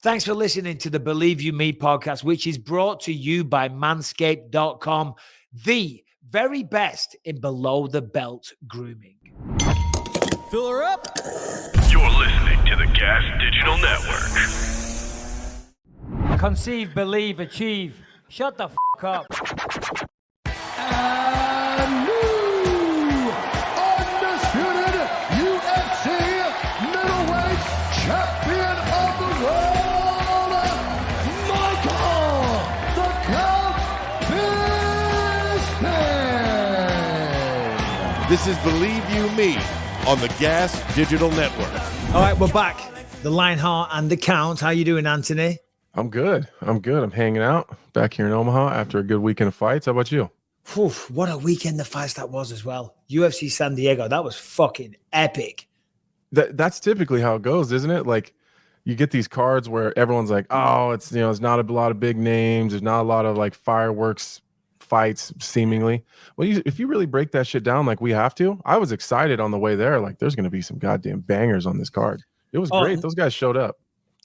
Thanks for listening to the Believe You Me podcast, which is brought to you by Manscapes.com, the very best in below-the-belt grooming. Fill her up. You're listening to the Gas Digital Network. Conceive, believe, achieve. Shut the f*** up. And new undisputed UFC Middleweight Champion of the world, Michael the Count Bisping. This is Believe You Me on the Gas Digital Network. All right, we're back. The Lionheart and the Count. How you doing, Anthony? I'm good. I'm hanging out back here in Omaha after a good weekend of fights. How about you? Whew, what a weekend of fights that was as well. UFC San Diego. That was fucking epic. That's typically how it goes, isn't it? Like you get these cards where everyone's like, oh, it's not a lot of big names. There's not a lot of like fireworks fights seemingly. Well, if you really break that shit down like we have to, I was excited on the way there. Like there's going to be some goddamn bangers on this card. It was great. Those guys showed up.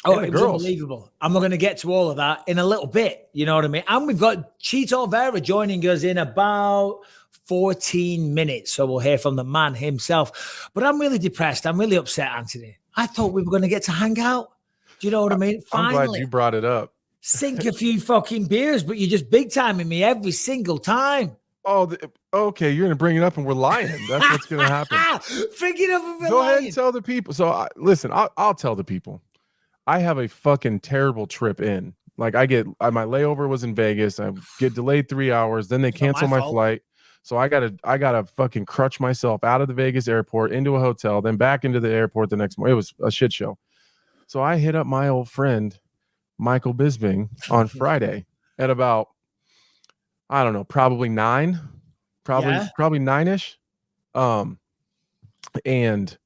Oh, it was unbelievable. And we're going to get to all of that in a little bit. You know what I mean? And we've got Chito Vera joining us in about 14 minutes. So we'll hear from the man himself. But I'm really depressed. I'm really upset, Anthony. I thought we were going to get to hang out. Do you know what I mean? Finally. I'm glad you brought it up. Sink a few fucking beers, but you're just big timing me every single time. Oh, okay. You're going to bring it up and we're lying. That's what's going to happen. Bring it up and we're Go lying. ahead and tell the people. So listen, I'll tell the people. I have a fucking terrible trip in. Like my layover was in Vegas. I get delayed 3 hours. Then they cancel my flight. So I gotta fucking crutch myself out of the Vegas airport into a hotel, then back into the airport the next morning. It was a shit show. So I hit up my old friend, Michael Bisping, on Friday at about, I don't know, probably 9, probably 9-ish. And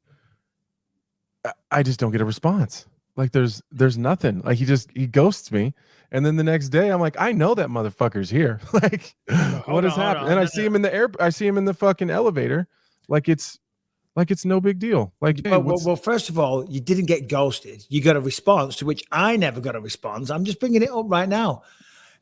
I just don't get a response. Like there's nothing. Like he ghosts me. And then the next day I'm like, I know that motherfucker's here. Like what has happened? And I see him in the fucking elevator. Like it's no big deal. Like, hey, well, first of all, you didn't get ghosted. You got a response, to which I never got a response. I'm just bringing it up right now.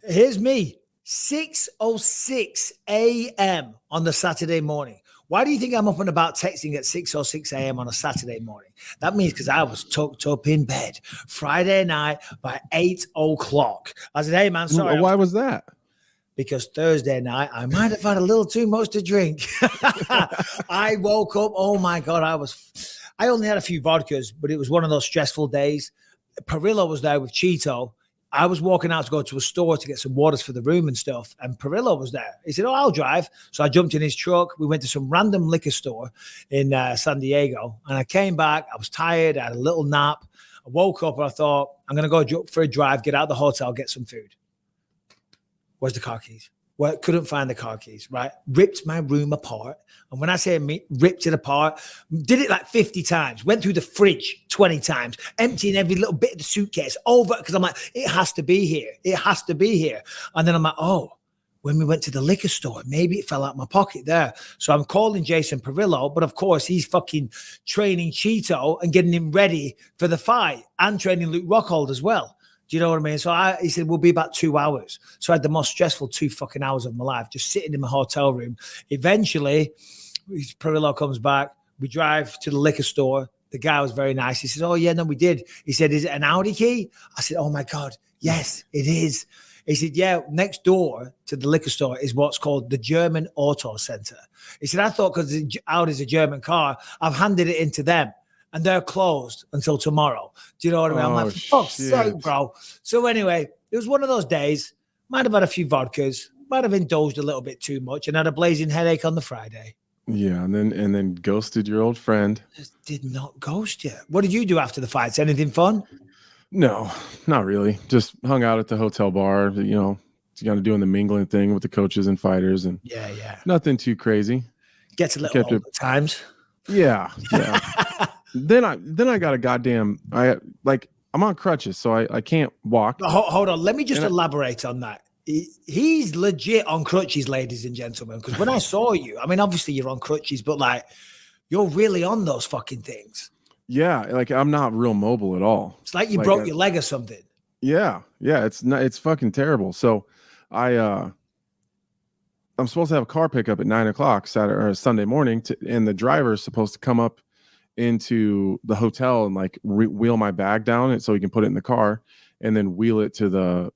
Here's me, 6:06 a.m. on the Saturday morning. Why do you think I'm up and about texting at 6:06 a.m. on a Saturday morning? That means because I was tucked up in bed Friday night by 8 o'clock. I said, hey, man, sorry. Why was that? Because Thursday night, I might have had a little too much to drink. I woke up. Oh, my God. I only had a few vodkas, but it was one of those stressful days. Perillo was there with Chito. I was walking out to go to a store to get some waters for the room and stuff, and Perillo was there. He said, oh, I'll drive. So I jumped in his truck. We went to some random liquor store in San Diego, and I came back. I was tired. I had a little nap. I woke up, and I thought, I'm going to go for a drive, get out of the hotel, get some food. Where's the car keys? Well, couldn't find the car keys, right? Ripped my room apart. And when I say ripped it apart, did it like 50 times, went through the fridge 20 times, emptying every little bit of the suitcase over, because I'm like, it has to be here. It has to be here. And then I'm like, oh, when we went to the liquor store, maybe it fell out my pocket there. So I'm calling Jason Perillo, but of course he's fucking training Chito and getting him ready for the fight and training Luke Rockhold as well. Do you know what I mean? So he said, we'll be about 2 hours. So I had the most stressful 2 fucking hours of my life, just sitting in my hotel room. Eventually, Perillo comes back. We drive to the liquor store. The guy was very nice. He says, oh, yeah, no, we did. He said, is it an Audi key? I said, oh, my God, yes, it is. He said, yeah, next door to the liquor store is what's called the German Auto Center. He said, I thought because Audi's a German car, I've handed it into them. And they're closed until tomorrow. Do you know what I mean? I'm like, for fuck's sake, bro. So anyway, it was one of those days. Might have had a few vodkas. Might have indulged a little bit too much and had a blazing headache on the Friday. Yeah, and then ghosted your old friend. Just did not ghost you. What did you do after the fights? Anything fun? No, not really. Just hung out at the hotel bar, kind of doing the mingling thing with the coaches and fighters. And yeah. Nothing too crazy. Gets a little old at times. Yeah. Then I got a goddamn I'm on crutches, so I can't walk. Hold on, let me just elaborate on that. He's legit on crutches, ladies and gentlemen. Because when I saw you, I mean, obviously you're on crutches, but like you're really on those fucking things. Yeah, like I'm not real mobile at all. It's like you broke your leg or something. Yeah, it's fucking terrible. So I'm supposed to have a car pickup at 9:00 Saturday or Sunday morning, and the driver is supposed to come up into the hotel and like wheel my bag down so he can put it in the car, and then wheel it to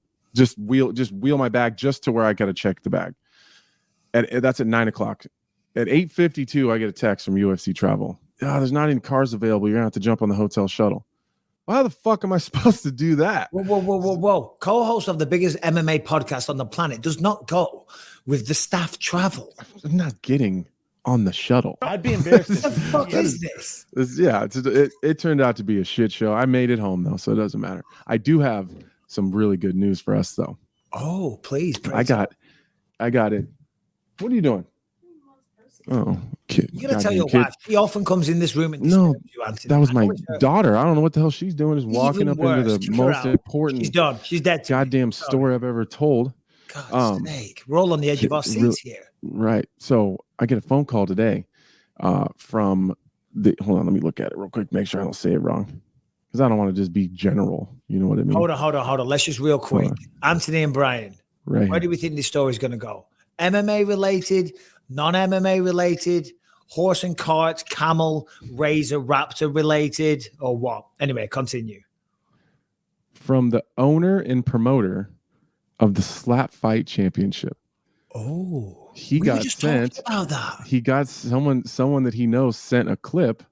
wheel my bag just to where I got to check the bag. That's at 9:00. At 8:52, I get a text from UFC Travel. There's not any cars available. You're gonna have to jump on the hotel shuttle. Well, how the fuck am I supposed to do that? Whoa. Co-host of the biggest MMA podcast on the planet does not go with the staff travel. I'm not getting on the shuttle. I'd be embarrassed. What the fuck is this? It turned out to be a shit show. I made it home though, so it doesn't matter. I do have some really good news for us though. Oh, please. I got it. What are you doing? Oh, kid. You gotta tell your wife. She often comes in this room and no, you, Anthony. that was my daughter. I don't know what the hell she's doing. Just walking up into the most important. She's done. She's dead. Goddamn story I've ever told. God's sake. We're all on the edge of our seats here. Right. So I get a phone call today from the. Hold on, let me look at it real quick. Make sure I don't say it wrong, because I don't want to just be general. You know what I mean? Hold on. Let's just real quick. Anthony and Brian. Right. Where do we think this story is going to go? MMA related? Non-MMA related, horse and cart, camel, razor, raptor related, or what? Anyway, continue. From the owner and promoter of the Slap Fight Championship. Oh, he got sent. About that. He got someone that he knows sent a clip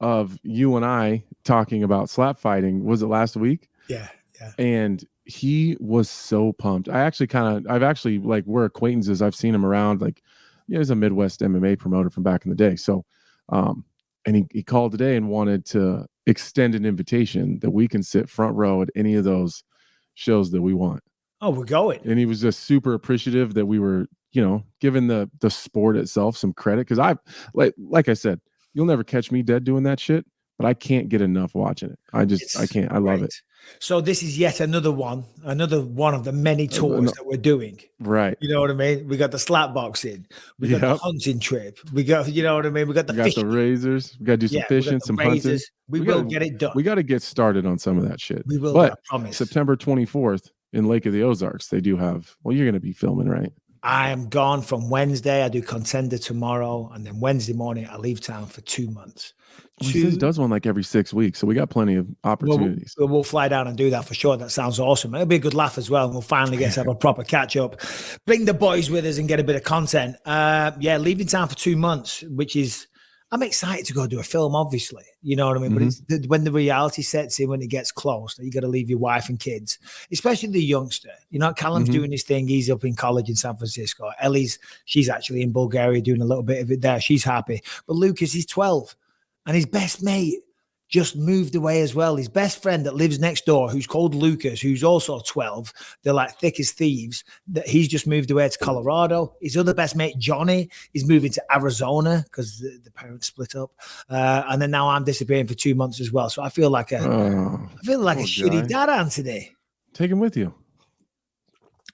of you and I talking about slap fighting. Was it last week? Yeah. And he was so pumped. We're acquaintances. I've seen him around like. Yeah, he's a Midwest MMA promoter from back in the day. So, and he called today and wanted to extend an invitation that we can sit front row at any of those shows that we want. Oh, we're going. And he was just super appreciative that we were, giving the sport itself some credit. Because I, like I said, you'll never catch me dead doing that shit, but I can't get enough watching it. I can't. I love it. So this is yet another one of the many tours that we're doing. Right. You know what I mean? We got the slap boxing. We got the hunting trip. We got, you know what I mean? We got the fishing. The razors. We got to do some fishing, some hunting. We will get it done. We got to get started on some of that shit. We will, but I promise. September 24th in Lake of the Ozarks, they do have, you're going to be filming, right? I am gone from Wednesday. I do Contender tomorrow. And then Wednesday morning, I leave town for 2 months. He does one like every 6 weeks, so we got plenty of opportunities. We'll fly down and do that for sure. That sounds awesome. It'll be a good laugh as well. And we'll finally get to have a proper catch up. Bring the boys with us and get a bit of content. Leaving town for 2 months, which is, I'm excited to go do a film, obviously. You know what I mean? Mm-hmm. But it's when the reality sets in, when it gets close, you got to leave your wife and kids, especially the youngster. You know, Callum's doing his thing. He's up in college in San Francisco. She's actually in Bulgaria doing a little bit of it there. She's happy. But Lucas, he's 12. And his best mate just moved away as well. His best friend that lives next door, who's called Lucas, who's also 12. They're like thick as thieves. That he's just moved away to Colorado. His other best mate, Johnny, is moving to Arizona because the parents split up. And then now I'm disappearing for 2 months as well. So I feel like a shitty dad, Anthony. Take him with you.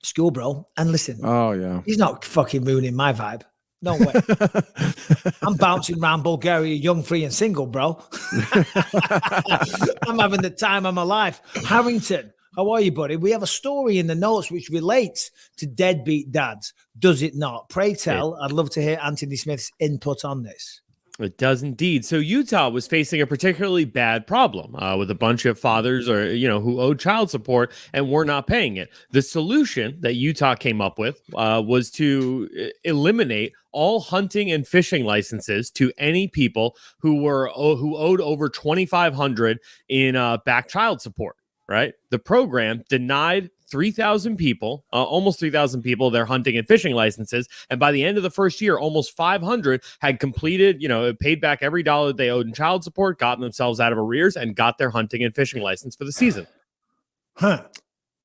School, bro. And listen. Oh, yeah. He's not fucking ruining my vibe. No way. I'm bouncing around Bulgaria, young, free, and single, bro. I'm having the time of my life. Harrington, how are you, buddy? We have a story in the notes which relates to deadbeat dads. Does it not? Pray tell. I'd love to hear Anthony Smith's input on this. It does indeed. So Utah was facing a particularly bad problem with a bunch of fathers who owed child support and were not paying it. The solution that Utah came up with was to eliminate all hunting and fishing licenses to any people who owed over $2,500 in back child support. Right. The program denied 3,000 people, almost 3,000 people, their hunting and fishing licenses. And by the end of the first year, almost 500 had completed, paid back every dollar they owed in child support, gotten themselves out of arrears, and got their hunting and fishing license for the season. Huh.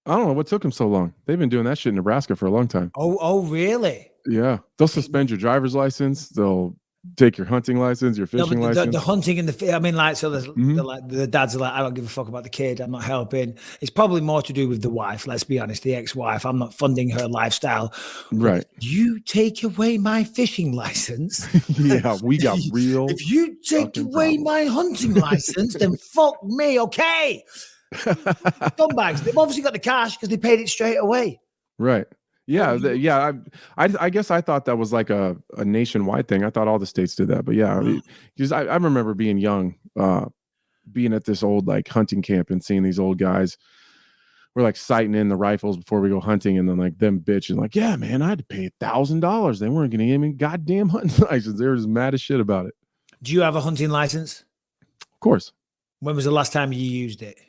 I don't know what took them so long. They've been doing that shit in Nebraska for a long time. Oh, really? Yeah. They'll suspend your driver's license. They'll take your hunting license, your fishing No, license. the hunting and I mean, like, so there's the dads are like, I don't give a fuck about the kid. I'm not helping. It's probably more to do with the wife. Let's be honest, the ex-wife. I'm not funding her lifestyle. Right. You take away my fishing license. Yeah, we got real. If you take away my hunting license, then fuck me. Okay. Scumbags. They've obviously got the cash because they paid it straight away. Right. Yeah, I guess I thought that was like a nationwide thing. I thought all the states did that, but yeah, because I remember being young, being at this old like hunting camp and seeing these old guys were like sighting in the rifles before we go hunting, and then like them bitching like, yeah, man, I had to pay $1,000. They weren't going to give me goddamn hunting license. They were just mad as shit about it. Do you have a hunting license? Of course. When was the last time you used it?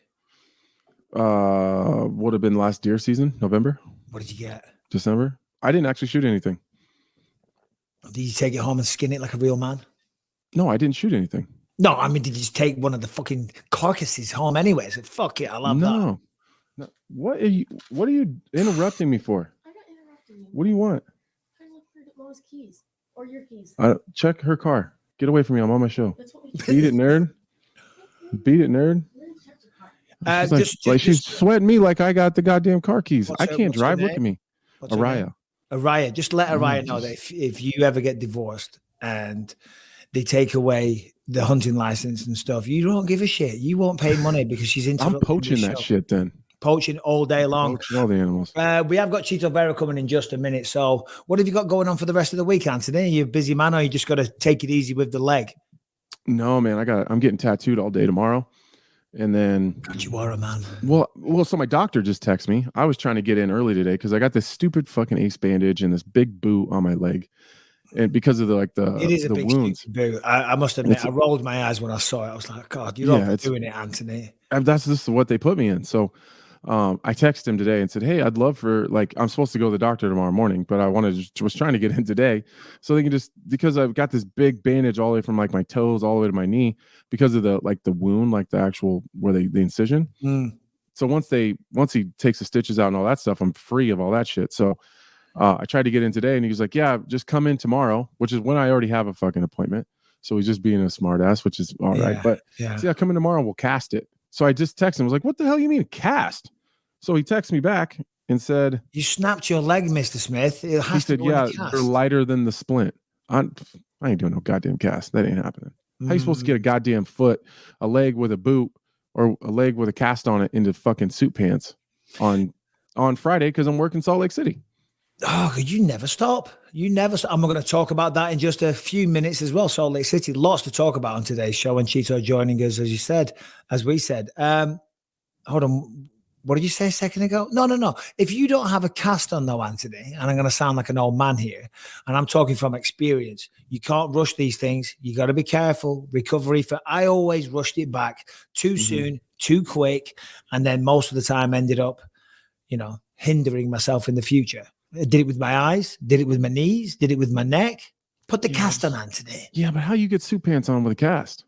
Would have been last deer season, November. What did you get? December. I didn't actually shoot anything. Did you take it home and skin it like a real man? No, I didn't shoot anything. No, I mean, did you just take one of the fucking carcasses home anyway? So fuck it, I love that. No. What are you interrupting me for? I'm not interrupting you. What do you want? I'm looking for Lo's keys or your keys. Check her car. Get away from me. I'm on my show. That's what we Beat it, nerd. Beat it, nerd. She's sweating me like I got the goddamn car keys. I can't drive. Look at me. Araya. Just let Araya know that if you ever get divorced and they take away the hunting license and stuff, you don't give a shit. You won't pay money because she's into. I'm poaching that shit then. Poaching all day long. Poaching all the animals. We have got Chito Vera coming in just a minute. So what have you got going on for the rest of the week, Anthony? Are you a busy man or you just got to take it easy with the leg? No, man. I'm getting tattooed all day tomorrow. And then God, you are a man. Well, so my doctor just texted me. I was trying to get in early today because I got this stupid fucking ace bandage and this big boot on my leg. And because of it is a big wounds. Boot. I must admit, I rolled my eyes when I saw it. I was like, God, you're not doing it, Anthony. That's just what they put me in. So I texted him today and said, hey, I'd love for, like, I'm supposed to go to the doctor tomorrow morning, but I was trying to get in today so they can just, because I've got this big bandage all the way from like my toes all the way to my knee because of the wound, like the actual, where the incision. So once he takes the stitches out and all that stuff, I'm free of all that shit. So I tried to get in today and he was like, yeah, just come in tomorrow, which is when I already have a fucking appointment. So he's just being a smart ass, which is all right. But yeah, come in tomorrow, we'll cast it. So I just texted him. I was like, what the hell you mean cast? So he texted me back and said, you snapped your leg, Mr. Smith. It has he said, yeah, they're lighter than the splint. I ain't doing no goddamn cast. That ain't happening. How you supposed to get a goddamn foot, a leg with a boot, or a leg with a cast on it into fucking suit pants on Friday because I'm working Salt Lake City? Oh, you never stop. You never stop. I'm going to talk about that in just a few minutes as well. Salt Lake City, lots to talk about on today's show. And Chito joining us, as we said. Hold on. What did you say a second ago? No. If you don't have a cast on though, Anthony, and I'm going to sound like an old man here, and I'm talking from experience, you can't rush these things. You got to be careful. Recovery I always rushed it back too soon, too quick. And then most of the time ended up, hindering myself in the future. I did it with my eyes, did it with my knees, did it with my neck. Put the cast on, Anthony. Yeah, but how you get suit pants on with a cast?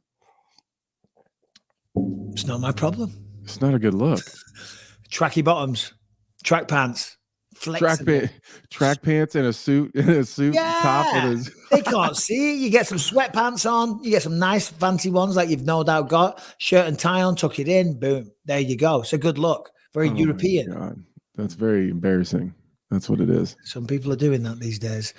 It's not my problem. It's not a good look. Tracky bottoms, track pants, track pants and a suit top. They can't see it. You get some sweatpants on. You get some nice fancy ones like you've no doubt got. Shirt and tie on, tuck it in, boom. There you go. So good luck. Very European. God. That's very embarrassing. That's what it is. Some people are doing that these days.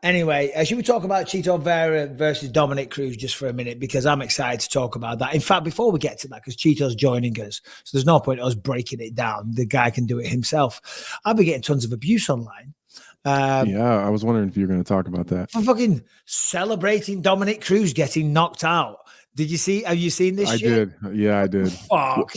Anyway, should we talk about Chito Vera versus Dominic Cruz just for a minute? Because I'm excited to talk about that. In fact, before we get to that, because Chito's joining us, so there's no point us breaking it down. The guy can do it himself. I've been getting tons of abuse online. I was wondering if you were going to talk about that. For fucking celebrating Dominic Cruz getting knocked out. Did you see? Have you seen this shit? I did. Yeah, I did. Fuck.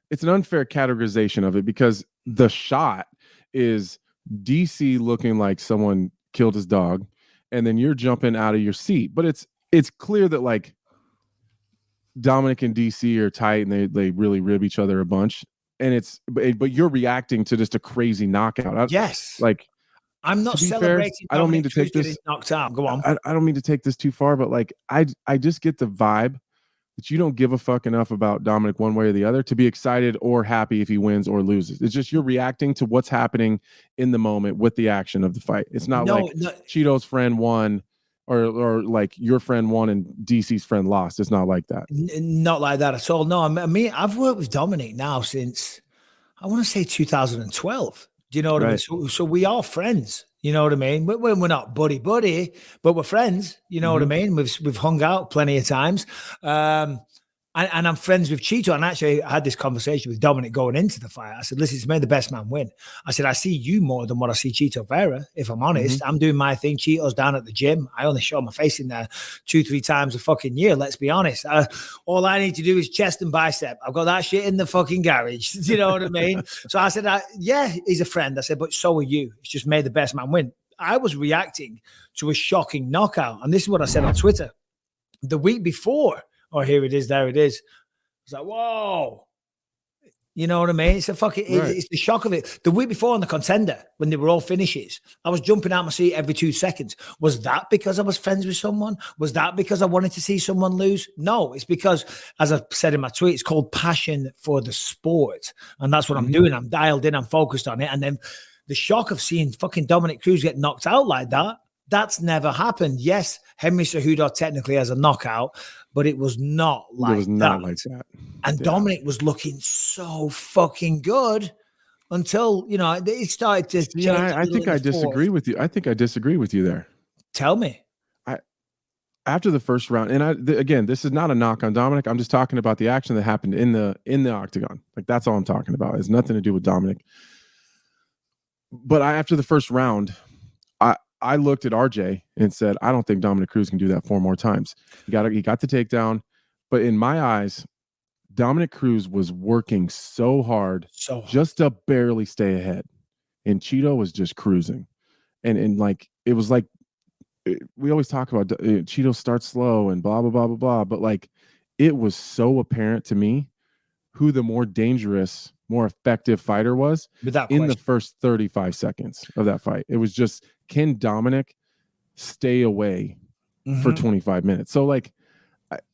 It's an unfair categorization of it because the shot is DC looking like someone killed his dog, and then you're jumping out of your seat. But it's clear that like Dominic and DC are tight and they really rib each other a bunch. And but you're reacting to just a crazy knockout. Yes. Like, I'm not celebrating. I don't mean to take this knocked out. Go on. I don't mean to take this too far, but like I just get the vibe that you don't give a fuck enough about Dominic one way or the other to be excited or happy if he wins or loses. It's just you're reacting to what's happening in the moment with the action of the fight. It's not Chito's friend won or like your friend won and DC's friend lost. It's not like that. Not like that at all. No, I mean, I've worked with Dominic now since, I want to say 2012. Do you know what I mean? So we are friends. You know what I mean? We're not buddy, but we're friends. You know what I mean? We've hung out plenty of times. And I'm friends with Chito. And actually, I had this conversation with Dominic going into the fight. I said, listen, it's made the best man win. I said, I see you more than what I see Chito Vera, if I'm honest. I'm doing my thing. Chito's down at the gym. I only show my face in there 2-3 times a fucking year. Let's be honest. All I need to do is chest and bicep. I've got that shit in the fucking garage. Do you know what I mean? So I said, yeah, he's a friend. I said, but so are you. It's just made the best man win. I was reacting to a shocking knockout. And this is what I said on Twitter. The week before, here it is, there it is. It's like, whoa. You know what I mean? It's it's the shock of it. The week before on the Contender, when they were all finishes, I was jumping out my seat every 2 seconds. Was that because I was friends with someone? Was that because I wanted to see someone lose? No, it's because, as I said in my tweet, it's called passion for the sport. And that's what I'm doing. I'm dialed in, I'm focused on it. And then the shock of seeing fucking Dominic Cruz get knocked out like that, that's never happened. Yes, Henry Cejudo technically has a knockout, but it was not like that. And Dominic was looking so fucking good until, it started to change. I think I disagree with you. I think I disagree with you there. Tell me. After the first round, and again, this is not a knock on Dominic. I'm just talking about the action that happened in the octagon. Like, that's all I'm talking about. It has nothing to do with Dominic. But after the first round, I looked at RJ and said, I don't think Dominic Cruz can do that 4 more times. He got the takedown. But in my eyes, Dominic Cruz was working so hard just to barely stay ahead. And Chito was just cruising. And like, it was like, we always talk about Chito starts slow and blah, blah, blah, blah, blah. But like, it was so apparent to me who the more dangerous, more effective fighter was in the first 35 seconds of that fight. It was just, can Dominic stay away for 25 minutes? So like,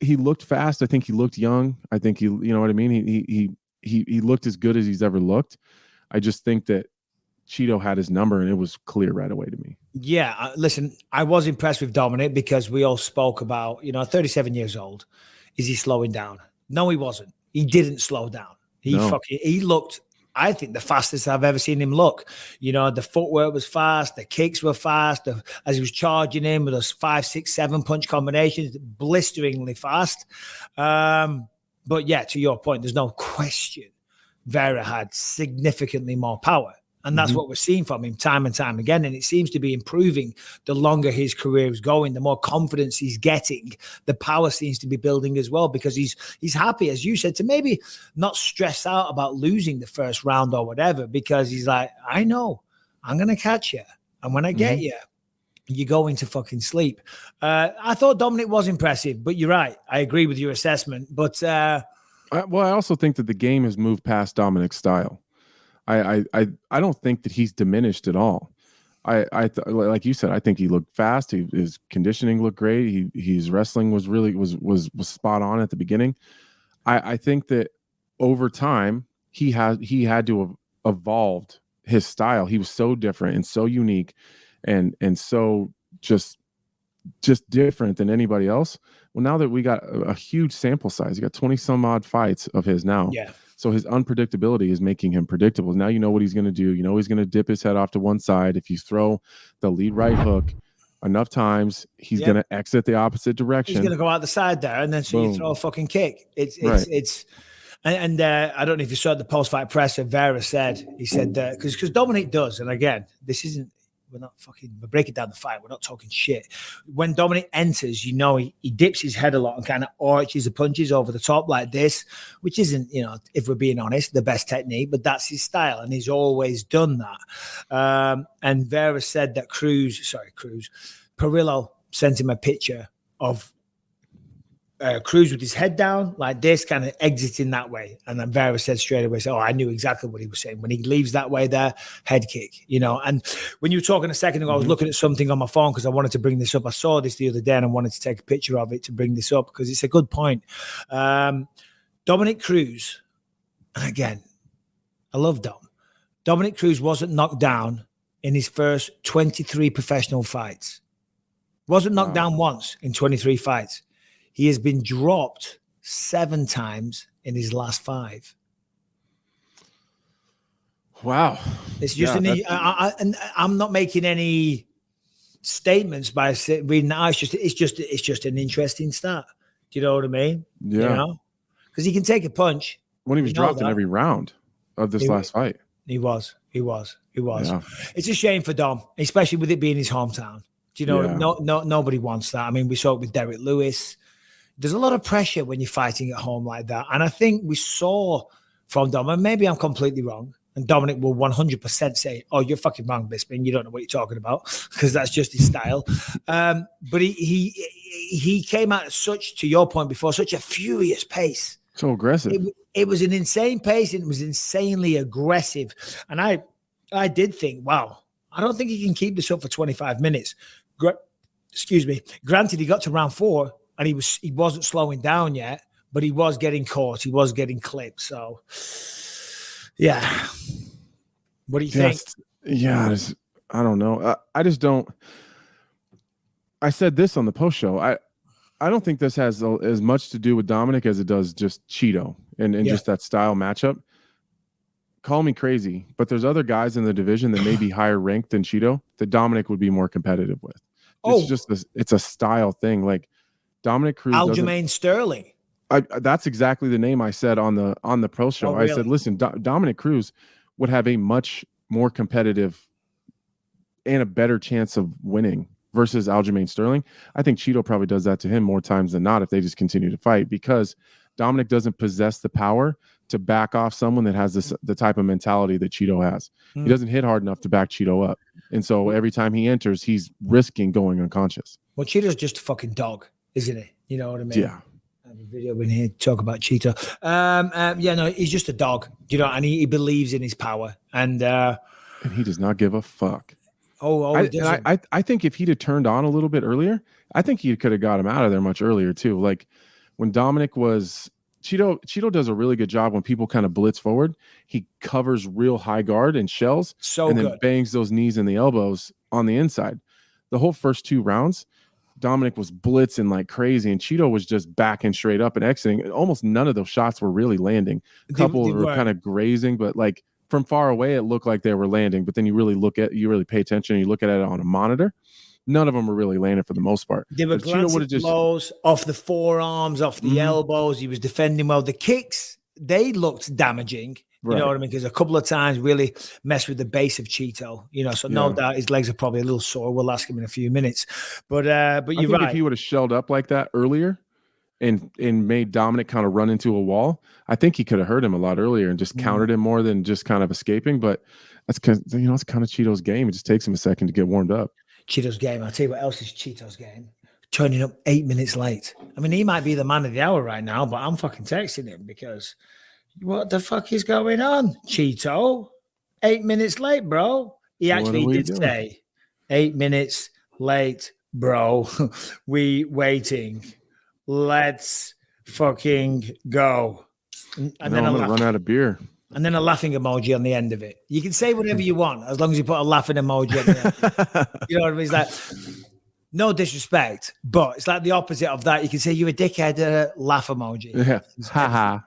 he looked fast. I think he looked young. I think you know what I mean? He looked as good as he's ever looked. I just think that Chito had his number and it was clear right away to me. Yeah. Listen, I was impressed with Dominic because we all spoke about, 37 years old. Is he slowing down? No, he wasn't. He didn't slow down. He looked, I think, the fastest I've ever seen him look. The footwork was fast, the kicks were fast, as he was charging in with those 5, 6, 7 punch combinations, blisteringly fast. But yeah, to your point, there's no question Vera had significantly more power. And that's what we're seeing from him time and time again. And it seems to be improving the longer his career is going, the more confidence he's getting. The power seems to be building as well because he's happy, as you said, to maybe not stress out about losing the first round or whatever, because he's like, I know I'm going to catch you. And when I get you, you go into fucking sleep. I thought Dominic was impressive, but you're right. I agree with your assessment. But I also think that the game has moved past Dominic's style. I don't think that he's diminished at all. Like you said, I think he looked fast. His conditioning looked great. His wrestling was really was spot on at the beginning. I think that over time he had to have evolved his style. He was so different and so unique, and so just different than anybody else. Well, now that we got a huge sample size, you got 20 some odd fights of his now. Yeah. So his unpredictability is making him predictable. Now you know what he's going to do. You know he's going to dip his head off to one side. If you throw the lead right hook enough times, he's going to exit the opposite direction. He's going to go out the side there, and then you throw a fucking kick. And I don't know if you saw the post-fight presser. Vera said, he said that because Dominic does, and again, this isn't. We're breaking down the fight. We're not talking shit. When Dominic enters, he dips his head a lot and kind of arches the punches over the top like this, which isn't, if we're being honest, the best technique, but that's his style. And he's always done that. And Vera said that Perillo sent him a picture of Cruz with his head down like this, kind of exiting that way. And then Vera said straight away, so, I knew exactly what he was saying. When he leaves that way there, head kick, And when you were talking a second ago, I was looking at something on my phone because I wanted to bring this up. I saw this the other day and I wanted to take a picture of it to bring this up because it's a good point. Dominick Cruz, and again, I love Dom. Dominick Cruz wasn't knocked down in his first 23 professional fights. Wasn't knocked down once in 23 fights. He has been dropped 7 times in his last 5. Wow. It's just I'm not making any statements by reading that. It's just an interesting stat. Do you know what I mean? Yeah. Because he can take a punch. When he was dropped in every round of this last fight. He was. Yeah. It's a shame for Dom, especially with it being his hometown. Do you know? Nobody wants that. I mean, we saw it with Derek Lewis. There's a lot of pressure when you're fighting at home like that. And I think we saw from Dom, and maybe I'm completely wrong, and Dominic will 100% say, oh, you're fucking wrong, Bisping. You don't know what you're talking about, because that's just his style. But he came out to your point before, such a furious pace. So aggressive. It was an insane pace, and it was insanely aggressive. And I did think, wow, I don't think he can keep this up for 25 minutes. Excuse me. Granted, he got to round 4, and he wasn't slowing down yet, but he was getting caught. He was getting clipped. So, yeah. What do you think? Yeah, I don't know. I just don't. I said this on the post show. I don't think this has as much to do with Dominic as it does just Chito and just that style matchup. Call me crazy, but there's other guys in the division that may be higher ranked than Chito that Dominic would be more competitive with. It's a style thing. Like Dominic Cruz, Aljamain Sterling. That's exactly the name I said on the pro show. Really? I said, listen, Dominic Cruz would have a much more competitive and a better chance of winning versus Aljamain Sterling. I think Chito probably does that to him more times than not if they just continue to fight, because Dominic doesn't possess the power to back off someone that has the type of mentality that Chito has. He doesn't hit hard enough to back Chito up. And so every time he enters, he's risking going unconscious. Well, Chito's just a fucking dog, isn't he? You know what I mean? Yeah. I have a video in here to talk about Chito. He's just a dog, and he believes in his power. And he does not give a fuck. I think if he'd have turned on a little bit earlier, I think he could have got him out of there much earlier too. Like when Dominic was Chito does a really good job when people kind of blitz forward. He covers real high guard and shells, and then bangs those knees and the elbows on the inside. The whole first 2 rounds, Dominic was blitzing like crazy, and Chito was just backing straight up and exiting. Almost none of those shots were really landing. A couple were kind of grazing, but like from far away, it looked like they were landing. But then you really pay attention, and you look at it on a monitor. None of them were really landing for the most part. They were glancing blows off the forearms, off the elbows. He was defending well. The kicks, they looked damaging. You know what I mean? Because a couple of times really messed with the base of Chito. So no doubt his legs are probably a little sore. We'll ask him in a few minutes. But you're right. If he would have shelled up like that earlier and made Dominic kind of run into a wall, I think he could have hurt him a lot earlier and just countered him more than just kind of escaping. But that's because it's kind of Chito's game. It just takes him a second to get warmed up. Chito's game. I'll tell you what else is Chito's game. Turning up 8 minutes late. I mean, he might be the man of the hour right now, but I'm fucking texting him because what the fuck is going on, Chito? 8 minutes late, bro. He actually did say 8 minutes late, bro. We waiting. Let's fucking go. And then I'm gonna run out of beer. And then a laughing emoji on the end of it. You can say whatever you want as long as you put a laughing emoji on the end. You know what I mean? It's like, no disrespect, but it's like the opposite of that. You can say you're a dickhead, laugh emoji. Yeah. Ha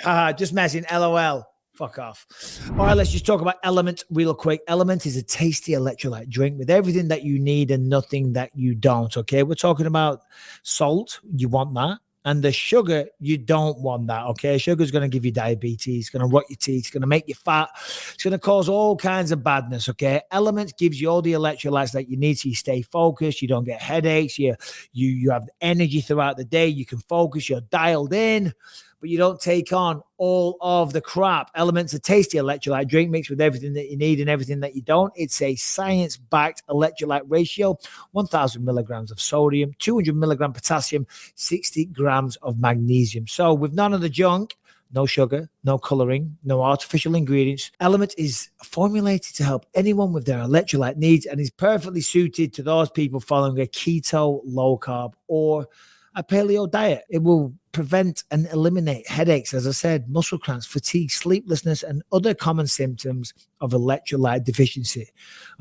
ha. Just messing. LOL. Fuck off. All right, let's just talk about LMNT real quick. LMNT is a tasty electrolyte drink with everything that you need and nothing that you don't. Okay. We're talking about salt. You want that. And the sugar, you don't want that, okay? Sugar is going to give you diabetes, it's going to rot your teeth, it's going to make you fat, it's going to cause all kinds of badness, okay? LMNT gives you all the electrolytes that you need so you stay focused, you don't get headaches, you have energy throughout the day, you can focus, you're dialed in. but you don't take on all of the crap. LMNT's a tasty electrolyte drink mixed with everything that you need and everything that you don't. It's a science-backed electrolyte ratio, 1,000 milligrams of sodium, 200 milligram potassium, 60 grams of magnesium. So with none of the junk, no sugar, no coloring, no artificial ingredients. LMNT is formulated to help anyone with their electrolyte needs and is perfectly suited to those people following a keto, low carb, or a paleo diet. It will prevent and eliminate headaches, as I said, muscle cramps, fatigue, sleeplessness, and other common symptoms of electrolyte deficiency.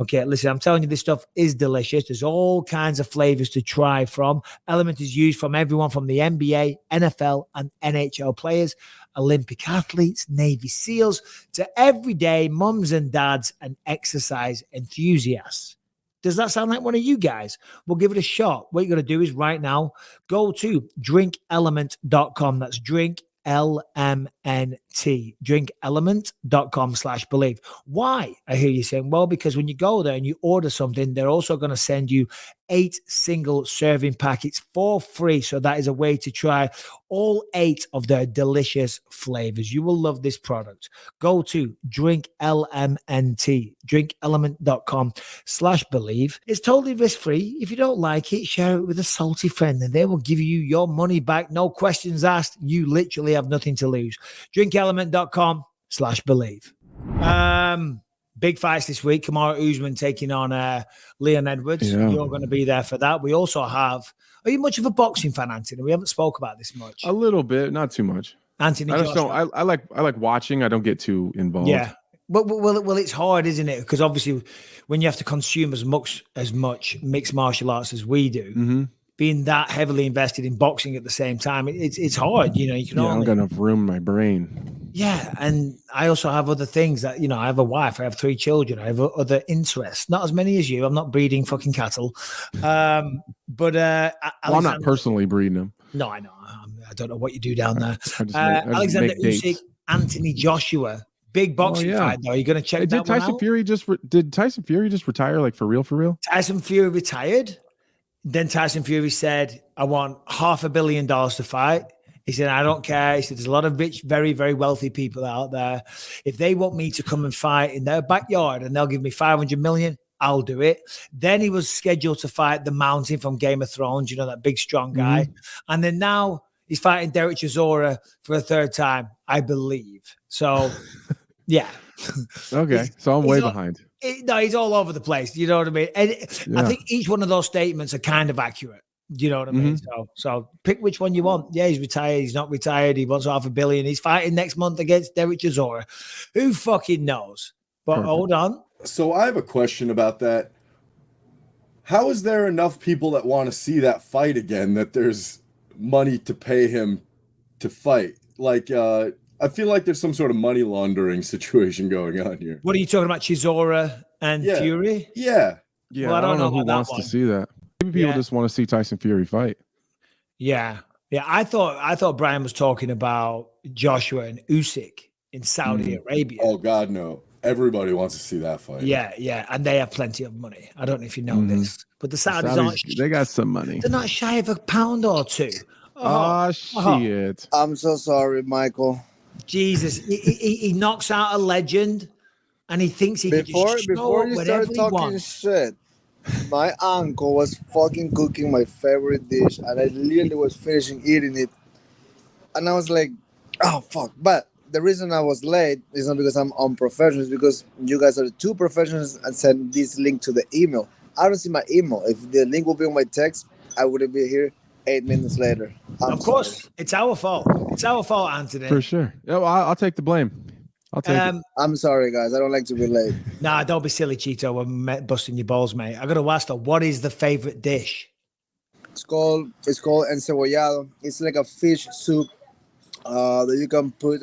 Okay, listen, I'm telling you, this stuff is delicious. There's all kinds of flavors to try from. LMNT is used from everyone from the NBA, NFL, and NHL players, Olympic athletes, Navy SEALs, to everyday mums and dads and exercise enthusiasts. Does that sound like one of you guys? We'll give it a shot. What you're going to do is right now, go to drinkelement.com. That's drink LMNT, drinkelement.com/believe. Why? I hear you saying, well, because when you go there and you order something, they're also going to send you 8 single serving packets for free. So that is a way to try all 8 of their delicious flavors. You will love this product. Go to drink LMNT, drinkelement.com/believe. It's totally risk-free. If you don't like it, share it with a salty friend and they will give you your money back. No questions asked. You literally have nothing to lose. drinkelement.com/believe. Big fights this week. Kamaru Usman taking on Leon Edwards. Yeah. You're going to be there for that. We also have. Are you much of a boxing fan, Anthony? We haven't spoke about this much. A little bit, not too much. Anthony, I just don't. I like watching. I don't get too involved. Yeah. Well, it's hard, isn't it? Because obviously, when you have to consume as much mixed martial arts as we do, being that heavily invested in boxing at the same time, it's hard. You know, you can I only. don't got enough room in my brain. Yeah, and I also have other things that, I have a wife, I have 3 children, I have other interests, not as many as you. I'm not breeding fucking cattle. I'm not personally breeding them. No, I know. I don't know what you do down there. I just Alexander make dates. Usyk, Anthony Joshua, big boxing fight though. Are you going to check that one out? Did Tyson Fury just retire, like for real? Tyson Fury retired. Then Tyson Fury said, I want $500 million to fight. He said, I don't care. He said, there's a lot of rich, very, very wealthy people out there. If they want me to come and fight in their backyard and they'll give me $500 million, I'll do it. Then he was scheduled to fight the Mountain from Game of Thrones, that big, strong guy. And then now he's fighting Derek Chisora for a 3rd time, I believe. So, yeah. Okay. So I'm way behind. He's all over the place. You know what I mean? And I think each one of those statements are kind of accurate. You know what I mean? So pick which one you want. Yeah, he's retired. He's not retired. He wants $500 million. He's fighting next month against Derek Chisora. Who fucking knows? But hold on. So I have a question about that. How is there enough people that want to see that fight again that there's money to pay him to fight? Like, I feel like there's some sort of money laundering situation going on here. What are you talking about, Chisora and Fury? Yeah. Well, I don't know who wants to see that. Maybe people just want to see Tyson Fury fight. Yeah. I thought Brian was talking about Joshua and Usyk in Saudi Arabia. Oh God, no. Everybody wants to see that fight. Yeah. And they have plenty of money. I don't know if you know this, but the Saudis aren't. They got some money. They're not shy of £1 or 2. Oh, shit. I'm so sorry, Michael. Jesus. He knocks out a legend and he thinks he can just show you whatever start he talking wants. shit. My uncle was fucking cooking my favorite dish, and I literally was finishing eating it. And I was like, oh, fuck. But the reason I was late is not because I'm unprofessional, it's because you guys are the 2 professionals and send this link to the email. I don't see my email. If the link will be on my text, I wouldn't be here 8 minutes later. Of course. It's our fault. It's our fault, Anthony. For sure. Yeah, well, I'll take the blame. I'll take it. I'm sorry, guys. I don't like to be late. Nah, don't be silly, Chito. We're busting your balls, mate. I got to ask though, what is the favorite dish? It's called encebollado. It's like a fish soup that you can put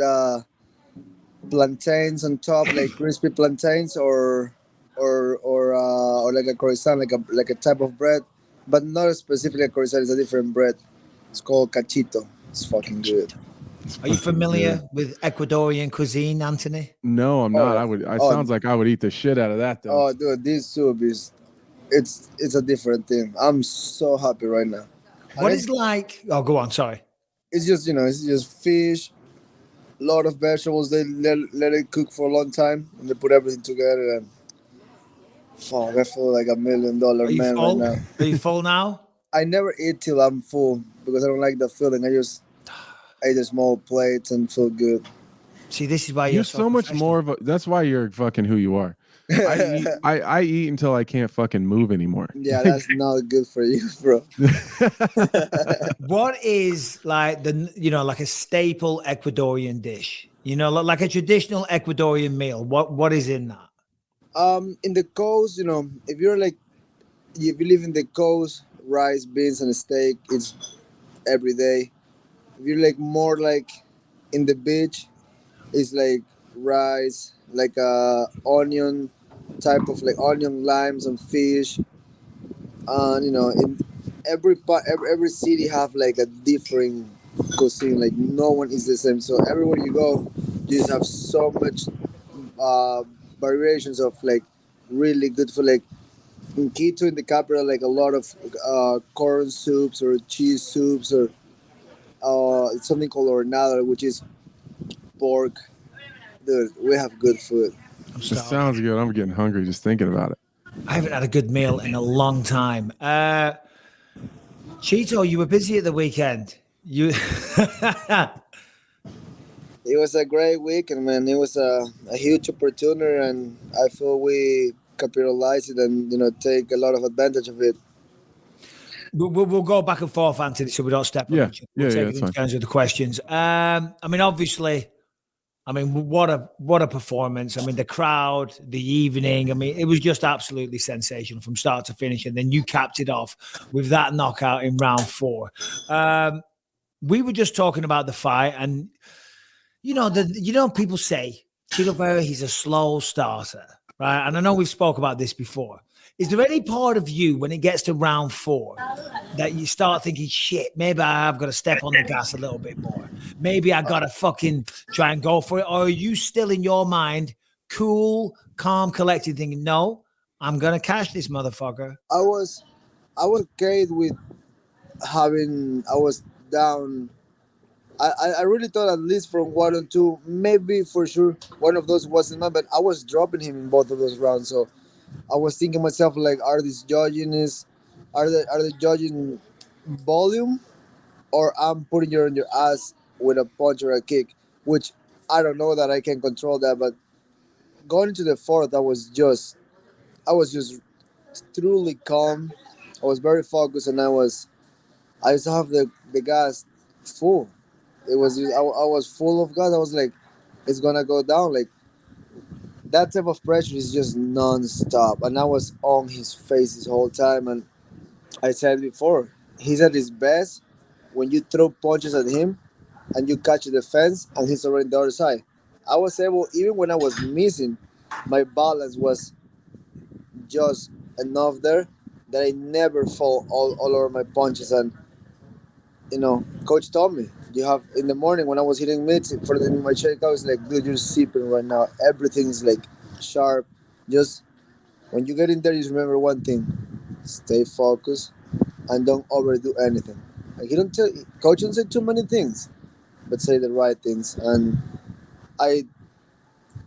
plantains on top, like crispy plantains, or like a croissant, like a type of bread, but not specifically a croissant. It's a different bread. It's called cachito. It's fucking good. Are you familiar with Ecuadorian cuisine, Anthony? No, I'm not. Sounds like I would eat the shit out of that, though. Oh, dude, this soup it's a different thing. I'm so happy right now. What is like? Oh, go on. Sorry. it's just it's just fish, a lot of vegetables. They let it cook for a long time, and they put everything together. And fuck, I feel like $1 million Are you man right full? now. Are you full now? I never eat till I'm full because I don't like the feeling. I just ate a small plate and feel good. See, this is why You're so much more of a. That's why you're fucking who you are. I eat until I can't fucking move anymore. Yeah, that's not good for you, bro. What is like like a staple Ecuadorian dish? Like a traditional Ecuadorian meal. What is in that? In the coast, if you live in the coast, rice, beans, and steak, it's every day. If you're like more like in the beach, it's like rice, like onion type of like onion, limes, and fish. And in every city have like a different cuisine. Like no one is the same. So everywhere you go, you just have so much variations of like really good food. Like in Quito, in the capital, like a lot of corn soups or cheese soups or something called hornada, which is pork. Dude, we have good food. It sounds good. I'm getting hungry just thinking about it. I haven't had a good meal in a long time. Chito, you were busy at the weekend. It was a great weekend, man. It was a huge opportunity, and I feel we capitalize it and take a lot of advantage of it. We'll go back and forth, Anthony, so we don't step on each other. We'll take it in terms of the questions. Obviously, what a performance. The crowd, the evening. It was just absolutely sensational from start to finish. And then you capped it off with that knockout in round 4. We were just talking about the fight, and people say Chito Vera, he's a slow starter, right? And I know we've spoke about this before. Is there any part of you when it gets to round 4 that you start thinking, shit, maybe I've got to step on the gas a little bit more? Maybe I got to fucking try and go for it? Or are you still in your mind, cool, calm, collected, thinking, no, I'm going to catch this motherfucker? I was okay with I was down. I really thought at least from 1 and 2, maybe for sure one of those wasn't mine, but I was dropping him in both of those rounds. So I was thinking myself, like, are they judging volume, or I'm putting you on your ass with a punch or a kick, which I don't know that I can control that. But going into the 4th, I was just truly calm. I was very focused, and I used to have the gas full. I was full of gas. I was like, it's gonna go down. Like, that type of pressure is just non-stop, and I was on his face this whole time. And I said before, he's at his best when you throw punches at him and you catch the fence and he's already on the other side. I was able, even when I was missing, my balance was just enough there that I never fall all over my punches. And coach told me, you have, in the morning when I was hitting mitts for my shake, I was like, dude, you're sipping right now. Everything is like sharp. Just when you get in there, just remember one thing: stay focused and don't overdo anything. Like, coach don't say too many things, but say the right things. And I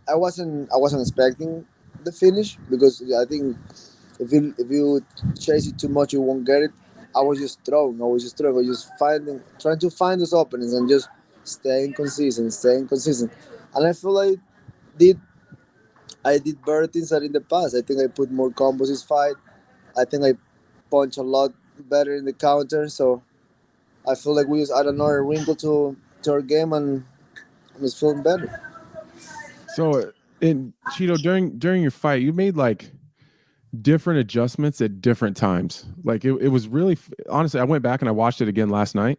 wasn't expecting the finish, because I think if you chase it too much, you won't get it. I was just trying to find those openings and just staying consistent. And I feel like I did better things than in the past. I think I put more combos this fight. I think I punch a lot better in the counter. So I feel like we just add another wrinkle to our game, and I'm just feeling better. So, Chito, during your fight, you made like different adjustments at different times. Like it was really, honestly, I went back and I watched it again last night.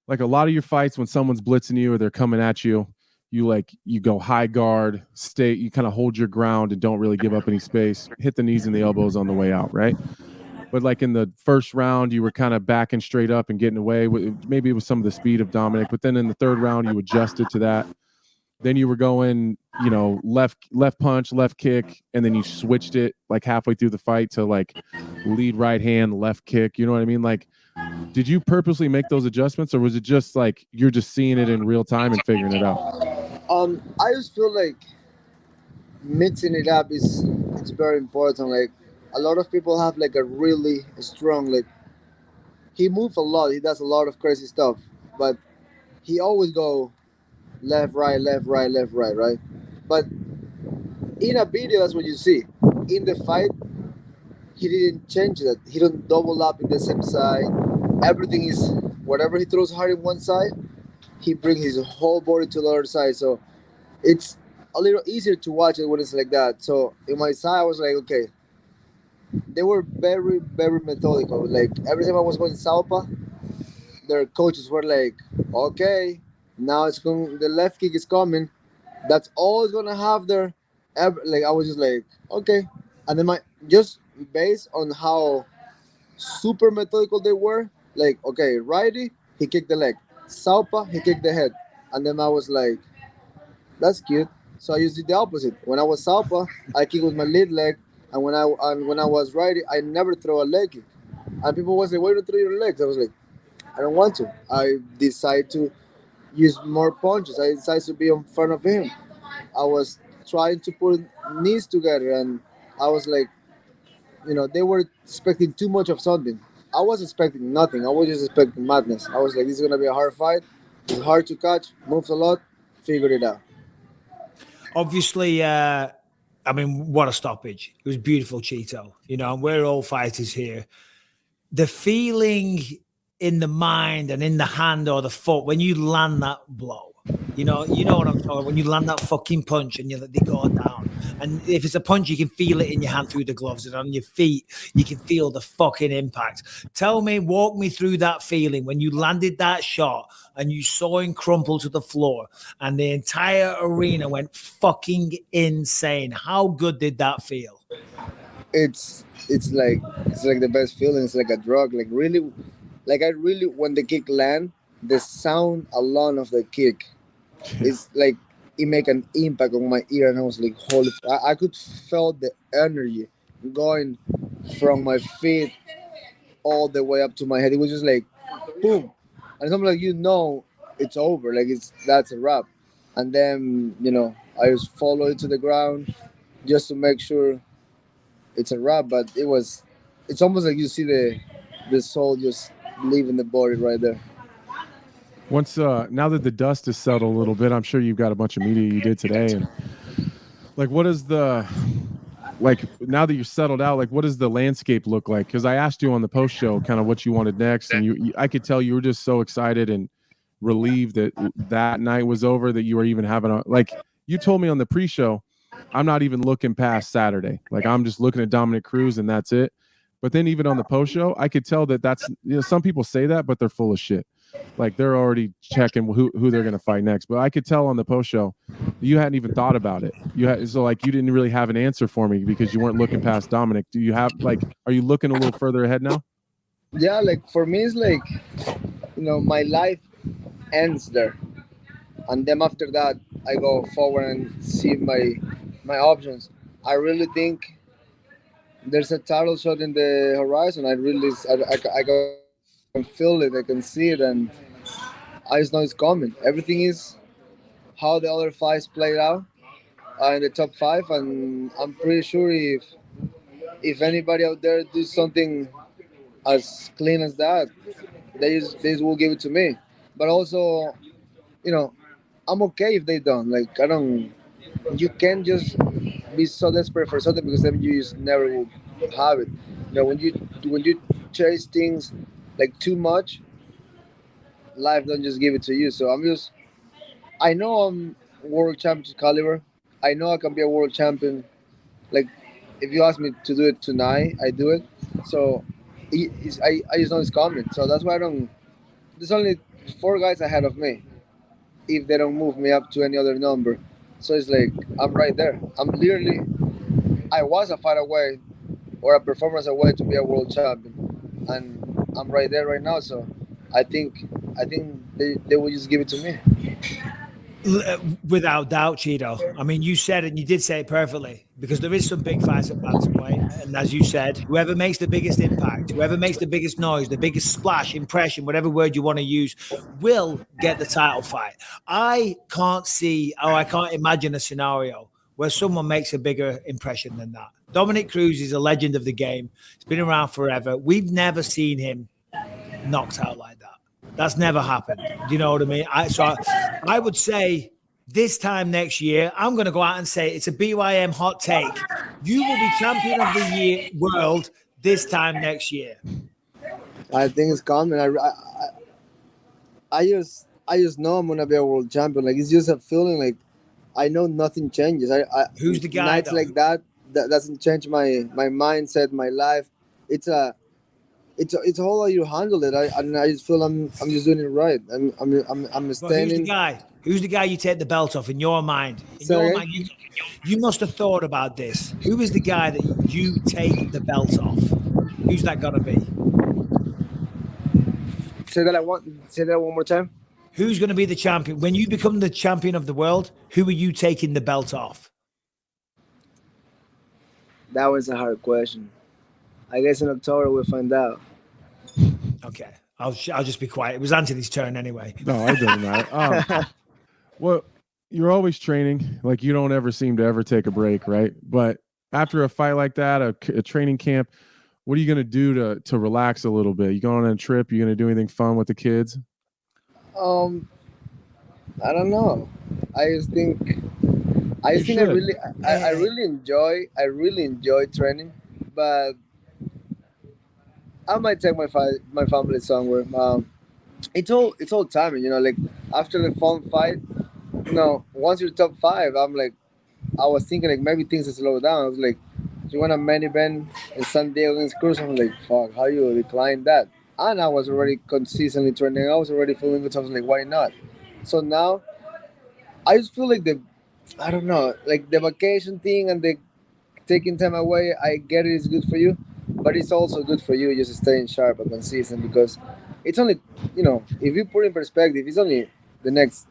Like a lot of your fights, when someone's blitzing you or they're coming at you, you go high guard, you kind of hold your ground and don't really give up any space, hit the knees and the elbows on the way out, right? But like in the first round, you were kind of backing straight up and getting away. Maybe it was some of the speed of Dominic, but then in the 3rd round, you adjusted to that. Then you were going, left punch, left kick, and then you switched it like halfway through the fight to like lead right hand, left kick. You know what I mean? Like, Did you purposely make those adjustments, or was it just like you're just seeing it in real time and figuring it out? I just feel like mixing it up it's very important. Like a lot of people have like a really strong like he moves a lot. He does a lot of crazy stuff, but he always go left, right, left, right, left, right, right. But in a video, that's what you see. In the fight, he didn't change that. He don't double up in the same side. Everything is whatever he throws hard in one side, he brings his whole body to the other side. So it's a little easier to watch it when it's like that. So in my side, I was like, okay. They were very, very methodical. Like every time I was going Southpaw, their coaches were like, okay, now it's going. The left kick is coming. That's all it's gonna have there. Like I was just like, okay, and then just based on how super methodical they were, like okay, righty, he kicked the leg, Southpaw, he kicked the head, and then I was like, that's cute. So I used the opposite. When I was Southpaw, I kicked with my lead leg, and when I was righty, I never throw a leg kick. And people was like, why do you throw your legs? I was like, I don't want to. I decide to use more punches. I decided to be in front of him. I was trying to put knees together, and I was like, they were expecting too much of something. I was expecting nothing. I was just expecting madness. I was like, this is gonna be a hard fight. It's hard to catch, moves a lot, figure it out. Obviously, what a stoppage. It was beautiful, Chito. And we're all fighters here. The feeling in the mind and in the hand or the foot when you land that blow, you know what I'm talking about, when you land that fucking punch and they go down. And if it's a punch, you can feel it in your hand through the gloves, and on your feet, you can feel the fucking impact. Walk me through that feeling when you landed that shot and you saw him crumple to the floor and the entire arena went fucking insane. How good did that feel? It's like the best feeling. It's like a drug. Like really, when the kick land, the sound alone of the kick is like it make an impact on my ear, and I was like, holy! I could feel the energy going from my feet all the way up to my head. It was just like boom, and something like it's over. Like that's a wrap. And then I just follow it to the ground just to make sure it's a wrap. But it's almost like you see the soul just leaving the body right there. Once now that the dust is settled a little bit, I'm sure you've got a bunch of media you did today, and like what is the now that you're settled out, like what does the landscape look like? Because I asked you on the post show kind of what you wanted next, and I could tell you were just so excited and relieved that night was over, that you were even having you told me on the pre-show, I'm not even looking past Saturday, like I'm just looking at Dominic Cruz and that's it. But then even on the post show, I could tell that's some people say that, but they're full of shit. Like they're already checking who they're going to fight next. But I could tell on the post show, you hadn't even thought about it. You didn't really have an answer for me because you weren't looking past Dominic. Do you have are you looking a little further ahead now? Yeah, like for me, it's like, my life ends there. And then after that, I go forward and see my options. I really think there's a title shot in the horizon. I can feel it, I can see it, and I just know it's coming. Everything is how the other fights played out in the top 5, and I'm pretty sure if anybody out there do something as clean as that, they just will give it to me. But also, I'm okay if they don't. Like you can't just be so desperate for something because then you just never will have it. When you chase things like too much, life don't just give it to you. So I know I'm world championship caliber. I know I can be a world champion. Like if you ask me to do it tonight, I do it. So I just know it's coming. So that's why there's only 4 guys ahead of me if they don't move me up to any other number. So it's like I'm right there. I was a fight away or a performance away to be a world champion, and I'm right there right now. So I think they will just give it to me. Without doubt, Chito. I mean, you said it, and you did say it perfectly, because there is some big fights at bantamweight, and as you said, whoever makes the biggest impact, whoever makes the biggest noise, the biggest splash, impression, whatever word you want to use, will get the title fight. I can't imagine a scenario where someone makes a bigger impression than that. Dominic Cruz is a legend of the game. He's been around forever. We've never seen him knocked out like that. That's never happened. Do you know what I mean? I would say this time next year, I'm going to go out and say it's a BYM hot take. You will be champion of the year world this time next year. I think it's coming. I just know I'm gonna be a world champion. Like, it's just a feeling. Like, I know nothing changes. Who's the guy? Nights like that doesn't change my mindset, my life. It's all how you handle it. I just feel I'm just doing it right. I'm standing. Who's the guy you take the belt off in your mind? You must have thought about this. Who is the guy that you take the belt off? Who's that gonna be? Say that one more time. Who's going to be the champion? When you become the champion of the world, who are you taking the belt off? That was a hard question. I guess in October we'll find out. Okay. I'll just be quiet. It was Anthony's turn anyway. No, it doesn't matter. Well, you're always training. Like, you don't ever seem to ever take a break, right? But after a fight like that, a training camp, what are you going to do to relax a little bit? You going on a trip? You going to do anything fun with the kids? I don't know. I really enjoy training, but I might take my family somewhere. It's all timing, like after the fun fight, once you're top 5, I was thinking like maybe things will slow down. I was like, you want a main event in San Diego against Cruz? I'm like, fuck, how you decline that? And I was already consistently training. I was already feeling good. So I was like, why not? So now, I just feel like the vacation thing and the taking time away, I get it is good for you, but it's also good for you just staying sharp and consistent, because it's only, if you put in perspective, it's only the next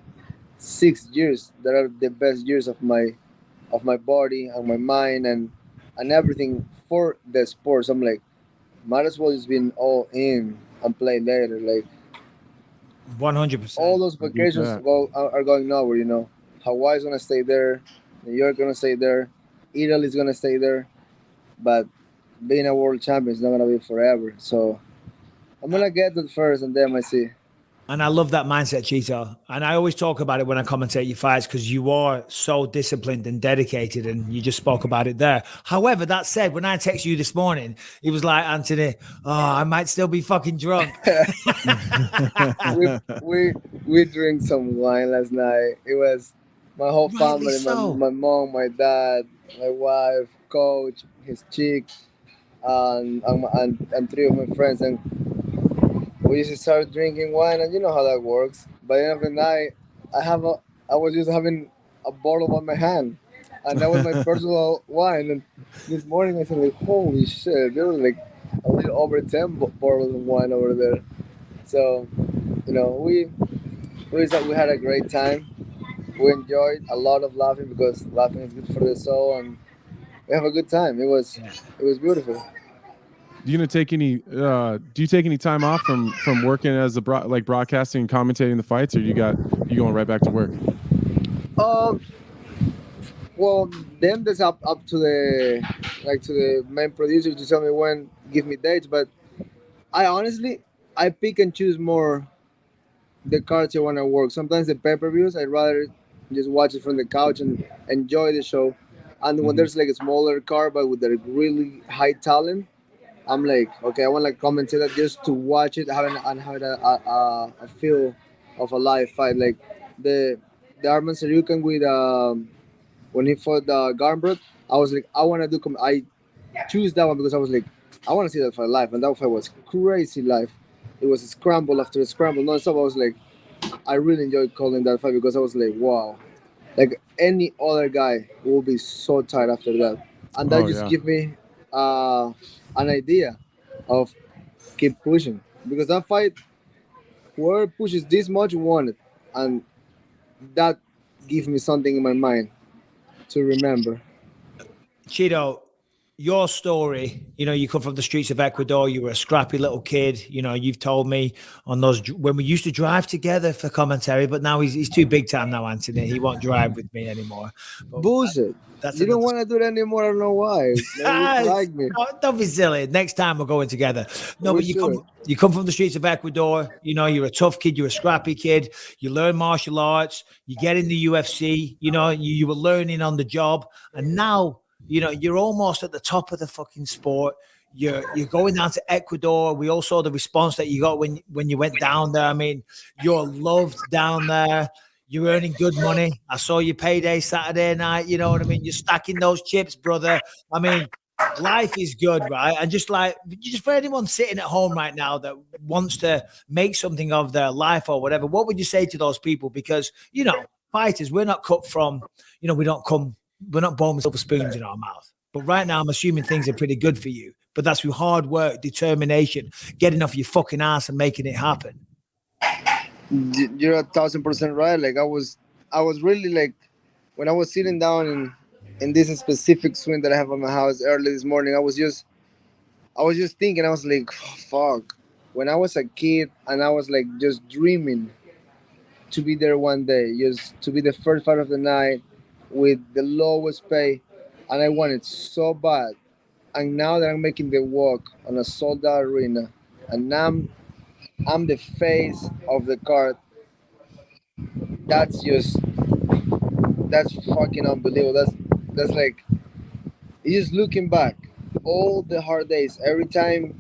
6 years that are the best years of my body and my mind and everything for the sport. So I'm like, might as well just be all in and play later. Like 100%. All those vacations are going nowhere. Hawaii's gonna stay there, New York gonna stay there, Italy's gonna stay there, but being a world champion is not gonna be forever. So I'm gonna get that first, and then I see. And I love that mindset, Chito. And I always talk about it when I commentate your fights, because you are so disciplined and dedicated, and you just spoke about it there. However, that said, when I texted you this morning, it was like, Anthony, I might still be fucking drunk. we drink some wine last night. It was my whole family, my mom, my dad, my wife, coach, his chick, and 3 of my friends. And we used to start drinking wine, and you know how that works. By the end of the night, I was just having a bottle on my hand, and that was my personal wine. And this morning I said, like, holy shit, there was like a little over 10 bottles of wine over there. So, we had a great time. We enjoyed a lot of laughing, because laughing is good for the soul, and we have a good time. It was beautiful. Do you take any time off from working as broadcasting and commentating the fights, or you going right back to work? Well, then that's up to the main producer to tell me when, give me dates. But I pick and choose more the cards I want to work. Sometimes the pay-per-views, I'd rather just watch it from the couch and enjoy the show. And when there's like a smaller card but with a really high talent, I'm like, okay, I want to commentate that just to watch it and have a feel of a live fight. Like the Arman Saryukan with when he fought Garnbrot, I was like, I want to do. I choose that one because I was like, I want to see that fight live, and that fight was crazy live. It was a scramble after a scramble non-stop. I was like, I really enjoyed calling that fight because I was like, wow, like any other guy will be so tired after that, and that give me an idea of keep pushing, because that fight, whoever pushes this much won it, and that give me something in my mind to remember. Chito, your story, you come from the streets of Ecuador. You were a scrappy little kid. You've told me on those when we used to drive together for commentary, but now he's too big time now, Anthony. He won't drive with me anymore. But Bullshit. You don't want to do it anymore. I don't know why. You like me. Don't be silly. Next time we're going together. No, but you come from the streets of Ecuador. You're a tough kid. You're a scrappy kid. You learn martial arts. You get in the UFC. You were learning on the job, and now you're almost at the top of the fucking sport. You're going down to Ecuador. We all saw the response that you got when you went down there. I mean, you're loved down there. You're earning good money. I saw your payday Saturday night. You know what I mean? You're stacking those chips, brother. I mean, life is good, right? And just for anyone sitting at home right now that wants to make something of their life or whatever, what would you say to those people? Because, fighters, we're not cut from, we're not born with silver spoons in our mouth. But right now, I'm assuming things are pretty good for you. But that's through hard work, determination, getting off your fucking ass and making it happen. You're 1,000% right. Like I was really like, when I was sitting down in this specific swing that I have at my house early this morning, I was just thinking, I was like, fuck. When I was a kid and I was like just dreaming to be there one day, just to be the first fight of the night, with the lowest pay, and I wanted so bad. And now that I'm making the walk on a sold-out arena, and I'm the face of the card, that's fucking unbelievable. That's like, just looking back, all the hard days, every time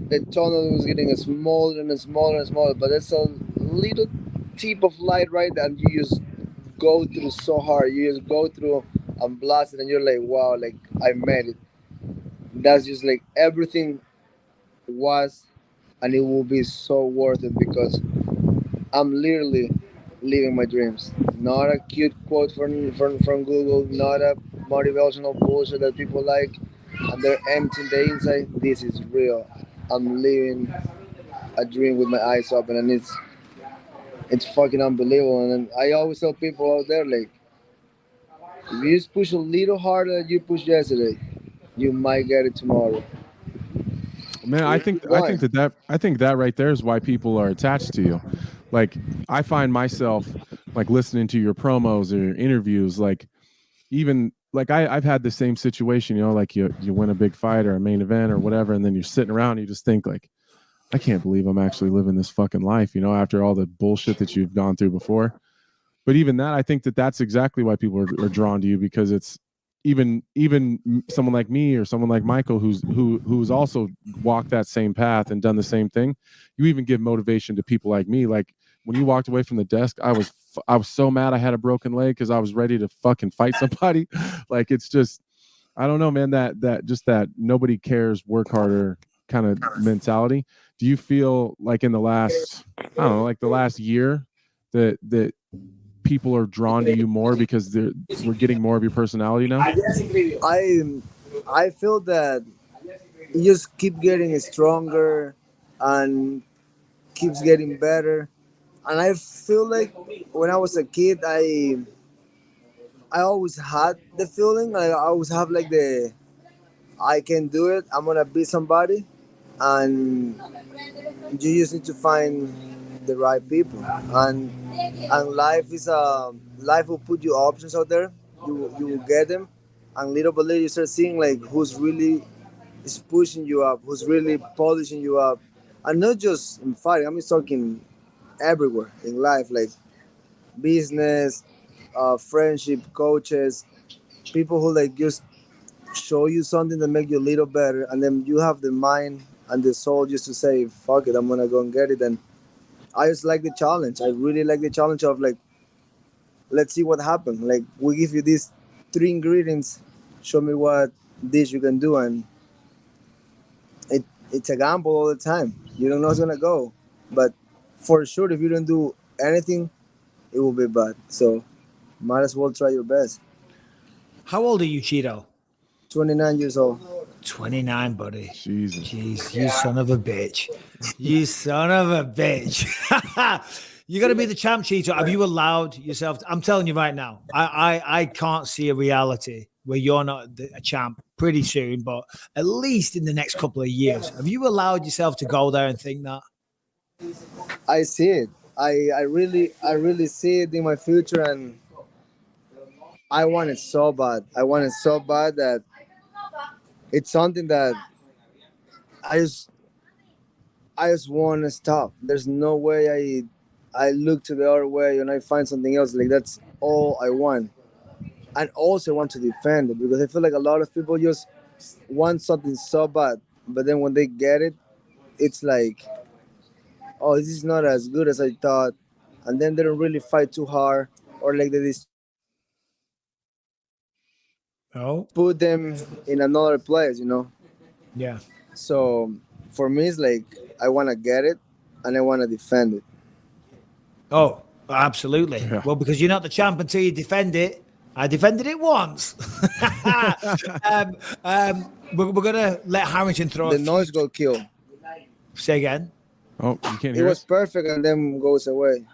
the tunnel was getting smaller and smaller and smaller, but there's a little tip of light right there, and you just go through so hard. You just go through and blast it, and you're like, wow, like I made it. That's just like everything was, and it will be so worth it because I'm literally living my dreams. Not a cute quote from Google, not a motivational bullshit that people like and they're empty in the inside. This is real. I'm living a dream with my eyes open, and it's fucking unbelievable. And I always tell people out there, like, if you just push a little harder than you pushed yesterday, you might get it tomorrow. Man, I think that right there is why people are attached to you. Like, I find myself like listening to your promos or your interviews, like even like I've had the same situation, like you win a big fight or a main event or whatever, and then you're sitting around and you just think like, I can't believe I'm actually living this fucking life, after all the bullshit that you've gone through before. But even that, I think that's exactly why people are drawn to you, because it's even someone like me or someone like Michael who's also walked that same path and done the same thing. You even give motivation to people like me. Like when you walked away from the desk, I was so mad I had a broken leg because I was ready to fucking fight somebody. Like, it's just, I don't know, man, that nobody cares, work harder kind of mentality. Do you feel like in the last, the last year that people are drawn to you more because we're getting more of your personality now? I feel that you just keep getting stronger and keeps getting better. And I feel like when I was a kid, I always had the feeling, I always have like I can do it, I'm gonna beat somebody, and you just need to find the right people. And life will put you options out there. You will get them, and little by little you start seeing like who's really is pushing you up, who's really polishing you up, and not just in fighting. I'm just talking everywhere in life, like business, friendship, coaches, people who like just show you something that make you a little better, and then you have the mind and the soul just to say, fuck it, I'm gonna go and get it. And I just like the challenge. I really like the challenge of like, let's see what happens. Like, we give you these 3 ingredients, show me what dish you can do, and it's a gamble all the time. You don't know how it's gonna go, but for sure, if you don't do anything, it will be bad. So, might as well try your best. How old are you, Chito? 29 years old. 29, buddy. Jesus. Jeez, you son of a bitch. You son of a bitch. You're going to be the champ, Chito. Have you allowed yourself? I'm telling you right now, I can't see a reality where you're not a champ pretty soon, but at least in the next couple of years. Have you allowed yourself to go there and think that? I see it. I really see it in my future, and I want it so bad. I want it so bad that it's something that I just want to stop. There's no way I look to the other way and I find something else. Like, that's all I want. And also want to defend it, because I feel like a lot of people just want something so bad, but then when they get it, it's like, oh, this is not as good as I thought. And then they don't really fight too hard, or like they put them in another place, you know? Yeah. So for me, it's like, I want to get it and I want to defend it. Oh, absolutely. Yeah. Well, because you're not the champ until you defend it. I defended it once. We're going to let Harrington throw the noise got killed. Say again. Oh, you can't It hear was us? perfect and then goes away.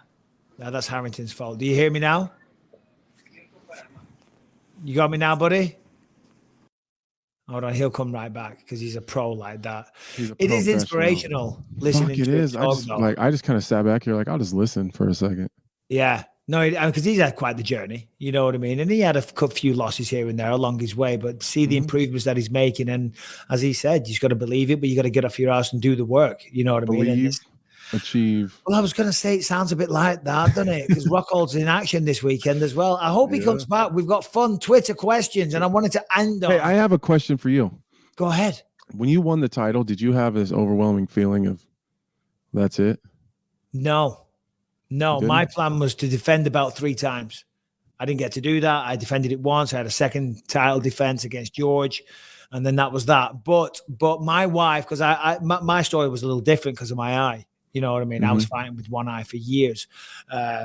No, that's Harrington's fault. Do you hear me now? You got me now, buddy? Hold on, he'll come right back because he's a pro like that. It is inspirational listening Fuck, it to is. him I just kind of sat back here like, I'll just listen for a second. Yeah. No, because he's had quite the journey. You know what I mean? And he had a few losses here and there along his way, but see the improvements that he's making. And as he said, you just got to believe it, but you got to get off your ass and do the work. You know what I mean? Believe, achieve. Well, I was going to say it sounds a bit like that, doesn't it? Because Rockhold's in action this weekend as well. I hope he comes back. We've got fun Twitter questions, and I wanted to end on. Hey, I have a question for you. Go ahead. When you won the title, did you have this overwhelming feeling of that's it? No, my plan was to defend the belt 3 times. I didn't get to do that. I defended it once. I had a second title defense against George, and then that was that. But my wife, because my story was a little different because of my eye. You know what I mean? I was fighting with one eye for years,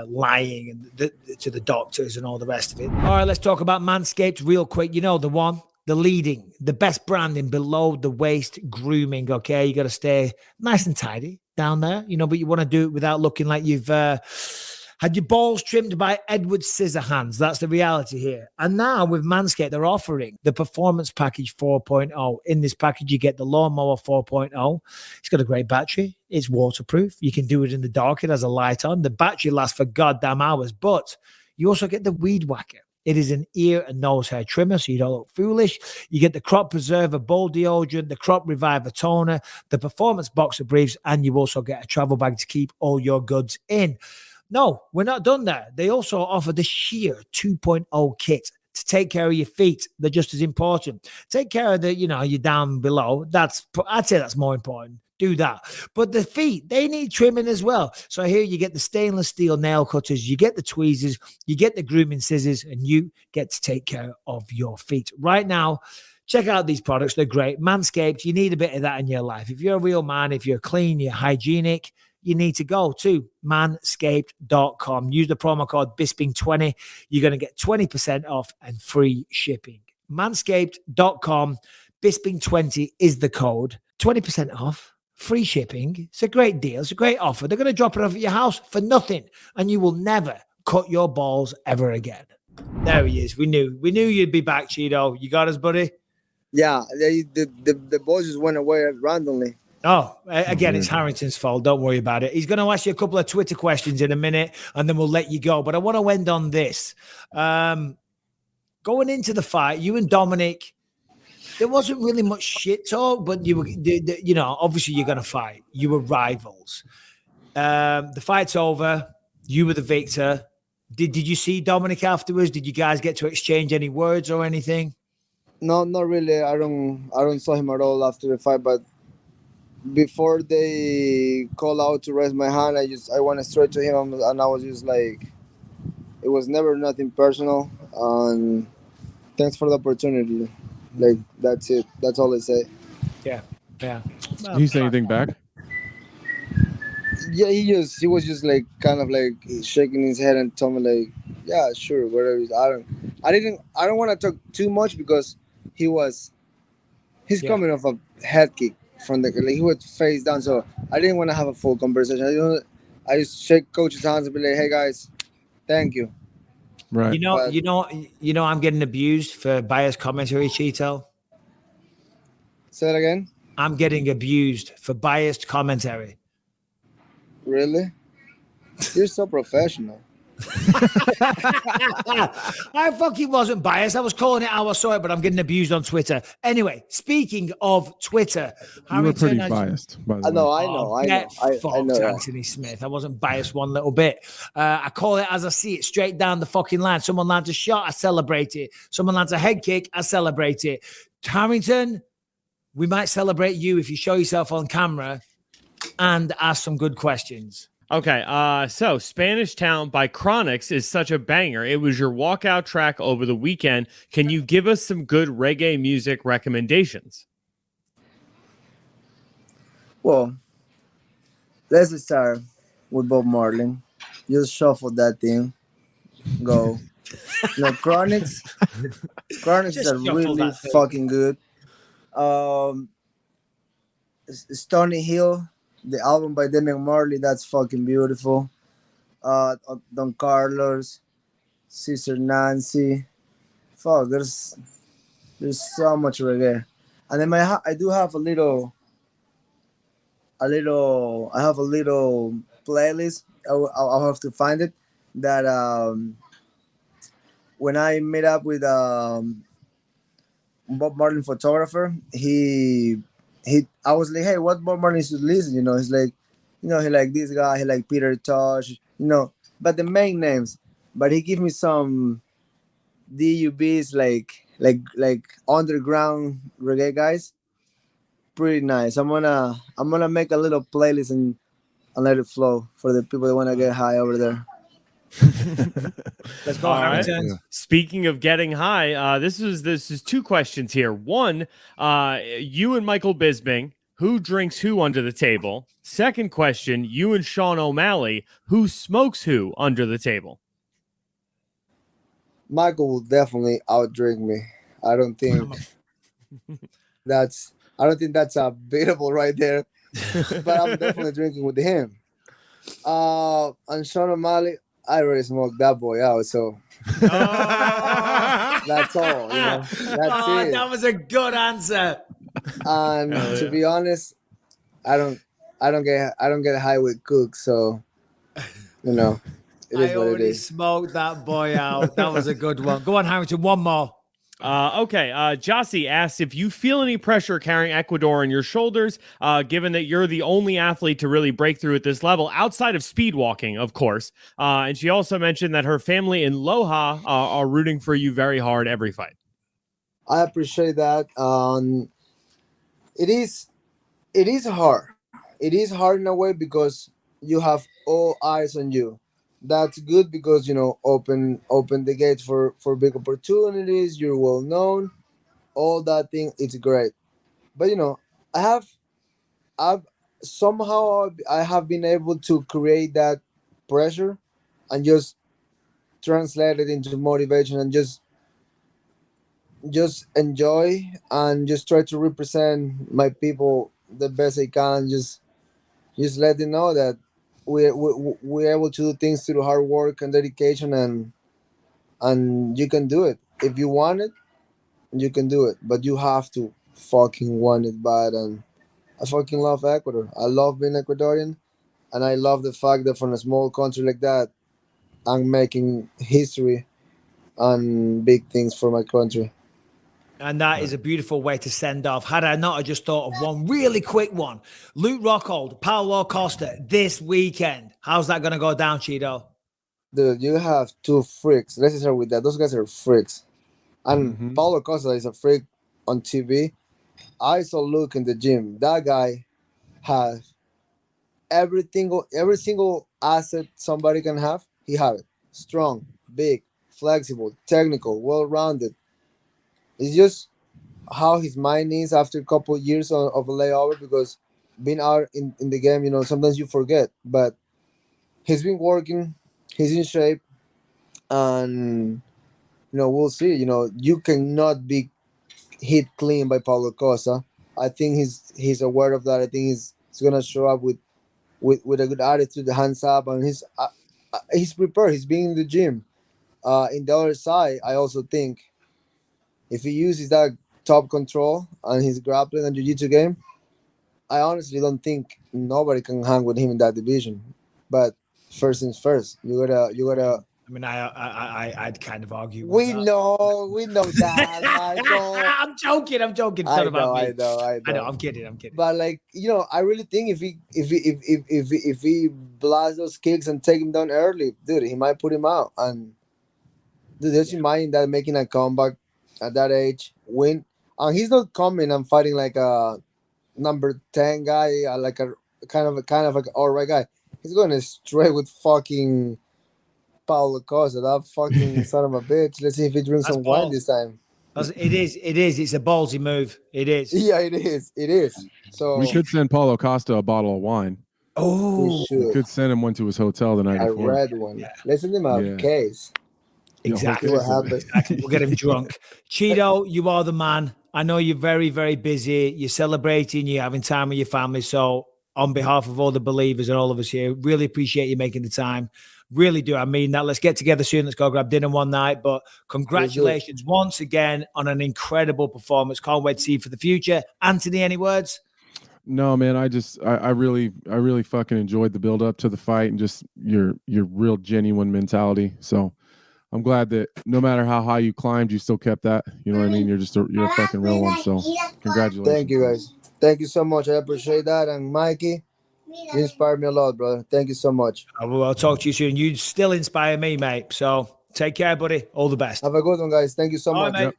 lying and to the doctors and all the rest of it. All right, let's talk about Manscaped real quick. You know, the one, the leading, the best brand in below the waist grooming. Okay, you got to stay nice and tidy down there, you know, but you want to do it without looking like you've had your balls trimmed by Edward Scissorhands. That's the reality here. And now with Manscaped, they're offering the Performance Package 4.0. In this package, you get the Lawnmower 4.0. It's got a great battery. It's waterproof. You can do it in the dark. It has a light on. The battery lasts for goddamn hours, but you also get the Weed Whacker. It is an ear and nose hair trimmer, so you don't look foolish. You get the Crop Preserver Bowl Deodorant, the Crop Reviver Toner, the Performance Boxer Briefs, and you also get a travel bag to keep all your goods in. No, we're not done there. They also offer the Sheer 2.0 kit to take care of your feet. They're just as important. Take care of the, you know, you're down below. I'd say that's more important. Do that. But the feet, they need trimming as well. So here you get the stainless steel nail cutters, you get the tweezers, you get the grooming scissors, and you get to take care of your feet. Right now, check out these products. They're great. Manscaped, you need a bit of that in your life. If you're a real man, if you're clean, you're hygienic, you need to go to manscaped.com. Use the promo code Bisping20. You're going to get 20% off and free shipping. Manscaped.com. Bisping20 is the code. 20% off. Free shipping. It's a great deal. It's a great offer. They're going to drop it off at your house for nothing, and you will never cut your balls ever again. There he is. We knew you'd be back, Chito. You got us, buddy? Yeah, the boys just went away randomly. Oh, again, it's Harrington's fault. Don't worry about it. He's going to ask you a couple of Twitter questions in a minute, and then we'll let you go. But I want to end on this. Going into the fight, you and Dominic, there wasn't really much shit talk, but you were, you know, obviously you're going to fight. You were rivals. The fight's over. You were the victor. Did you see Dominic afterwards? Did you guys get to exchange any words or anything? No, not really. I don't saw him at all after the fight, but before they call out to raise my hand, I went straight to him, and I was just like, it was never nothing personal. And thanks for the opportunity. Like, that's it. That's all I say. Yeah. Well, did he say anything back? Yeah, he was just like kind of like shaking his head and told me like, yeah, sure, whatever. I don't want to talk too much because he's coming off a head kick from he was face down, so I didn't want to have a full conversation. I just shake coach's hands and be like, "Hey guys, thank you." Right. You know, I'm getting abused for biased commentary, Chito. Say that again. I'm getting abused for biased commentary. Really? You're so professional. I fucking wasn't biased. I was calling it how I saw it, but I'm getting abused on Twitter. Anyway, speaking of Twitter, you were pretty biased, by the way. I know. Get I fucked, know that. Anthony Smith. I wasn't biased one little bit. I call it as I see it, straight down the fucking line. Someone lands a shot, I celebrate it. Someone lands a head kick, I celebrate it. Harrington, we might celebrate you if you show yourself on camera and ask some good questions. Okay, so Spanish Town by Chronix is such a banger. It was your walkout track over the weekend. Can you give us some good reggae music recommendations? Well, let's start with Bob Marlon. Just shuffle that thing. Go. Chronix. Chronix is really fucking good. Stony Hill, the album by Damian Marley, that's fucking beautiful. Don Carlos, Sister Nancy. Fuck, there's so much reggae. And then I do have a little playlist. I'll have to find it. That when I met up with Bob Marlin photographer, I was like, hey, what Bob Marlin should listen? He's like, he like this guy, he like Peter Tosh, but the main names. But he gave me some DUBs like underground reggae guys. Pretty nice. I'm gonna make a little playlist and let it flow for the people that want to get high over there. Let's go. All right. Speaking of getting high, this is two questions here. One, you and Michael Bisping, who drinks who under the table? Second question, you and Sean O'Malley, who smokes who under the table? Michael will definitely outdrink me. I don't think that's a beatable right there. But I'm definitely drinking with him. And Sean O'Malley, I already smoked that boy out, so that's all. That's it. That was a good answer. And to be honest, I don't get high with Cook, so it is I what it already is. smoked that boy out. That was a good one. Go on, Harrington. One more. Okay. Jossie asks if you feel any pressure carrying Ecuador on your shoulders, given that you're the only athlete to really break through at this level, outside of speed walking, of course. And she also mentioned that her family in Loja are rooting for you very hard every fight. I appreciate that. It is hard. It is hard in a way because you have all eyes on you. That's good because open the gates for big opportunities. You're well known, all that thing. It's great, but I've been able to create that pressure and just translate it into motivation and just enjoy and just try to represent my people the best I can. Just let them know that we're able to do things through hard work and dedication, and you can do it. If you want it, you can do it, but you have to fucking want it bad. And I fucking love Ecuador. I love being Ecuadorian, and I love the fact that from a small country like that, I'm making history and big things for my country. And that is a beautiful way to send off. Had I not, I just thought of one really quick one. Luke Rockhold, Paulo Costa this weekend. How's that going to go down, Chito? Dude, you have two freaks. Let's start with that. Those guys are freaks. And Paulo Costa is a freak on TV. I saw Luke in the gym. That guy has every single asset somebody can have. He have it. Strong, big, flexible, technical, well-rounded. It's just how his mind is after a couple of years of a layover, because being out in the game, sometimes you forget. But he's been working, he's in shape, and we'll see. You cannot be hit clean by Paulo Costa. I think he's aware of that. I think he's gonna show up with with a good attitude, hands up, and he's prepared. He's being in the gym. In the other side, I also think if he uses that top control and his grappling and jiu-jitsu game, I honestly don't think nobody can hang with him in that division. But first things first, you gotta. I mean, I'd kind of argue. We know that, Michael. I'm joking. It's not about me. I know. I'm kidding. But like, I really think if he blasts those kicks and take him down early, dude, he might put him out. And dude, just imagine that making a comeback at that age, win, and he's not coming and fighting like a number 10 guy, like a kind of like an alright guy. He's going straight with fucking Paulo Costa, that fucking son of a bitch. Let's see if he drinks some wine this time. It is. It's a ballsy move. It is. Yeah, it is. So we could send Paulo Costa a bottle of wine. Oh, we could send him one to his hotel the night before. I read one. Yeah. Let's send him a case. Exactly what happened. We'll get him drunk. Chito, you are the man. I know you're very, very busy. You're celebrating. You're having time with your family. So on behalf of all the believers and all of us here, really appreciate you making the time. Really do. I mean that. Let's get together soon. Let's go grab dinner one night. But congratulations once again on an incredible performance. Can't wait to see you for the future. Anthony, any words? No, man. I really fucking enjoyed the build up to the fight and just your real genuine mentality. So I'm glad that no matter how high you climbed, you still kept that. You know what I mean? You're a fucking real one. So congratulations. Thank you, guys. Thank you so much. I appreciate that. And Mikey, you inspired me a lot, brother. Thank you so much. I'll talk to you soon. You still inspire me, mate. So take care, buddy. All the best. Have a good one, guys. Thank you so much. Right,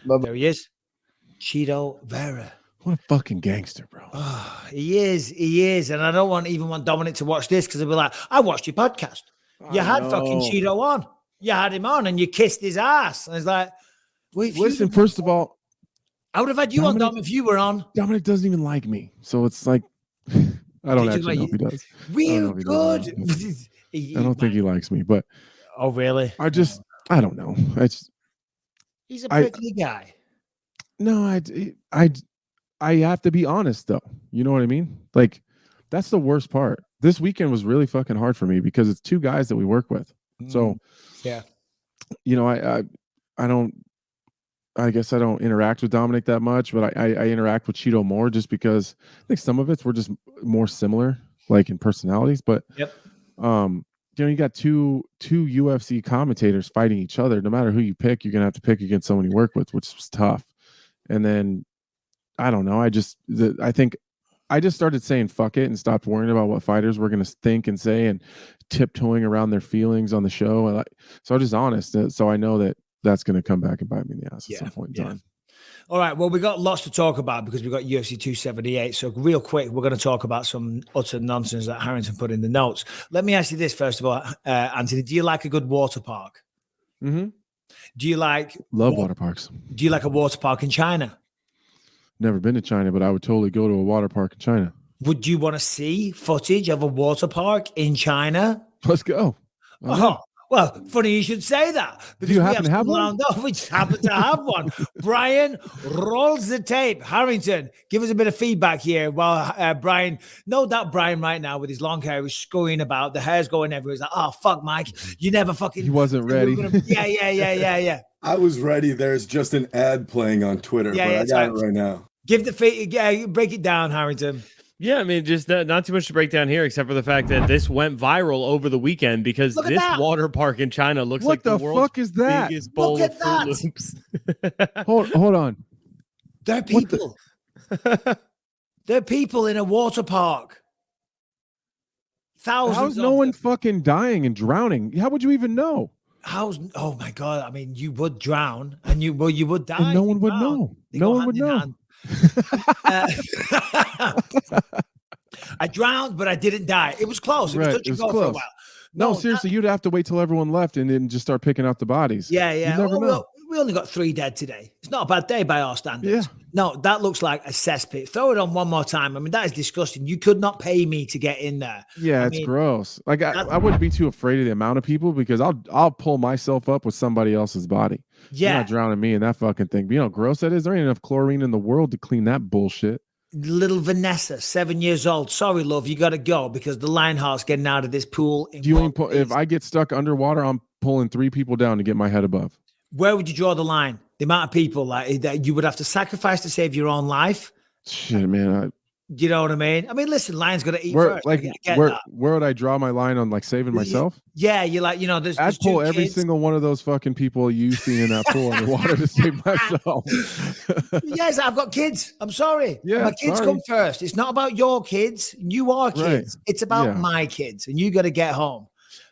yep. There he is. Chito Vera. What a fucking gangster, bro. Oh, he is. And I don't even want Dominic to watch this because he'll be like, I watched your podcast. You had fucking Chito on. You had him on and you kissed his ass. And it's like, listen, first of all, I would have had you on, Dom, if you were on. Dominic doesn't even like me. So it's like, I don't actually know if he does. Real good. I don't think he likes me, but. Oh, really? I don't know. He's a prickly guy. No, I have to be honest, though. You know what I mean? Like, that's the worst part. This weekend was really fucking hard for me because it's two guys that we work with. So, yeah, I guess I don't interact with Dominic that much, but I interact with Chito more just because I think some of we're just more similar, like in personalities. But you got two UFC commentators fighting each other. No matter who you pick, you're gonna have to pick against someone you work with, which is tough. And then I don't know. I think I just started saying fuck it and stopped worrying about what fighters were gonna think and say and tiptoeing around their feelings on the show. So I'm just honest. So I know that that's going to come back and bite me in the ass at some point in time. All right. Well, we got lots to talk about because we got UFC 278. So real quick, we're going to talk about some utter nonsense that Harrington put in the notes. Let me ask you this first of all, Anthony. Do you like a good water park? Mm-hmm. Do you love water parks? Do you like a water park in China? Never been to China, but I would totally go to a water park in China. Would you want to see footage of a water park in China? Let's go. Oh, well, funny you should say that. Because you happen to have one? We just happen to have one. Brian rolls the tape. Harrington, give us a bit of feedback here. While Brian, no doubt Brian right now with his long hair is scurrying about. The hair's going everywhere. He's like, oh, fuck, Mike. You never fucking... He wasn't ready. Yeah. I was ready. There's just an ad playing on Twitter, but I got it right now. Give the break it down, Harrington. Yeah, I mean, just not too much to break down here, except for the fact that this went viral over the weekend because this water park in China looks like the world's biggest bowl of Fruit Loops. hold on. There are people. There are people in a water park. Thousands. How's no one fucking dying and drowning? How would you even know? Oh my God. I mean, you would drown and you would die. And no one would know. No one would know. I drowned, but I didn't die. It was close. It was touch and go for a while. No, seriously, you'd have to wait till everyone left and then just start picking out the bodies. Yeah. You never know. We only got 3 dead today. It's not a bad day by our standards. Yeah. No, that looks like a cesspit. Throw it on one more time. I mean, that is disgusting. You could not pay me to get in there. Yeah, it's gross. Like I wouldn't be too afraid of the amount of people because I'll pull myself up with somebody else's body. Yeah. You're not drowning me in that fucking thing. But you know how gross that is? There ain't enough chlorine in the world to clean that bullshit. Little Vanessa, 7 years old. Sorry, love, you got to go because the Lionheart's getting out of this pool. If I get stuck underwater, I'm pulling 3 people down to get my head above. Where would you draw the line? The amount of people like that you would have to sacrifice to save your own life. Shit, man. You know what I mean? I mean, listen, lion's got to eat first. Like, where would I draw my line on like saving myself? Yeah, you're like, I'd pull every single one of those fucking people you see in that pool underwater to save myself. Yes, I've got kids. I'm sorry. Yeah, my kids come first. It's not about your kids. You are kids. Right. It's about my kids, and you got to get home.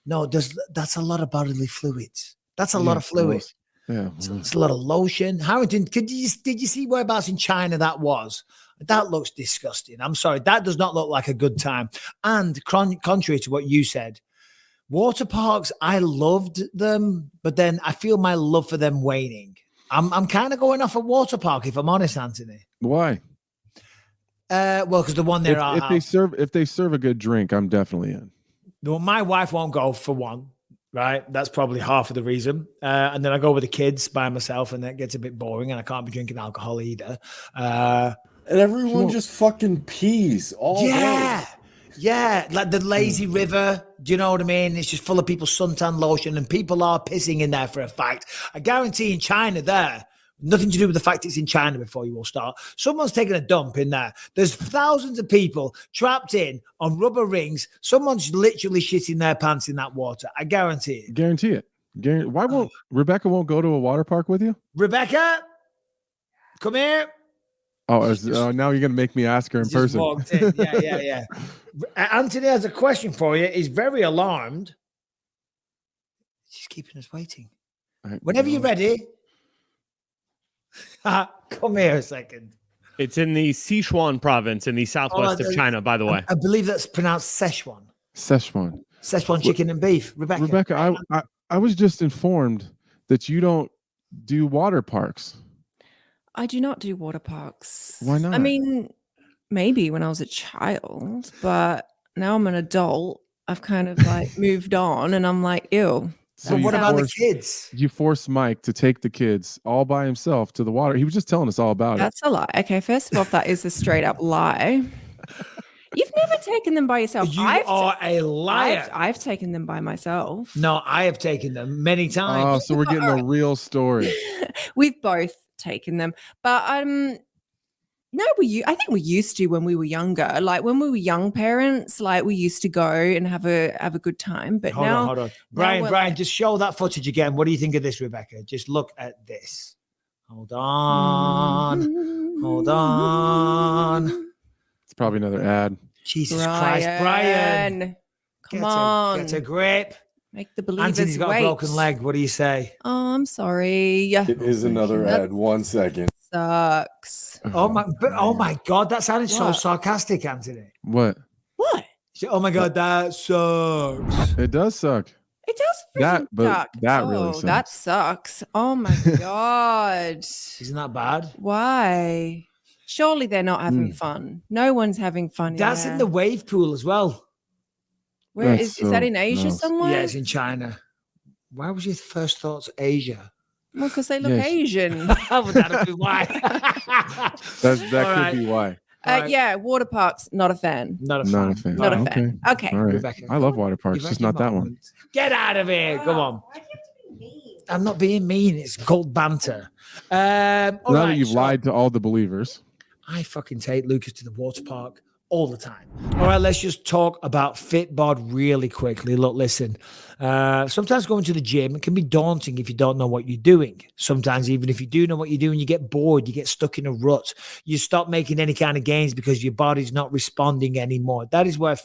No, that's a lot of bodily fluids. That's a lot of fluid. Yeah, it's a lot of lotion. Harrington, did you see whereabouts in China that was? That looks disgusting. I'm sorry. That does not look like a good time. And contrary to what you said, water parks, I loved them, but then I feel my love for them waning. I'm kind of going off a water park, if I'm honest, Anthony. Why? Well, because the one there if they serve a good drink, I'm definitely in. Well, my wife won't go for one. Right, that's probably half of the reason. And then I go with the kids by myself, and that gets a bit boring, and I can't be drinking alcohol either. And everyone just fucking pees all day. Yeah, like the lazy river. Do you know what I mean? It's just full of people suntan lotion, and people are pissing in there for a fact. I guarantee in China there, nothing to do with the fact it's in China before you all start. Someone's taking a dump in there. There's thousands of people trapped in on rubber rings. Someone's literally shitting their pants in that water. I guarantee it. Guarantee it. Why won't Rebecca won't go to a water park with you? Rebecca, come here. Oh, now you're going to make me ask her in person. Walked in. Yeah. Anthony has a question for you. He's very alarmed. She's keeping us waiting. Whenever you're ready. Come here a second. It's in the Sichuan province in the southwest of China, by the way. I believe that's pronounced Szechuan. Szechuan chicken and beef. Rebecca, I was just informed that you don't do water parks. I do not do water parks. Why not? I mean, maybe when I was a child, but now I'm an adult. I've kind of like moved on, and I'm like, ew. So what about the kids? You forced Mike to take the kids all by himself to the water. He was just telling us all about That's a lie. Okay, first of all, that is a straight up lie. You've never taken them by yourself. You are a liar. I've taken them by myself. No, I have taken them many times. Oh, so we're getting a real story. We've both taken them, but no, I think we used to when we were younger. Like when we were young parents, like we used to go and have a good time. But hold on. Brian, just show that footage again. What do you think of this, Rebecca? Just look at this. Hold on. It's probably another ad. Jesus Christ, Brian. Come on. Get a grip. Make the believers Anthony's got a broken leg. What do you say? Oh, I'm sorry. It is another ad. 1 second. Sucks. Oh my God, that sounded so sarcastic, Anthony. What? Oh my God, that sucks. It does suck. It does suck. That really sucks. That sucks. Oh my God. Isn't that bad? Why? Surely they're not having fun. No one's having fun. That's in the wave pool as well. Where is that in Asia somewhere? Yeah, it's in China. Why was your first thoughts Asia? Well, because they look Asian. Would that be why? that could be why. Yeah, water parks, not a fan. Not a fan. Okay. All right. Rebecca, I love water parks, just not that one. Get out of here. Come on. I'm not being mean. It's called banter. Now that you've lied to all the believers. I fucking take Lucas to the water park all the time. All right, let's just talk about FitBod really quickly. Look, listen, sometimes going to the gym can be daunting if you don't know what you're doing. Sometimes even if you do know what you're doing, you get bored, you get stuck in a rut. You stop making any kind of gains because your body's not responding anymore. That is where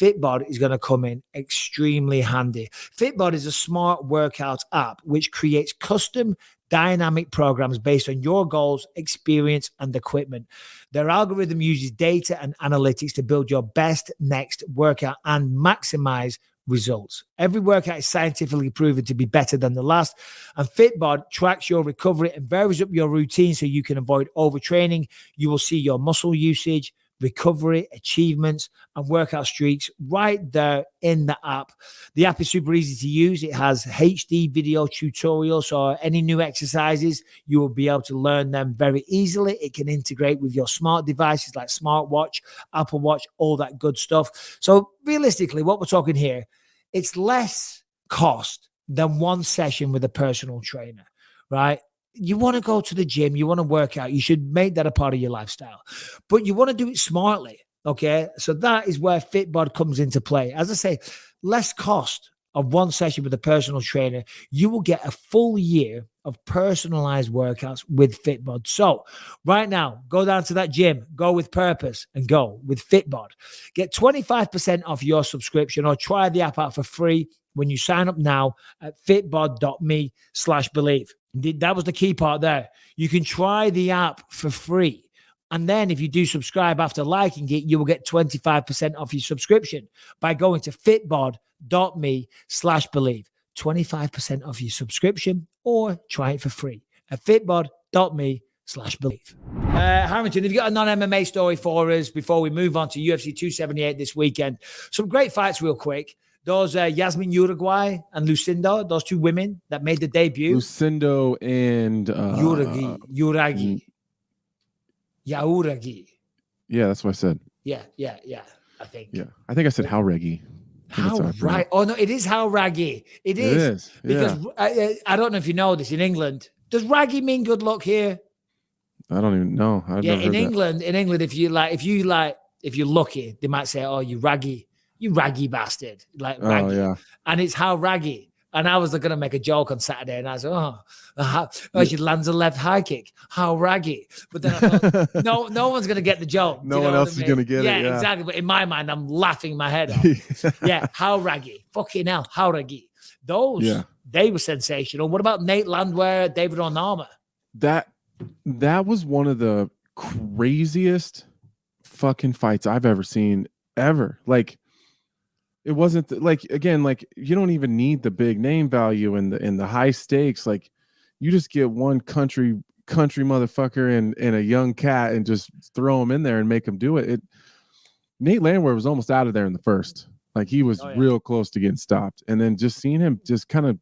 FitBod is going to come in extremely handy. FitBod is a smart workout app which creates custom dynamic programs based on your goals, experience, and equipment. Their algorithm uses data and analytics to build your best next workout and maximize results. Every workout is scientifically proven to be better than the last, and FitBod tracks your recovery and varies up your routine so you can avoid overtraining. You will see your muscle usage, recovery, achievements, and workout streaks right there in the app. The app is super easy to use. It has HD video tutorials, so any new exercises, you will be able to learn them very easily. It can integrate with your smart devices like smartwatch, Apple Watch, all that good stuff. So realistically, what we're talking here, it's less cost than one session with a personal trainer, right? You want to go to the gym, you want to work out, you should make that a part of your lifestyle, but you want to do it smartly. Okay. So that is where FitBod comes into play. As I say, less cost of one session with a personal trainer. You will get a full year of personalized workouts with FitBod. So right now, go down to that gym, go with purpose and go with FitBod. Get 25% off your subscription or try the app out for free when you sign up now at fitbod.me/believe. That was the key part there. You can try the app for free. And then if you do subscribe after liking it, you will get 25% off your subscription by going to fitbod.me/believe. 25% off your subscription or try it for free at fitbod.me/believe. Harrington, have you got a non-MMA story for us before we move on to UFC 278 this weekend? Some great fights real quick. Those Yasmin Uruguay and Lucindo, those two women that made the debut. Lucindo and Yauragi. Yeah, that's what I said. Yeah. I think. Yeah, I think I said how Reggae. How right? Oh no, it is how Reggae. It is because I don't know if you know this. In England, does Reggae mean good luck here? I don't even know. In England, if you're lucky, they might say, "Oh, you raggy bastard," like raggy. Yeah. And it's how Reggae. And I was going to make a joke on Saturday, and I said, she lands a left high kick. How raggy. But then I thought, no one's going to get the joke. No one else is going to get it. Yeah, exactly. But in my mind, I'm laughing my head off. Yeah, how raggy. Fucking hell, how raggy. Those, they were sensational. What about Nate Landwehr, David Onama? That was one of the craziest fucking fights I've ever seen, ever. Like, it wasn't again, you don't even need the big name value and the high stakes. Like, you just get one country motherfucker and a young cat and just throw him in there and make him do it. Nate Landwehr was almost out of there in the first. Like, he was real close to getting stopped. And then just seeing him just kind of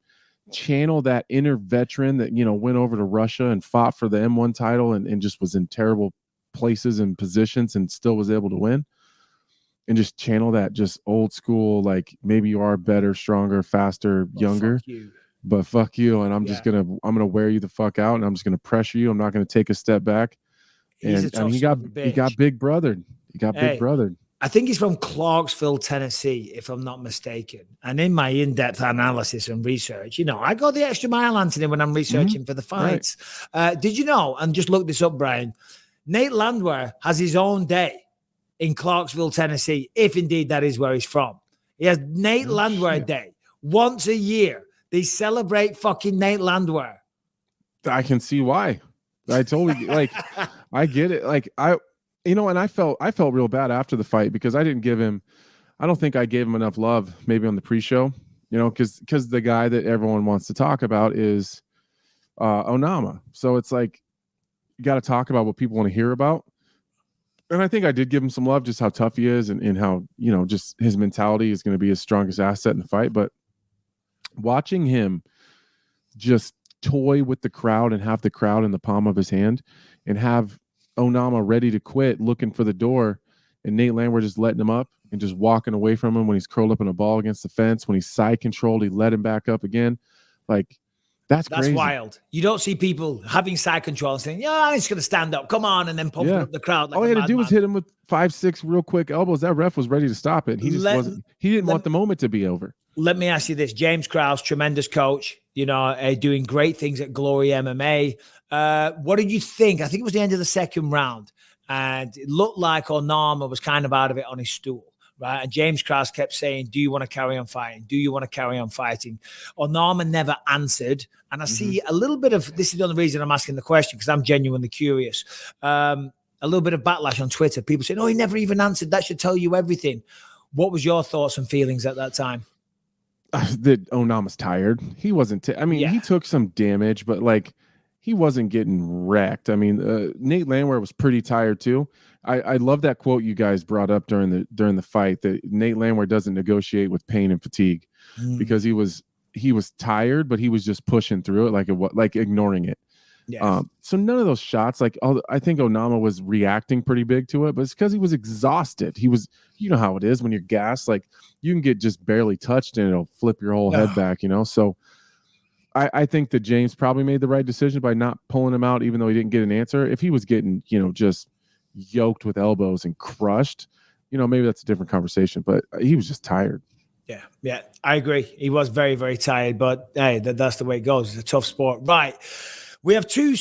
channel that inner veteran that, went over to Russia and fought for the M1 title and just was in terrible places and positions and still was able to win. And just channel that just old school, like, maybe you are better, stronger, faster, younger, but fuck you. And I'm going to wear you the fuck out. And I'm just going to pressure you. I'm not going to take a step back. And he got big brothered. Big brothered. I think he's from Clarksville, Tennessee, if I'm not mistaken. And in my in-depth analysis and research, I go the extra mile, Anthony, when I'm researching for the fights. Right. Did you know, and just look this up, Brian, Nate Landwehr has his own day in Clarksville, Tennessee, if indeed that is where he's from. He has Nate Landwehr Day. Once a year, they celebrate fucking Nate Landwehr. I can see why. I totally, I get it. And I felt real bad after the fight because I don't think I gave him enough love maybe on the pre-show, because the guy that everyone wants to talk about is Onama. So it's like, you got to talk about what people want to hear about. And I think I did give him some love, just how tough he is and how, just his mentality is going to be his strongest asset in the fight. But watching him just toy with the crowd and have the crowd in the palm of his hand and have Onama ready to quit, looking for the door, and Nate Landwehr just letting him up and just walking away from him when he's curled up in a ball against the fence. When he's side controlled, he let him back up again. Like, That's crazy. Wild. You don't see people having side control and saying, I'm just going to stand up. Come on. And then pumping up the crowd. Like all he had to do was hit him with 5-6 real quick elbows. That ref was ready to stop it. He just he didn't want the moment to be over. Let me ask you this. James Krause, tremendous coach, doing great things at Glory MMA. What did you think? I think it was the end of the second round. And it looked like Onama was kind of out of it on his stool. Right. And James Krause kept saying, do you want to carry on fighting? Do you want to carry on fighting? Onama never answered. And I see a little bit of, this is the only reason I'm asking the question, because I'm genuinely curious. A little bit of backlash on Twitter. People saying, he never even answered. That should tell you everything. What was your thoughts and feelings at that time? That Onama's tired. He wasn't, he took some damage, but he wasn't getting wrecked. I mean, Nate Landwehr was pretty tired too. I love that quote you guys brought up during the fight, that Nate Landwehr doesn't negotiate with pain and fatigue, because he was tired, but he was just pushing through it like ignoring it. Yeah. So none of those shots, like I think Onama was reacting pretty big to it, but it's because he was exhausted. He was, you know how it is when you're gassed, like you can get just barely touched and it'll flip your whole head back, you know? So I think that James probably made the right decision by not pulling him out, even though he didn't get an answer. If he was getting, just yoked with elbows and crushed, maybe that's a different conversation, but he was just tired. Yeah, I agree. He was very, very tired, but hey, that's the way it goes. It's a tough sport. Right. We have two.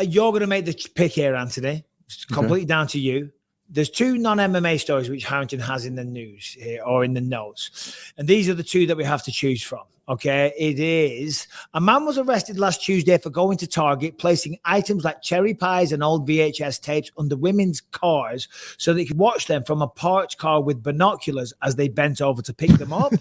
You're going to make the pick here, Anthony. It's completely down to you. There's two non-MMA stories which Harrington has in the news here or in the notes. And these are the two that we have to choose from. Okay. It is a man was arrested last Tuesday for going to Target, placing items like cherry pies and old VHS tapes under women's cars so they could watch them from a parked car with binoculars as they bent over to pick them up.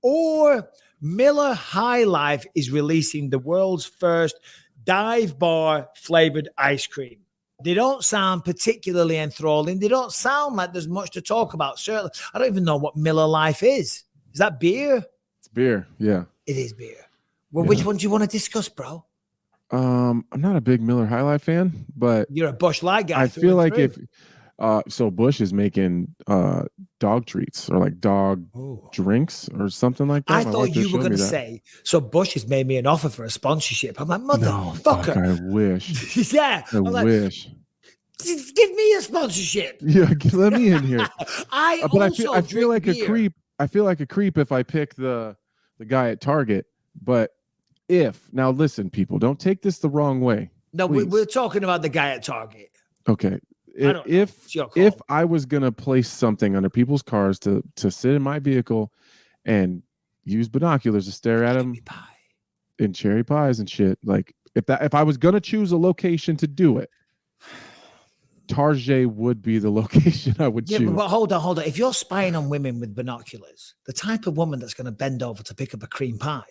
Or Miller High Life is releasing the world's first dive bar flavored ice cream. They don't sound particularly enthralling. They don't sound like there's much to talk about. Certainly, I don't even know what Miller Life is. Is that beer? It's beer, yeah. It is beer. Well, which one do you want to discuss, bro? I'm not a big Miller High Life fan, but you're a Busch Light guy. I feel like so Busch is making dog treats or like dog drinks or something like that. I thought you were going to say, so Busch has made me an offer for a sponsorship. I'm like, motherfucker. No, I wish. Yeah. I wish. Give me a sponsorship. Yeah, let me in here. I feel like beer. A creep. I feel like a creep if I pick the guy at Target. But now listen, people, don't take this the wrong way. No, we're talking about the guy at Target. Okay. If I was gonna place something under people's cars to sit in my vehicle and use binoculars to stare at them in cherry pies and shit, like if I was gonna choose a location to do it, Target would be the location I would choose. But hold on. If you're spying on women with binoculars, the type of woman that's going to bend over to pick up a cream pie,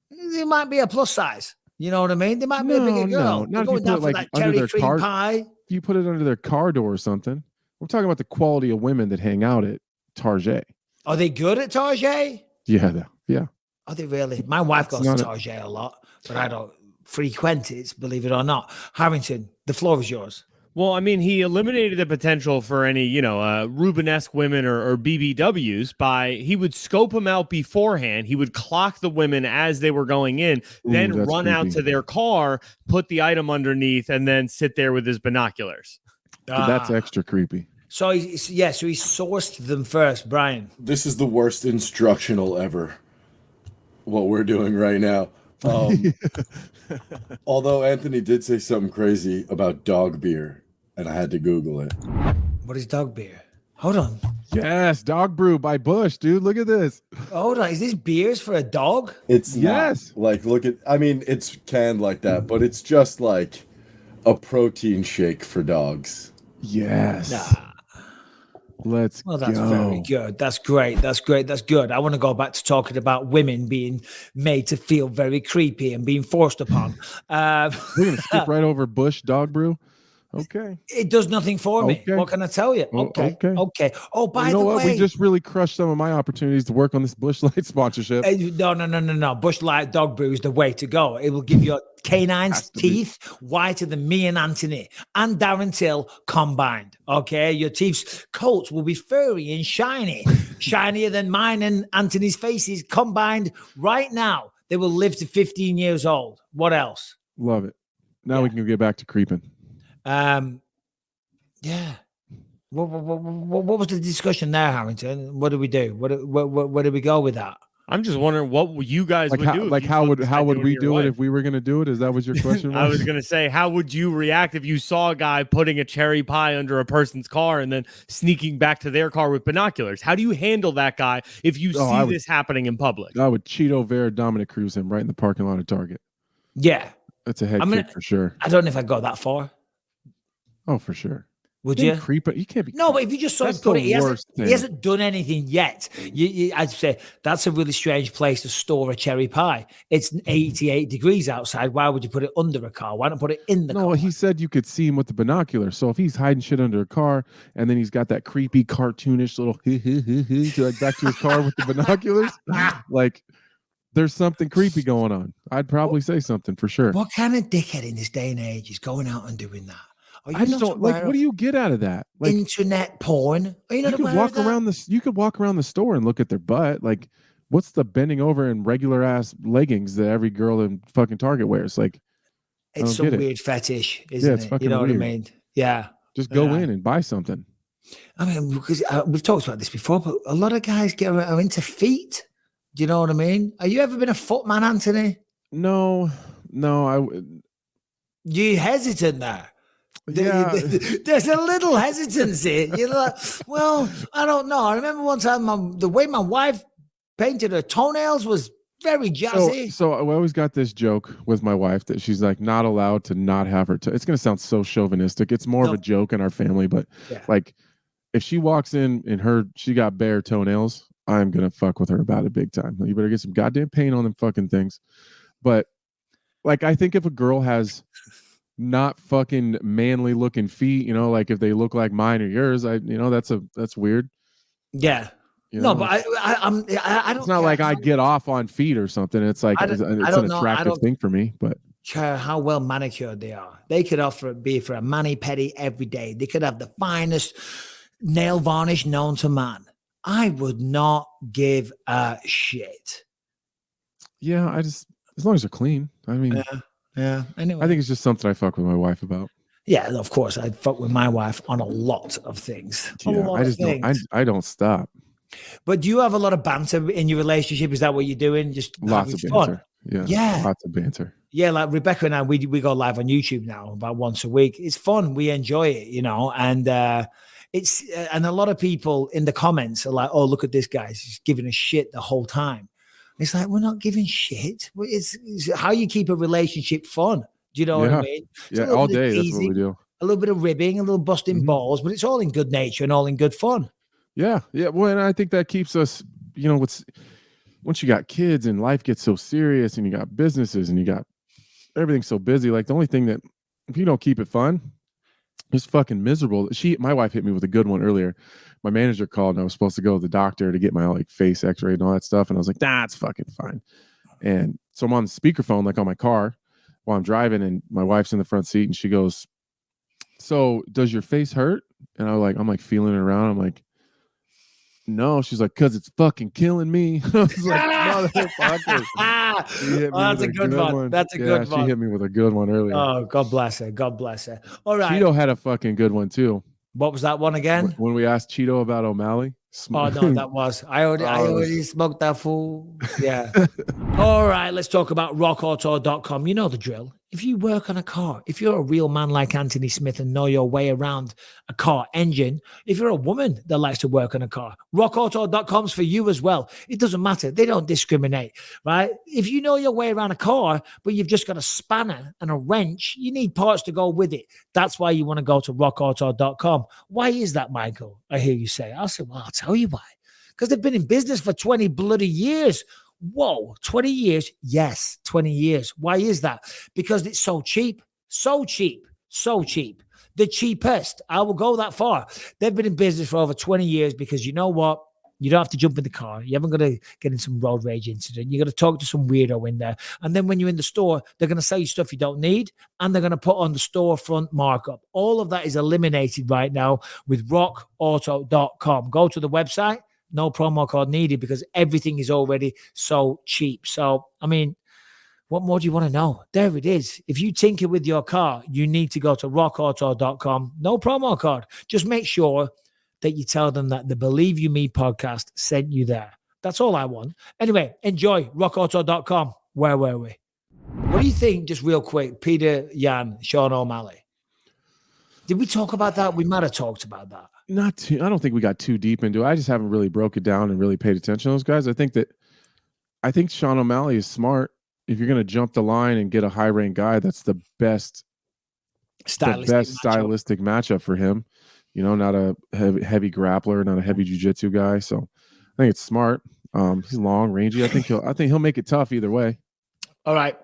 it might be a plus size. You know what I mean? They might be a bigger girl. Not going down for like that under cherry their cream pie. If you put it under their car door or something. We're talking about the quality of women that hang out at Target. Are they good at Target? Yeah. Are they really? My wife goes to Target a lot, but I don't frequent it, believe it or not. Harrington, the floor is yours. Well, I mean, he eliminated the potential for any, Rubenesque women or BBWs he would scope them out beforehand. He would clock the women as they were going in, then run out to their car, put the item underneath, and then sit there with his binoculars. That's extra creepy. So he sourced them first, Brian. This is the worst instructional ever, what we're doing right now. Although Anthony did say something crazy about dog beer, and I had to Google it. What is dog beer? Hold on. Yes, dog brew by Busch, dude. Look at this. Hold on. Is this beers for a dog? It's not. Like, it's canned like that, but it's just like a protein shake for dogs. Yes. Let's go. That's very good. That's great. That's good. I want to go back to talking about women being made to feel very creepy and being forced upon. We're going to skip right over Busch dog brew. Okay. It does nothing for me. What can I tell you? Okay. Oh, by the way, we just really crushed some of my opportunities to work on this Busch Light sponsorship. No. Busch Light dog brew is the way to go. It will give your canine's teeth whiter than me and Anthony and Darren Till combined. Okay, your teeth's coats will be furry and shiny, shinier than mine and Anthony's faces combined right now. They will live to 15 years old. What else? Love it. Now we can get back to creeping. Yeah. What was the discussion there, Harrington? What do we do? Where do we go with that? I'm just wondering what you guys would do. How would we do it if we were going to do it? Is that what your question was? I was going to say, how would you react if you saw a guy putting a cherry pie under a person's car and then sneaking back to their car with binoculars? How do you handle that guy if you see this happening in public? I would Chito, Vera, Dominic Cruz him right in the parking lot of Target. Yeah. That's a head kick for sure. I don't know if I'd go that far. Oh, for sure. Would you? Creep it. You can't be. No, but if you just saw him That's put the it, he worst thing. hasn't done anything yet. I'd say that's a really strange place to store a cherry pie. It's 88 degrees outside. Why would you put it under a car? Why not put it in the car? No, he said you could see him with the binoculars. So if he's hiding shit under a car and then he's got that creepy cartoonish little to like back to his car with the binoculars, like there's something creepy going on. I'd probably say something for sure. What kind of dickhead in this day and age is going out and doing that? I just don't like. What do you get out of that? Like internet porn? Are you could walk around this. You could walk around the store and look at their butt. Like, what's the bending over in regular ass leggings that every girl in fucking Target wears? Like, it's some weird fetish, isn't it? You know what I mean? Yeah. Just go in and buy something. I mean, because we've talked about this before, but a lot of guys are into feet. Do you know what I mean? Have you ever been a foot man, Anthony? No. You hesitant there. Yeah. There's a little hesitancy. You're like, well, I don't know. I remember one time the way my wife painted her toenails was very jazzy. So I always got this joke with my wife that she's like not allowed to not have her. It's going to sound so chauvinistic. It's more of a joke in our family, but like if she walks in and she got bare toenails, I'm going to fuck with her about it big time. You better get some goddamn paint on them fucking things. But like, I think if a girl has not fucking manly looking feet, like if they look like mine or yours, that's weird. Yeah. No, but I don't. It's not like I get off on feet or something. It's like it's an attractive thing for me, but care how well manicured they are. They could be for a mani pedi every day. They could have the finest nail varnish known to man. I would not give a shit. Yeah, as long as they're clean. I mean, yeah. Anyway, I think it's just something I fuck with my wife about. Yeah, of course, I fuck with my wife on a lot of things. I don't stop. But do you have a lot of banter in your relationship? Is that what you're doing? Just lots of banter. Yeah, lots of banter. Yeah, like Rebecca and I, we go live on YouTube now about once a week. It's fun. We enjoy it, and and a lot of people in the comments are like, "Oh, look at this guy. He's giving a shit the whole time." It's like, we're not giving shit. It's how you keep a relationship fun. Do you know what I mean? Yeah, all day. That's what we do. A little bit of ribbing, a little busting balls, but it's all in good nature and all in good fun. Yeah. Well, and I think that keeps us, once you got kids and life gets so serious and you got businesses and you got everything so busy, like the only thing that if you don't keep it fun, it's fucking miserable. My wife hit me with a good one earlier. My manager called and I was supposed to go to the doctor to get my face x-ray and all that stuff. And I was like, it's fucking fine. And so I'm on the speakerphone, like on my car while I'm driving, and my wife's in the front seat and she goes, "So does your face hurt?" And I'm like feeling it around. I'm like, "No." She's like, "'Cause it's fucking killing me." I was like, "Motherfucker." That's a good one. That's a good one. She hit me with a good one earlier. Oh, God bless her. God bless her. All right. Chito had a fucking good one too. What was that one again? When we asked Chito about O'Malley. Oh, no, that was. I already smoked that fool. Yeah. All right, let's talk about rockauto.com. You know the drill. If you work on a car, if you're a real man like Anthony Smith and know your way around a car engine, if you're a woman that likes to work on a car, rockauto.com's for you as well. It doesn't matter. They don't discriminate, right? If you know your way around a car, but you've just got a spanner and a wrench, you need parts to go with it. That's why you want to go to rockauto.com. Why is that, Michael? I hear you say. I'll say, well, I'll tell you why. Because they've been in business for 20 bloody years. Whoa, 20 years? Yes, 20 years. Why is that? Because it's so cheap. So cheap. So cheap. The cheapest. I will go that far. They've been in business for over 20 years because you know what? You don't have to jump in the car. You haven't got to get in some road rage incident. You're going to talk to some weirdo in there. And then when you're in the store, they're going to sell you stuff you don't need, and they're going to put on the storefront markup. All of that is eliminated right now with rockauto.com. Go to the website. No promo code needed because everything is already so cheap. So, I mean, what more do you want to know? There it is. If you tinker with your car, you need to go to rockauto.com. No promo code. Just make sure that you tell them that the Believe You Me podcast sent you there. That's all I want. Anyway, enjoy rockauto.com. Where were we? What do you think, just real quick, Peter Yan, Sean O'Malley? Did we talk about that? We might have talked about that. Not too. I don't think we got too deep into it. I just haven't really broke it down and really paid attention to those guys. I think Sean O'Malley is smart. If you're going to jump the line and get a high-ranked guy, that's the best the best stylistic matchup for him. You know, not a heavy grappler, not a heavy jiu-jitsu guy. So I think it's smart. He's long, rangy. I think he'll make it tough either way. All right.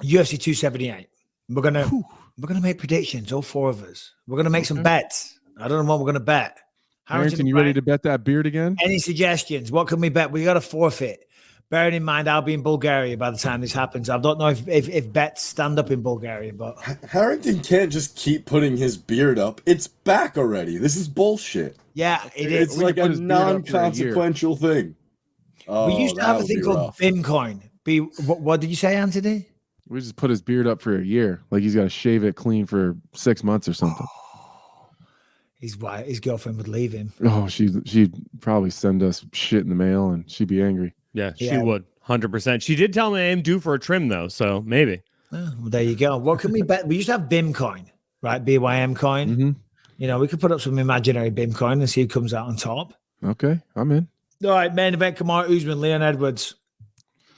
UFC 278. We're gonna make predictions, all four of us. We're gonna make some bets. I don't know what we're gonna bet. Harrington, you ready to bet that beard again? Any suggestions? What can we bet? We got to forfeit. Bearing in mind, I'll be in Bulgaria by the time this happens. I don't know if bets stand up in Bulgaria, but Harrington can't just keep putting his beard up. It's back already. This is bullshit. Yeah, it is. It's like a non-consequential thing. We used to have a thing called Bitcoin. What did you say, Anthony? We just put his beard up for a year. Like he's got to shave it clean for 6 months or something. His girlfriend would leave him. Oh, she'd probably send us shit in the mail and she'd be angry. Yeah, she would. 100%. She did tell me I am due for a trim though, so maybe. Oh, well, there you go. What can we bet? We used to have Bitcoin, right? BYM coin. Mm-hmm. You know, we could put up some imaginary Bitcoin and see who comes out on top. Okay, I'm in. All right, main event, Kamaru Usman, Leon Edwards.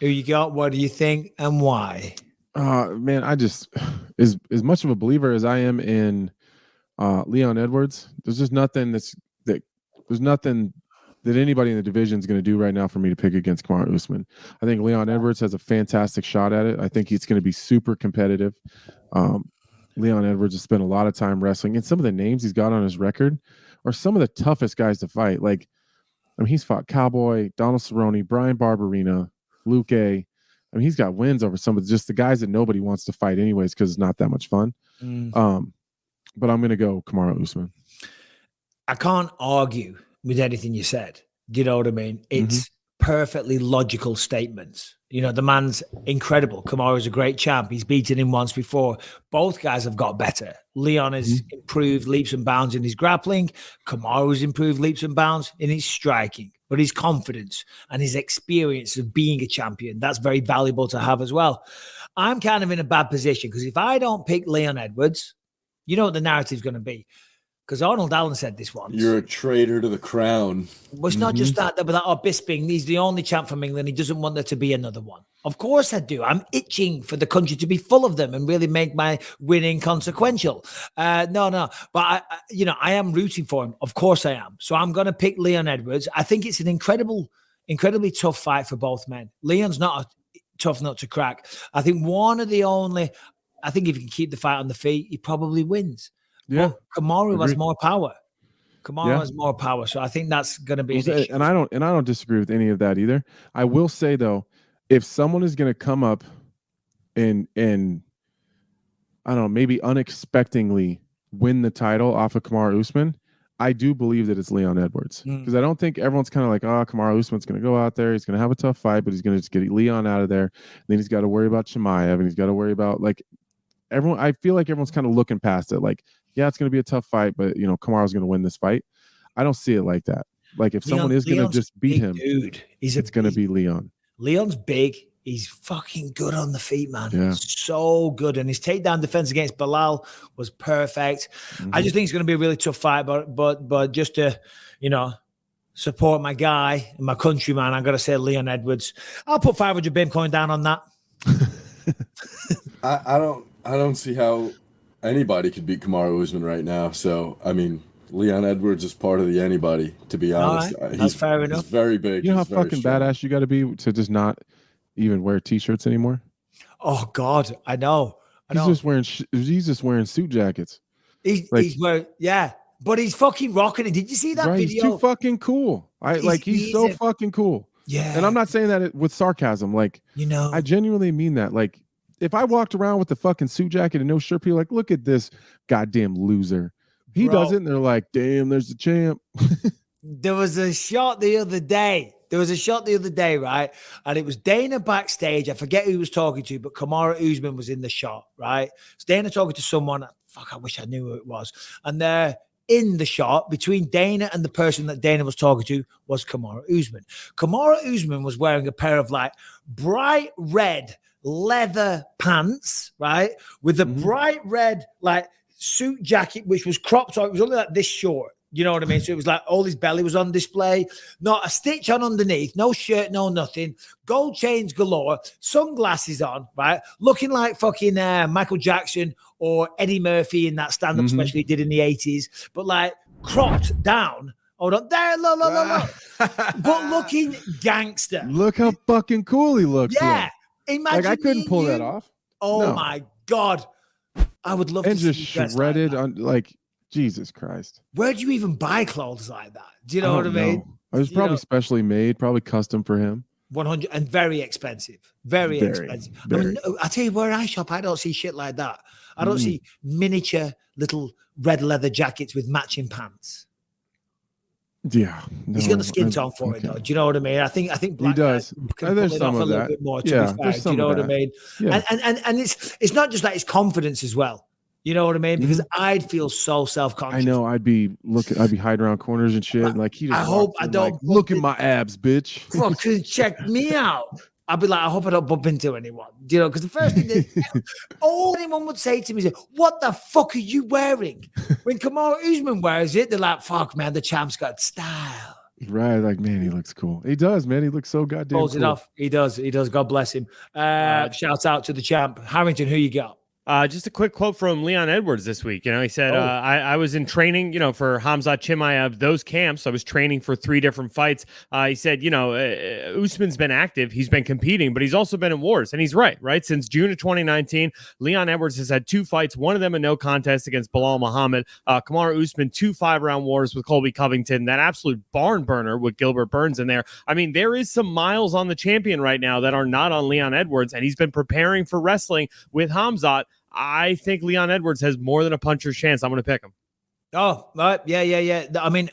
Who you got? What do you think and why? Man, I just as much of a believer as I am in Leon Edwards, there's just nothing there's nothing that anybody in the division is going to do right now for me to pick against Kamaru Usman. I think Leon Edwards has a fantastic shot at it. I think he's going to be super competitive. Leon Edwards has spent a lot of time wrestling, and some of the names he's got on his record are some of the toughest guys to fight. Like, I mean, he's fought Cowboy, Donald Cerrone, Brian Barberina, Luke A. I mean, he's got wins over some of just the guys that nobody wants to fight anyways because it's not that much fun. But I'm going to go Kamaru Usman. I can't argue with anything you said. Do you know what I mean? It's perfectly logical statements. You know, the man's incredible. Kamaru's a great champ. He's beaten him once before. Both guys have got better. Leon has improved leaps and bounds in his grappling. Kamaru's improved leaps and bounds in his striking. But his confidence and his experience of being a champion, that's very valuable to have as well. I'm kind of in a bad position because if I don't pick Leon Edwards, you know what the narrative's going to be. Because Arnold Allen said this once. You're a traitor to the crown. Well, it's not just that, but Bisping, he's the only champ from England. He doesn't want there to be another one. Of course I do. I'm itching for the country to be full of them and really make my winning consequential. No. But, I am rooting for him. Of course I am. So I'm going to pick Leon Edwards. I think it's an incredibly tough fight for both men. Leon's not a tough nut to crack. I think if he can keep the fight on the feet, he probably wins. Yeah, but Kamaru has more power. Has more power, so I think that's going to be an issue. And I don't disagree with any of that either. I will say though, if someone is going to come up and I don't know, maybe unexpectedly win the title off of Kamaru Usman, I do believe that it's Leon Edwards because I don't think everyone's kind of like, Kamaru Usman's going to go out there, he's going to have a tough fight, but he's going to just get Leon out of there. And then he's got to worry about Chimaev, and he's got to worry about like everyone. I feel like everyone's kind of looking past it, like, yeah, it's going to be a tough fight, but Kamaru's going to win this fight. I don't see it like that. Like if someone is going to just beat him, dude, it's going to be Leon. Leon's big. He's fucking good on the feet, man. Yeah. So good. And his takedown defense against Bilal was perfect. I just think it's going to be a really tough fight, but just to, support my guy and my countryman, I've got to say Leon Edwards. I'll put 500 Bitcoin down on that. I don't see how anybody could beat Kamaru Usman right now. So, I mean, Leon Edwards is part of the anybody, to be honest. Right. That's fair enough. He's very big. You know how fucking badass you got to be to just not even wear t-shirts anymore? Oh, God. I know. He's just wearing suit jackets. He's wearing, yeah. But he's fucking rocking it. Did you see that video? He's too fucking cool. He's so fucking cool. Yeah. And I'm not saying that with sarcasm. Like, I genuinely mean that. Like, if I walked around with the fucking suit jacket and no shirt, people are like, look at this goddamn loser. He does it, and they're like, damn, there's the champ. There was a shot the other day. Right? And it was Dana backstage. I forget who he was talking to, but Kamaru Usman was in the shot, right? It's Dana talking to someone. Fuck, I wish I knew who it was. And they're in the shot between Dana and the person that Dana was talking to was Kamaru Usman. Kamaru Usman was wearing a pair of like bright red leather pants, right? With a bright red like suit jacket, which was cropped. So it was only like this short. You know what I mean? So it was like all his belly was on display, not a stitch on underneath, no shirt, no nothing, gold chains galore, sunglasses on, right? Looking like fucking Michael Jackson or Eddie Murphy in that stand-up special he did in the 80s, but like cropped down. Hold on. There, look. But looking gangster. Look how fucking cool he looks. Yeah. Imagine I couldn't pull that off. Oh my God. I would love to see just shredded on Jesus Christ. Where do you even buy clothes like that? Do you know what I mean? It was probably specially made, probably custom for him. 100 and very expensive. Very expensive. I mean, I tell you where I shop, I don't see shit like that. I don't see miniature little red leather jackets with matching pants. Yeah, he's got the skin tone for it, though. Do you know what I mean? I think black he does. Can pull it off a little bit more. To be fair. Do you know what I mean? Yeah. And it's not just that; it's confidence as well. You know what I mean? Because I'd feel so self-conscious. I know. I'd be hiding around corners and shit. Like he just. I hope I don't look at my abs, bitch. Fucking check me out. I'd be like, I hope I don't bump into anyone. Do you know? Because the first thing all anyone would say to me is, "What the fuck are you wearing?" When Kamaru Usman wears it, they're like, "Fuck, man, the champ's got style." Right, like, man, he looks cool. He does, man. He looks so goddamn Pulls cool. it off. He does. God bless him. Shouts out to the champ. Harrington, who you got? Just a quick quote from Leon Edwards this week. He said, I was in training, for Khamzat Chimaev, those camps. I was training for 3 different fights. He said, Usman's been active. He's been competing, but he's also been in wars. And he's right? Since June of 2019, Leon Edwards has had 2 fights, one of them a no contest against Bilal Muhammad. Kamaru Usman, 2 5-round wars with Colby Covington, that absolute barn burner with Gilbert Burns in there. I mean, there is some miles on the champion right now that are not on Leon Edwards, and he's been preparing for wrestling with Khamzat. I think Leon Edwards has more than a puncher's chance. I'm going to pick him. Oh, right. Yeah. I mean,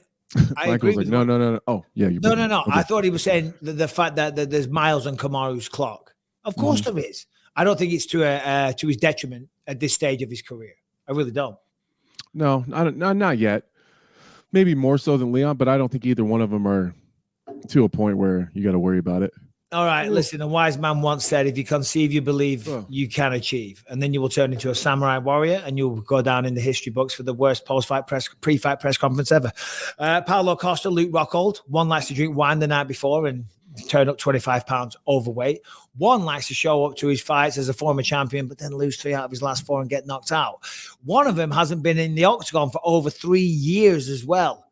I agree with no. Oh, yeah. No. Okay. I thought he was saying the fact that there's miles on Kamaru's clock. Of course there is. I don't think it's to his detriment at this stage of his career. I really don't. No, not yet. Maybe more so than Leon, but I don't think either one of them are to a point where you got to worry about it. All right, listen, a wise man once said, if you conceive, you believe, you can achieve. And then you will turn into a samurai warrior and you'll go down in the history books for the worst pre-fight press conference ever. Paulo Costa, Luke Rockhold. One likes to drink wine the night before and turn up 25 pounds overweight. One likes to show up to his fights as a former champion, but then lose 3 out of his last 4 and get knocked out. One of them hasn't been in the octagon for over 3 years as well.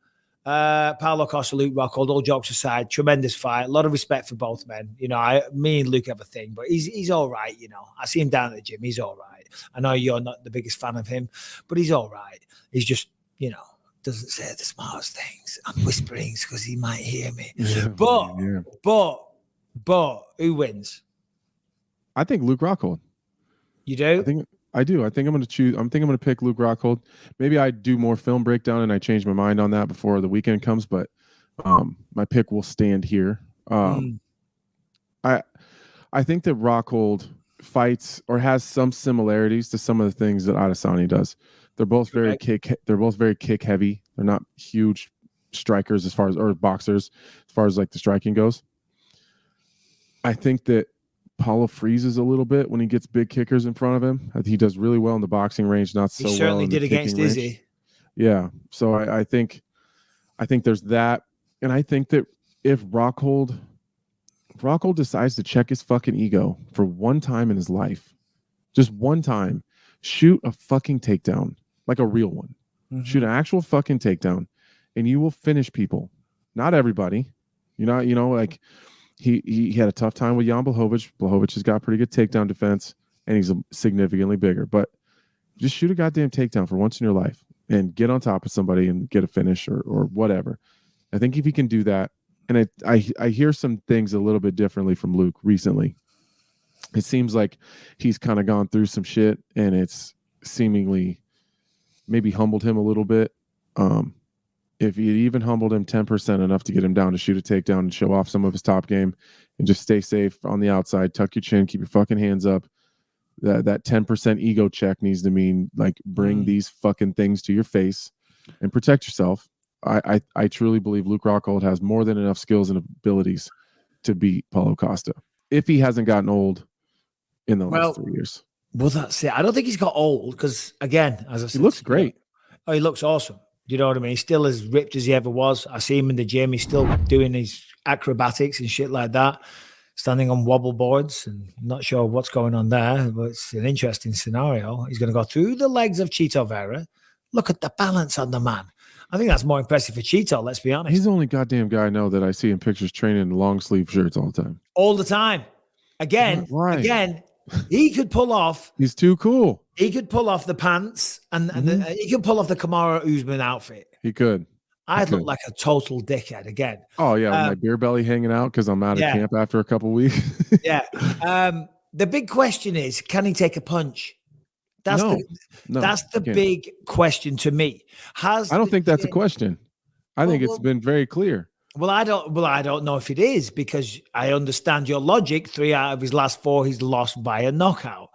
Paulo Costa, Luke Rockhold, all jokes aside, tremendous fight. A lot of respect for both men. Me and Luke have a thing, but he's all right. I see him down at the gym. He's all right. I know you're not the biggest fan of him, but he's all right. He's just, doesn't say the smartest things. I'm whispering because he might hear me. Yeah, but who wins? I think Luke Rockhold. You do? I do. I think I'm going to pick Luke Rockhold. Maybe I do more film breakdown and I change my mind on that before the weekend comes, but my pick will stand here. I think that Rockhold fights or has some similarities to some of the things that Adesanya does. They're both very kick heavy. They're not huge strikers or boxers as far as like the striking goes. I think that Paulo freezes a little bit when he gets big kickers in front of him. I think he does really well in the boxing range, not so well. He certainly did against range. Izzy. Yeah. So I think there's that. And I think that if Rockhold decides to check his fucking ego for one time in his life, just one time, shoot a fucking takedown, like a real one. Shoot an actual fucking takedown, and you will finish people. Not everybody. Like he had a tough time with Jan Blachowicz. Blachowicz has got pretty good takedown defense, and he's significantly bigger. But just shoot a goddamn takedown for once in your life and get on top of somebody and get a finish or whatever. I think if he can do that, and I hear some things a little bit differently from Luke recently. It seems like he's kind of gone through some shit, and it's seemingly maybe humbled him a little bit. If he even humbled him 10% enough to get him down to shoot a takedown and show off some of his top game and just stay safe on the outside, tuck your chin, keep your fucking hands up. That 10% ego check needs to mean like bring these fucking things to your face and protect yourself. I truly believe Luke Rockhold has more than enough skills and abilities to beat Paulo Costa if he hasn't gotten old in the last 3 years. Well, that's it. I don't think he's got old because, again, as I said, he looks great. Oh, he looks awesome. Do you know what I mean? He's still as ripped as he ever was. I see him in the gym. He's still doing his acrobatics and shit like that, standing on wobble boards. And I'm not sure what's going on there, but it's an interesting scenario. He's going to go through the legs of Chito Vera. Look at the balance on the man. I think that's more impressive for Chito, let's be honest. He's the only goddamn guy I know that I see in pictures training in long sleeve shirts all the time. All the time. Again, he could pull off. He's too cool. He could pull off the pants and he could pull off the Kamaru Usman outfit. He could. I'd look like a total dickhead again. Oh, yeah. With my beer belly hanging out because I'm out of camp after a couple weeks. Yeah. The big question is, can he take a punch? That's the big question to me. I don't think that's a question. I think it's been very clear. Well, I don't know if it is, because I understand your logic. 3 out of his last 4, he's lost by a knockout.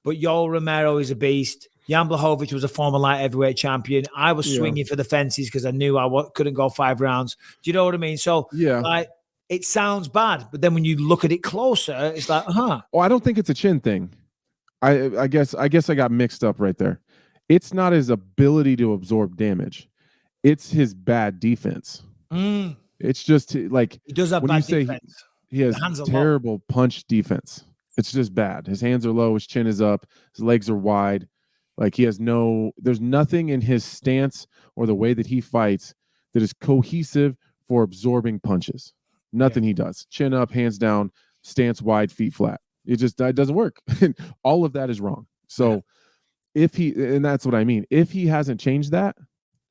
But Yoel Romero is a beast. Jan Blachowicz was a former light heavyweight champion. I was swinging for the fences because I knew I couldn't go 5 rounds. Do you know what I mean? So, like, it sounds bad, but then when you look at it closer, it's like, Well, I don't think it's a chin thing. I guess I got mixed up right there. It's not his ability to absorb damage. It's his bad defense. It's just like he does have when bad you say defense. He has terrible punch defense. It's just bad. His hands are low, his chin is up, his legs are wide. Like there's nothing in his stance or the way that he fights that is cohesive for absorbing punches. Nothing he does. Chin up, hands down, stance wide, feet flat. It doesn't work. All of that is wrong. So and that's what I mean. If he hasn't changed that,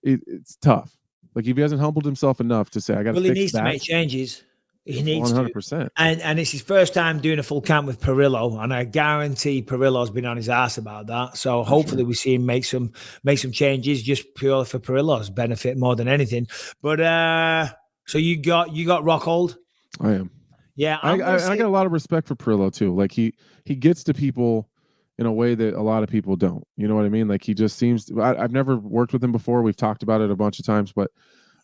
it's tough. Like if he hasn't humbled himself enough to say, I got to fix that. He needs to make changes. He needs 100%. And it's his first time doing a full camp with Perillo, and I guarantee Perillo's been on his ass about that. So hopefully we see him make some changes just purely for Perillo's benefit more than anything. But so you got Rockhold? I am. Yeah, I got a lot of respect for Perillo too. Like he gets to people in a way that a lot of people don't. You know what I mean? Like he just seems to, I've never worked with him before. We've talked about it a bunch of times, but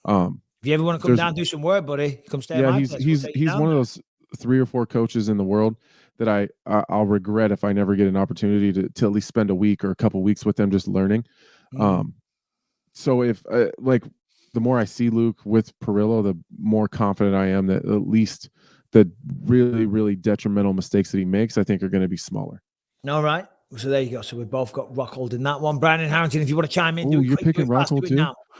if you ever want to come down and do some work, buddy, come stay. Yeah, he's one of those 3 or 4 coaches in the world that I'll regret if I never get an opportunity to at least spend a week or a couple weeks with them just learning. So if like the more I see Luke with Perillo, the more confident I am that at least the really, really detrimental mistakes that he makes, I think are going to be smaller. All right. So there you go. So we've both got Rockhold in that one. Brandon Harrington, if you want to chime in, you're picking Rockhold too?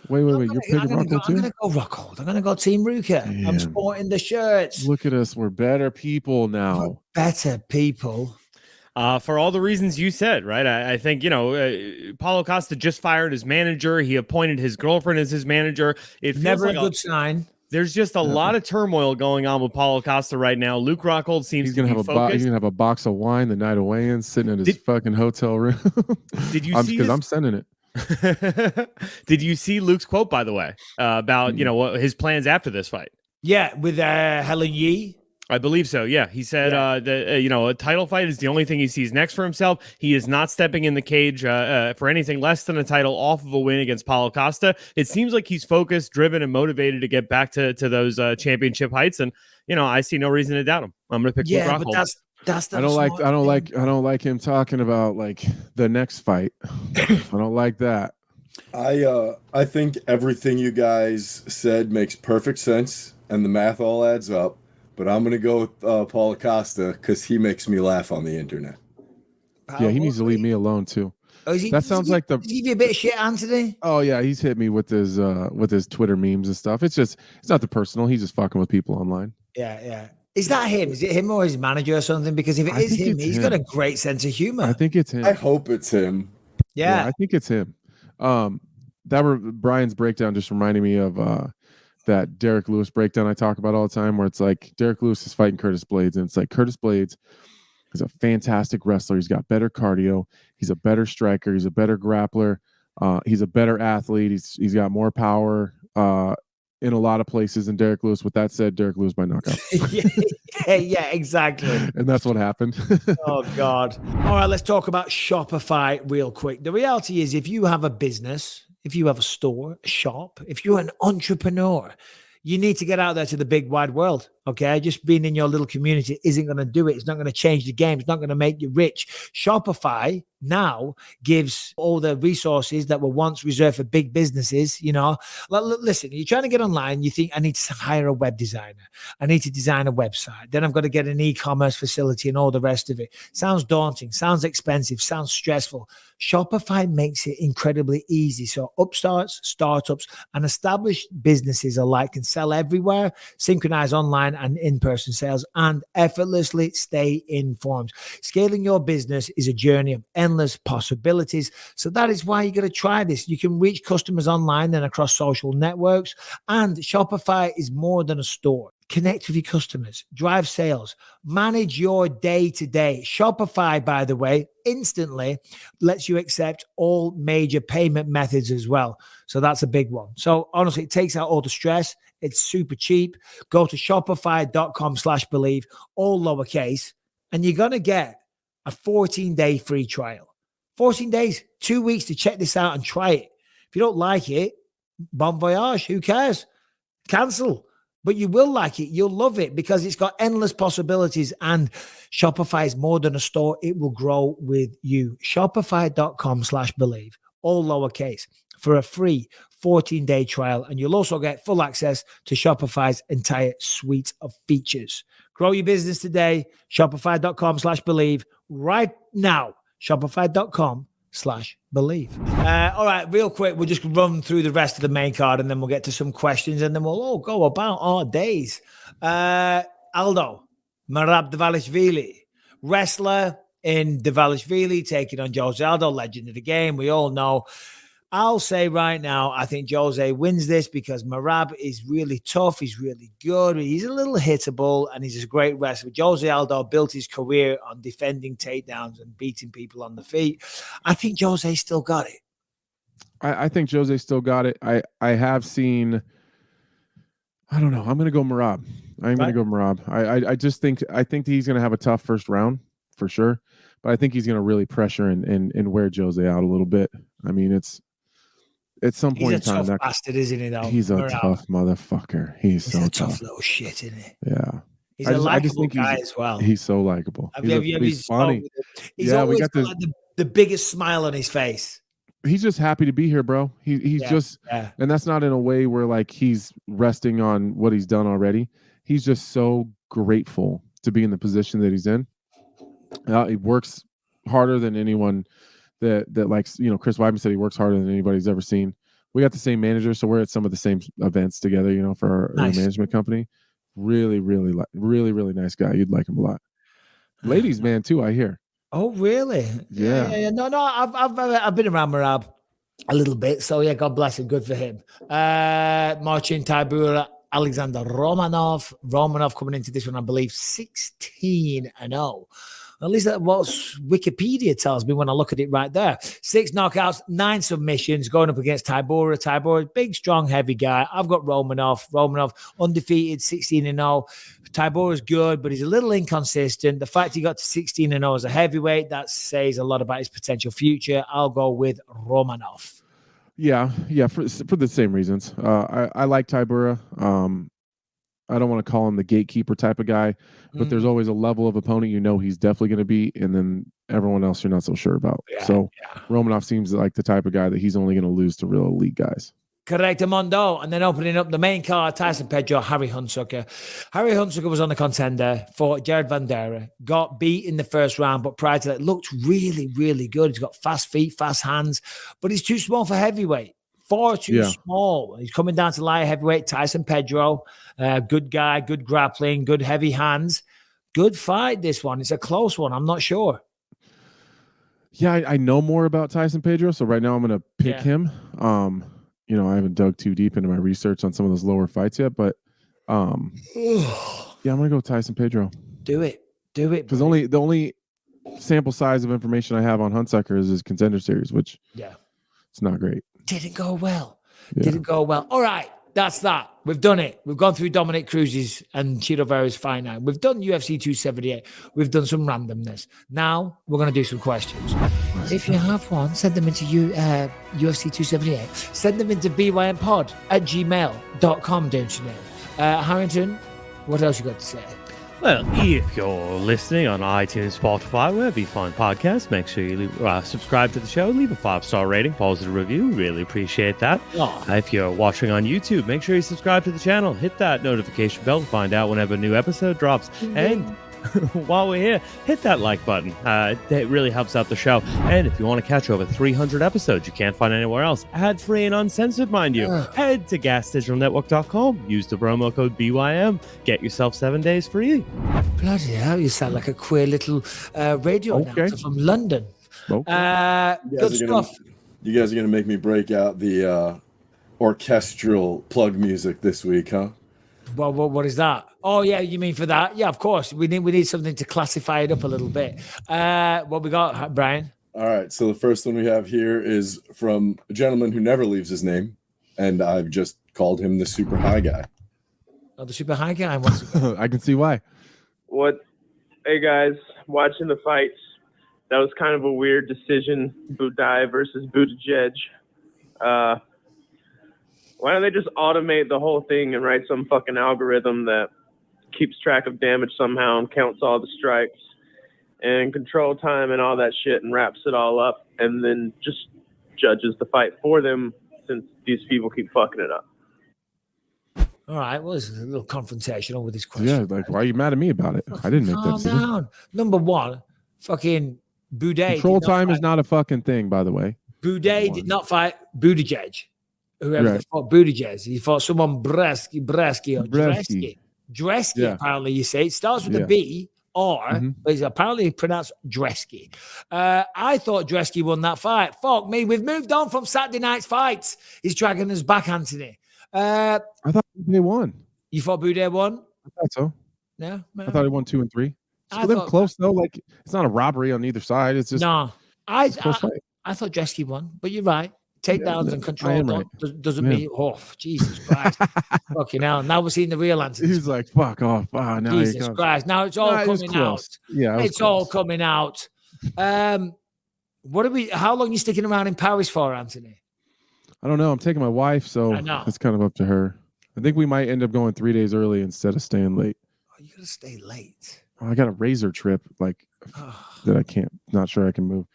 Wait. You're picking Rockhold too? I'm going to go Rockhold. I'm going to go Team Ruka. I'm sporting the shirts. Look at us. We're better people now. We're better people. For all the reasons you said, right? I think, Paulo Costa just fired his manager. He appointed his girlfriend as his manager. It feels never like a good sign. There's just a lot of turmoil going on with Paulo Costa right now. Luke Rockhold seems to be focused. He's gonna have a box of wine the night of weigh-in, sitting in his fucking hotel room. Did you see? Because I'm sending it. Did you see Luke's quote, by the way, about what his plans after this fight? Yeah, with Helen Yee. I believe so. Yeah, he said that a title fight is the only thing he sees next for himself. He is not stepping in the cage for anything less than a title off of a win against Paulo Costa. It seems like he's focused, driven, and motivated to get back to those championship heights. And I see no reason to doubt him. I'm going to pick Luke Rockhold. But that's I don't like him talking about like the next fight. I don't like that. I think everything you guys said makes perfect sense, and the math all adds up. But I'm going to go with Paulo Costa because he makes me laugh on the internet. Yeah, he needs to leave me alone too. That sounds like Did he give you a bit of shit, Anthony? Oh yeah, he's hit me with his Twitter memes and stuff. It's not the personal. He's just fucking with people online. Yeah. Is that him? Is it him or his manager or something? Because if it is him, he's got a great sense of humor. I think it's him. I hope it's him. Yeah, I think it's him. Brian's breakdown just reminded me of that Derek Lewis breakdown I talk about all the time, where it's like Derek Lewis is fighting Curtis Blades, and it's like Curtis Blades is a fantastic wrestler. He's got better cardio. He's a better striker. He's a better grappler. He's a better athlete. He's got more power in a lot of places than Derek Lewis. With that said, Derek Lewis by knockout. yeah, exactly. And that's what happened. Oh, God. All right, let's talk about Shopify real quick. The reality is, if you have a business, if you have a store, a shop, if you're an entrepreneur, you need to get out there to the big wide world. Okay, just being in your little community isn't going to do it. It's not going to change the game. It's not going to make you rich. Shopify now gives all the resources that were once reserved for big businesses. You know, listen, you're trying to get online. You think, I need to hire a web designer. I need to design a website. Then I've got to get an e-commerce facility and all the rest of it. Sounds daunting, sounds expensive, sounds stressful. Shopify makes it incredibly easy. So upstarts, startups, and established businesses alike can sell everywhere, synchronize online and in-person sales, and effortlessly stay informed. Scaling your business is a journey of endless possibilities. So that is why you got to try this. You can reach customers online and across social networks. And Shopify is more than a store. Connect with your customers, drive sales, manage your day-to-day. Shopify, by the way, instantly lets you accept all major payment methods as well. So that's a big one. So honestly, it takes out all the stress. It's super cheap. Go to shopify.com/believe, all lowercase, and you're going to get a 14-day free trial. 14 days, 2 weeks to check this out and try it. If you don't like it, bon voyage, who cares? Cancel. But you will like it. You'll love it because it's got endless possibilities, and Shopify is more than a store. It will grow with you. Shopify.com/believe, all lowercase, for a free 14-day trial. And you'll also get full access to Shopify's entire suite of features. Grow your business today. Shopify.com/believe right now. Shopify.com/believe. All right, real quick, we'll just run through the rest of the main card and then we'll get to some questions and then we'll all go about our days. Aldo Marabdvalishvili, wrestler in Dvalishvili, taking on Jose Aldo, legend of the game. We all know. I'll say right now, I think Jose wins this because Marab is really tough. He's really good. He's a little hittable, and he's a great wrestler. Jose Aldo built his career on defending takedowns and beating people on the feet. I think Jose still got it. I think Jose still got it. I have seen, I don't know. I'm going to go Marab. I'm going to go Marab. I think he's going to have a tough first round for sure, but I think he's going to really pressure and wear Jose out a little bit. I mean, it's, at some point in time, he's a tough bastard, isn't he? Though he's a tough motherfucker. He's so a tough little shit, isn't he? Yeah, he's a likable guy as well. He's so likable. He's funny. He's always got the biggest smile on his face. He's just happy to be here, bro. He's just, and that's not in a way where like he's resting on what he's done already. He's just so grateful to be in the position that he's in. He works harder than anyone. That likes, you know, Chris Weidman said he works harder than anybody's ever seen. We got the same manager, so we're at some of the same events together, you know, for our management company. Really nice guy. You'd like him a lot. Ladies man too, I hear. Oh really? Yeah. No, I've been around Marab a little bit, so yeah, God bless him. Good for him. Marcin Tybura, Alexander Romanov coming into this one, I believe 16-0. At least that's what Wikipedia tells me when I look at it right there. 6 knockouts, 9 submissions, going up against Tybura. Tybura, big, strong, heavy guy. I've got Romanov, undefeated, 16-0. Tybura's good, but he's a little inconsistent. The fact he got to 16-0 as a heavyweight, that says a lot about his potential future. I'll go with Romanov. Yeah, for the same reasons. I like Tybura. I don't want to call him the gatekeeper type of guy, but there's always a level of opponent you know he's definitely going to beat, and then everyone else you're not so sure about. Romanov seems like the type of guy that he's only going to lose to real elite guys. Correct, Amondo. And then opening up the main card, Tyson Pedro, Harry Hunsucker. Harry Hunsucker was on the contender for Jared Vanderaa, got beat in the first round, but prior to that, looked really, really good. He's got fast feet, fast hands, but he's too small for heavyweight. Far too small. He's coming down to light heavyweight. Tyson Pedro, good guy, good grappling, good heavy hands. Good fight, this one. It's a close one. I'm not sure. Yeah, I know more about Tyson Pedro, so right now I'm going to pick him. You know, I haven't dug too deep into my research on some of those lower fights yet, but yeah, I'm going to go with Tyson Pedro. Do it. Because the only sample size of information I have on Hunsucker is his contender series, which it's not great. Didn't go well. All right, that's that. We've done it. We've gone through Dominick Cruz's and Chito Vera's fight night. We've done UFC 278. We've done some randomness. Now we're going to do some questions. If you have one, send them into UFC 278. Send them into bympod@gmail.com, don't you know? Harrington, What else you got to say? Well, if you're listening on iTunes, Spotify, wherever you find podcasts, make sure you subscribe to the show, leave a 5-star rating, positive review. Really appreciate that. If you're watching on YouTube, make sure you subscribe to the channel. Hit that notification bell to find out whenever a new episode drops. And while we're here, hit that like button. It really helps out the show. And if you want to catch over 300 episodes you can't find anywhere else, ad-free and uncensored, mind you, head to gasdigitalnetwork.com. Use the promo code BYM. Get yourself 7 days free. Bloody hell, you sound like a queer little radio announcer from London. Good stuff. You guys are going to make me break out the orchestral plug music this week, huh? Well, what is that? Oh, yeah, you mean for that? Yeah, of course. We need something to classify it up a little bit. What we got, Brian? All right. So the first one we have here is from a gentleman who never leaves his name, and I've just called him the super high guy. Oh, the super high guy. I can see why. What? Hey, guys, watching the fights. That was kind of a weird decision, Budai versus Buttigieg. Why don't they just automate the whole thing and write some fucking algorithm that keeps track of damage somehow and counts all the strikes and control time and all that shit and wraps it all up and then just judges the fight for them since these people keep fucking it up. All right, well, this is a little confrontational with this question. Yeah, like, why are you mad at me about it? I didn't make that Calm decision. down. Number one, fucking Boudet. Control time is not a fucking thing, by the way. Boudet did not fight Buttigieg. Whoever Right. fought Buttigieg. He fought someone Bresky or Dresky. Dresky, Yeah. apparently you say. It starts with a B, but it's apparently pronounced Dresky. I thought Dresky won that fight. Fuck me. We've moved on from Saturday night's fights. He's dragging us back, Anthony. I thought they won. You thought Boudet won? I thought so. Yeah. I thought he won 2 and 3. I So they're thought- close though. Like it's not a robbery on either side. It's just No. I it's a close fight. thought Dresky won, but you're right. Takedowns and I control am right. doesn't Yeah. mean, oh, Jesus Christ. Fucking hell. Now we're seeing the real answer. He's like, fuck off. Oh, now Jesus Christ. Now it's all Nah, it was coming out. close. Yeah, it was It's all close. coming out. How long are you sticking around in Paris for, Anthony? I don't know. I'm taking my wife, so I know. it's kind of up to her. I think we might end up going 3 days early instead of staying late. Oh, you gotta stay late. Oh, I got a razor trip like that I can't, not sure I can move.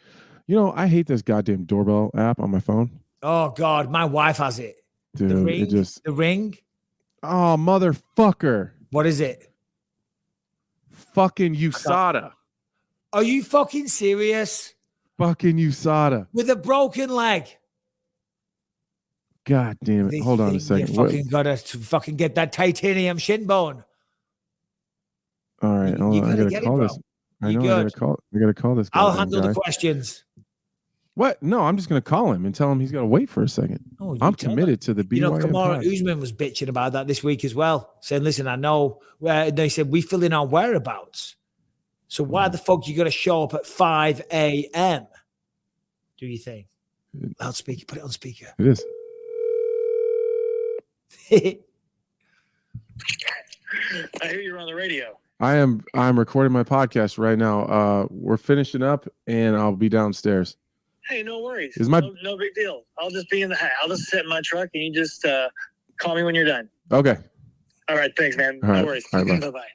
You know, I hate this goddamn doorbell app on my phone. Oh God, my wife has it. Dude, The ring. it just The ring. oh motherfucker. What is it? Fucking USADA. Are you fucking serious? Fucking USADA. With a broken leg. God damn it. They Hold on a think second. You What- fucking gotta fucking get that titanium shin bone. All right, hold on. I gotta gotta get it, call bro. this. I You know I good? gotta call this. I'll goddamn handle guy. the questions. What? No, I'm just gonna call him and tell him he's gotta wait for a second. Oh, you I'm tell committed to the BYM. You know, Kamara pod. Usman was bitching about that this week as well, saying, listen, I know they said we fill in our whereabouts. So why the fuck you got to show up at 5 a.m.? Do you think? Loudspeaker, put it on speaker. It is. I hear you're on the radio. I'm recording my podcast right now. We're finishing up and I'll be downstairs. Hey, no worries. Is my- no big deal. I'll just be in the I'll just sit in my truck and you just call me when you're done. Okay. All right, thanks, man. All no right. worries. All right, bye. Bye-bye.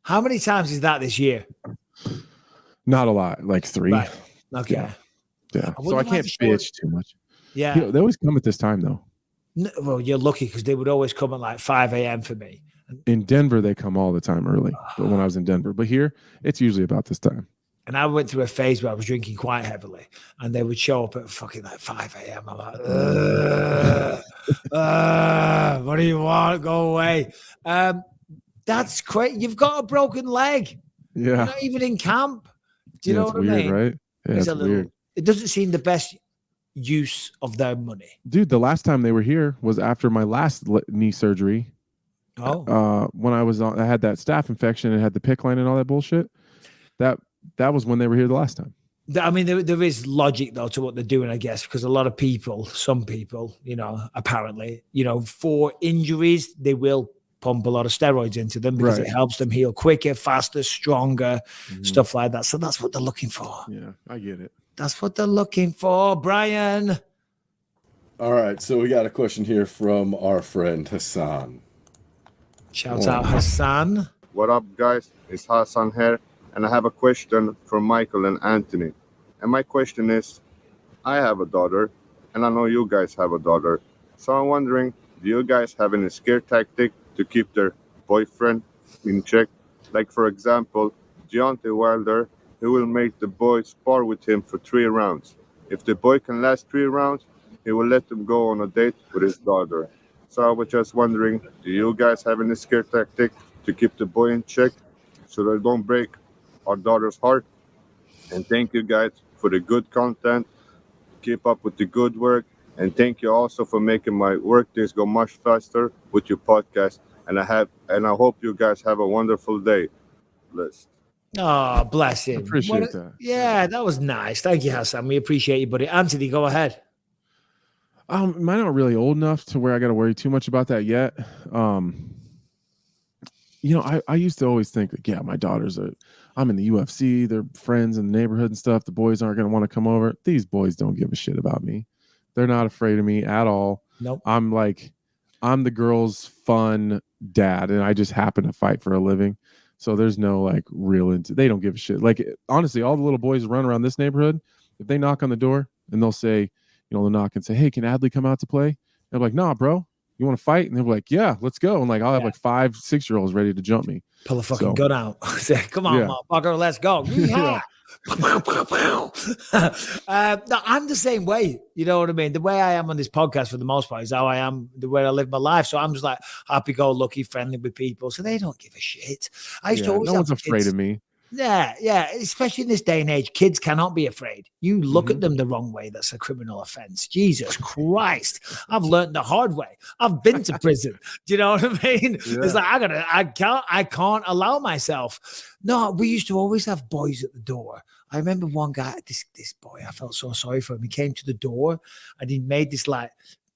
How many times is that this year? Not a lot, like 3. Right. Okay. Yeah. Yeah. I So I wouldn't can't mind show- bitch too much. Yeah. You know, they always come at this time though. No, well, you're lucky because they would always come at like 5 a.m. for me. In Denver, they come all the time early. But when I was in Denver, but here, it's usually about this time. And I went through a phase where I was drinking quite heavily, and they would show up at fucking like 5 a.m. I'm like, what do you want? Go away. That's great. You've got a broken leg. You're Yeah. not even in camp. Do you know it's what weird, I mean? right? Yeah, It's it's a little- weird. It doesn't seem the best use of their money. Dude, the last time they were here was after my last knee surgery. Oh. When I had that staph infection and had the PICC line and all that bullshit. That was when they were here the last time. I mean, there is logic though to what they're doing, I guess, because a lot of people, some people, you know, apparently, you know, for injuries, they will pump a lot of steroids into them because Right. it helps them heal quicker, faster, stronger, stuff like that. So that's what they're looking for. Yeah, I get it. That's what they're looking for, Brian. All right, so we got a question here from our friend Hassan. Shout out Hassan. What up, guys? It's Hassan here, and I have a question for Michael and Anthony. And my question is, I have a daughter, and I know you guys have a daughter. So I'm wondering, do you guys have any scare tactic to keep their boyfriend in check? Like, for example, Deontay Wilder, he will make the boy spar with him for 3 rounds. If the boy can last 3 rounds, he will let him go on a date with his daughter. So I was just wondering, do you guys have any scare tactic to keep the boy in check so they don't break our daughter's heart? And thank you guys for the good content. Keep up with the good work. And thank you also for making my work days go much faster with your podcast. And I hope you guys have a wonderful day. Blessed. Oh, bless him. Appreciate that. Yeah, that was nice. Thank you, Hassan. We appreciate you, buddy. Anthony, go ahead. Mine not really old enough to where I got to worry too much about that yet. I used to always think that, yeah, my daughters I'm in the UFC, they're friends in the neighborhood and stuff. The boys aren't going to want to come over. These boys don't give a shit about me. They're not afraid of me at all. Nope. I'm the girl's fun dad, and I just happen to fight for a living. So there's no they don't give a shit. Like, honestly, all the little boys run around this neighborhood. If they knock on the door and they'll say, they'll knock and say, "Hey, can Adley come out to play?" And I'm like, "Nah, bro, you want to fight?" And they're like, "Yeah, let's go." And I'll have 5, 6-year-olds ready to jump me. Pull a fucking gun out. Say, "Come on, motherfucker, let's go." Yeah. No, I'm the same way. You know what I mean? The way I am on this podcast for the most part is how I am the way I live my life. So I'm just happy-go-lucky, friendly with people. So they don't give a shit. I used to always no one's afraid of me. Yeah. Especially in this day and age, kids cannot be afraid. You look at them the wrong way, that's a criminal offense. Jesus Christ. I've learned the hard way. I've been to prison. Do you know what I mean? Yeah. It's I can't allow myself. No, we used to always have boys at the door. I remember one guy, this boy, I felt so sorry for him. He came to the door and he made this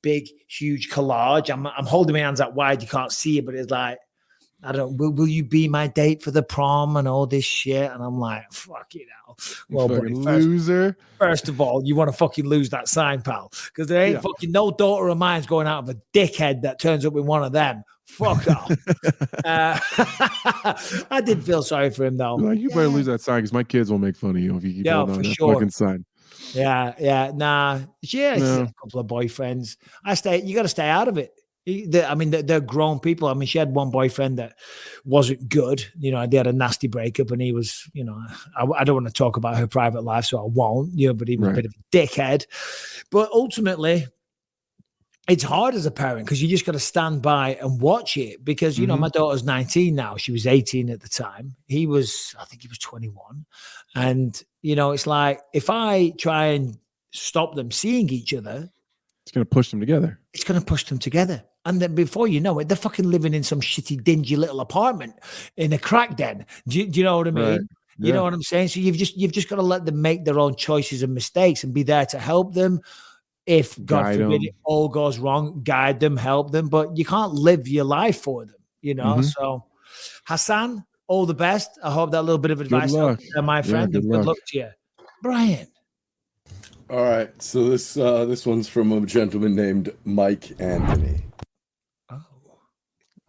big, huge collage. I'm holding my hands out wide. You can't see it, but it's I don't know, will you be my date for the prom and all this shit? And I'm like, fuck you know. Well, buddy, loser. First of all, you want to fucking lose that sign, pal. Because there ain't fucking no daughter of mine's going out of a dickhead that turns up with one of them. Fuck off. I did feel sorry for him, though. You better lose that sign because my kids will make fun of you if you keep holding on that fucking sign. Yeah. Nah. Yeah, a couple of boyfriends. You got to stay out of it. They're grown people. I mean, she had one boyfriend that wasn't good. They had a nasty breakup, and he was, I don't want to talk about her private life, so I won't. But he was a bit of a dickhead. But ultimately, it's hard as a parent because you just got to stand by and watch it. Because my daughter's 19 now. She was 18 at the time. I think he was 21, and it's like if I try and stop them seeing each other, it's going to push them together. It's going to push them together. And then before you know it, they're fucking living in some shitty, dingy little apartment in a crack den. Do you know what I mean? Right. Yeah. You know what I'm saying? So you've just got to let them make their own choices and mistakes and be there to help them. If God forbid it all goes wrong, guide them, help them. But you can't live your life for them, So Hassan, all the best. I hope that little bit of advice helps my friend. Good luck to you. Brian. All right. So this one's from a gentleman named Mike Anthony.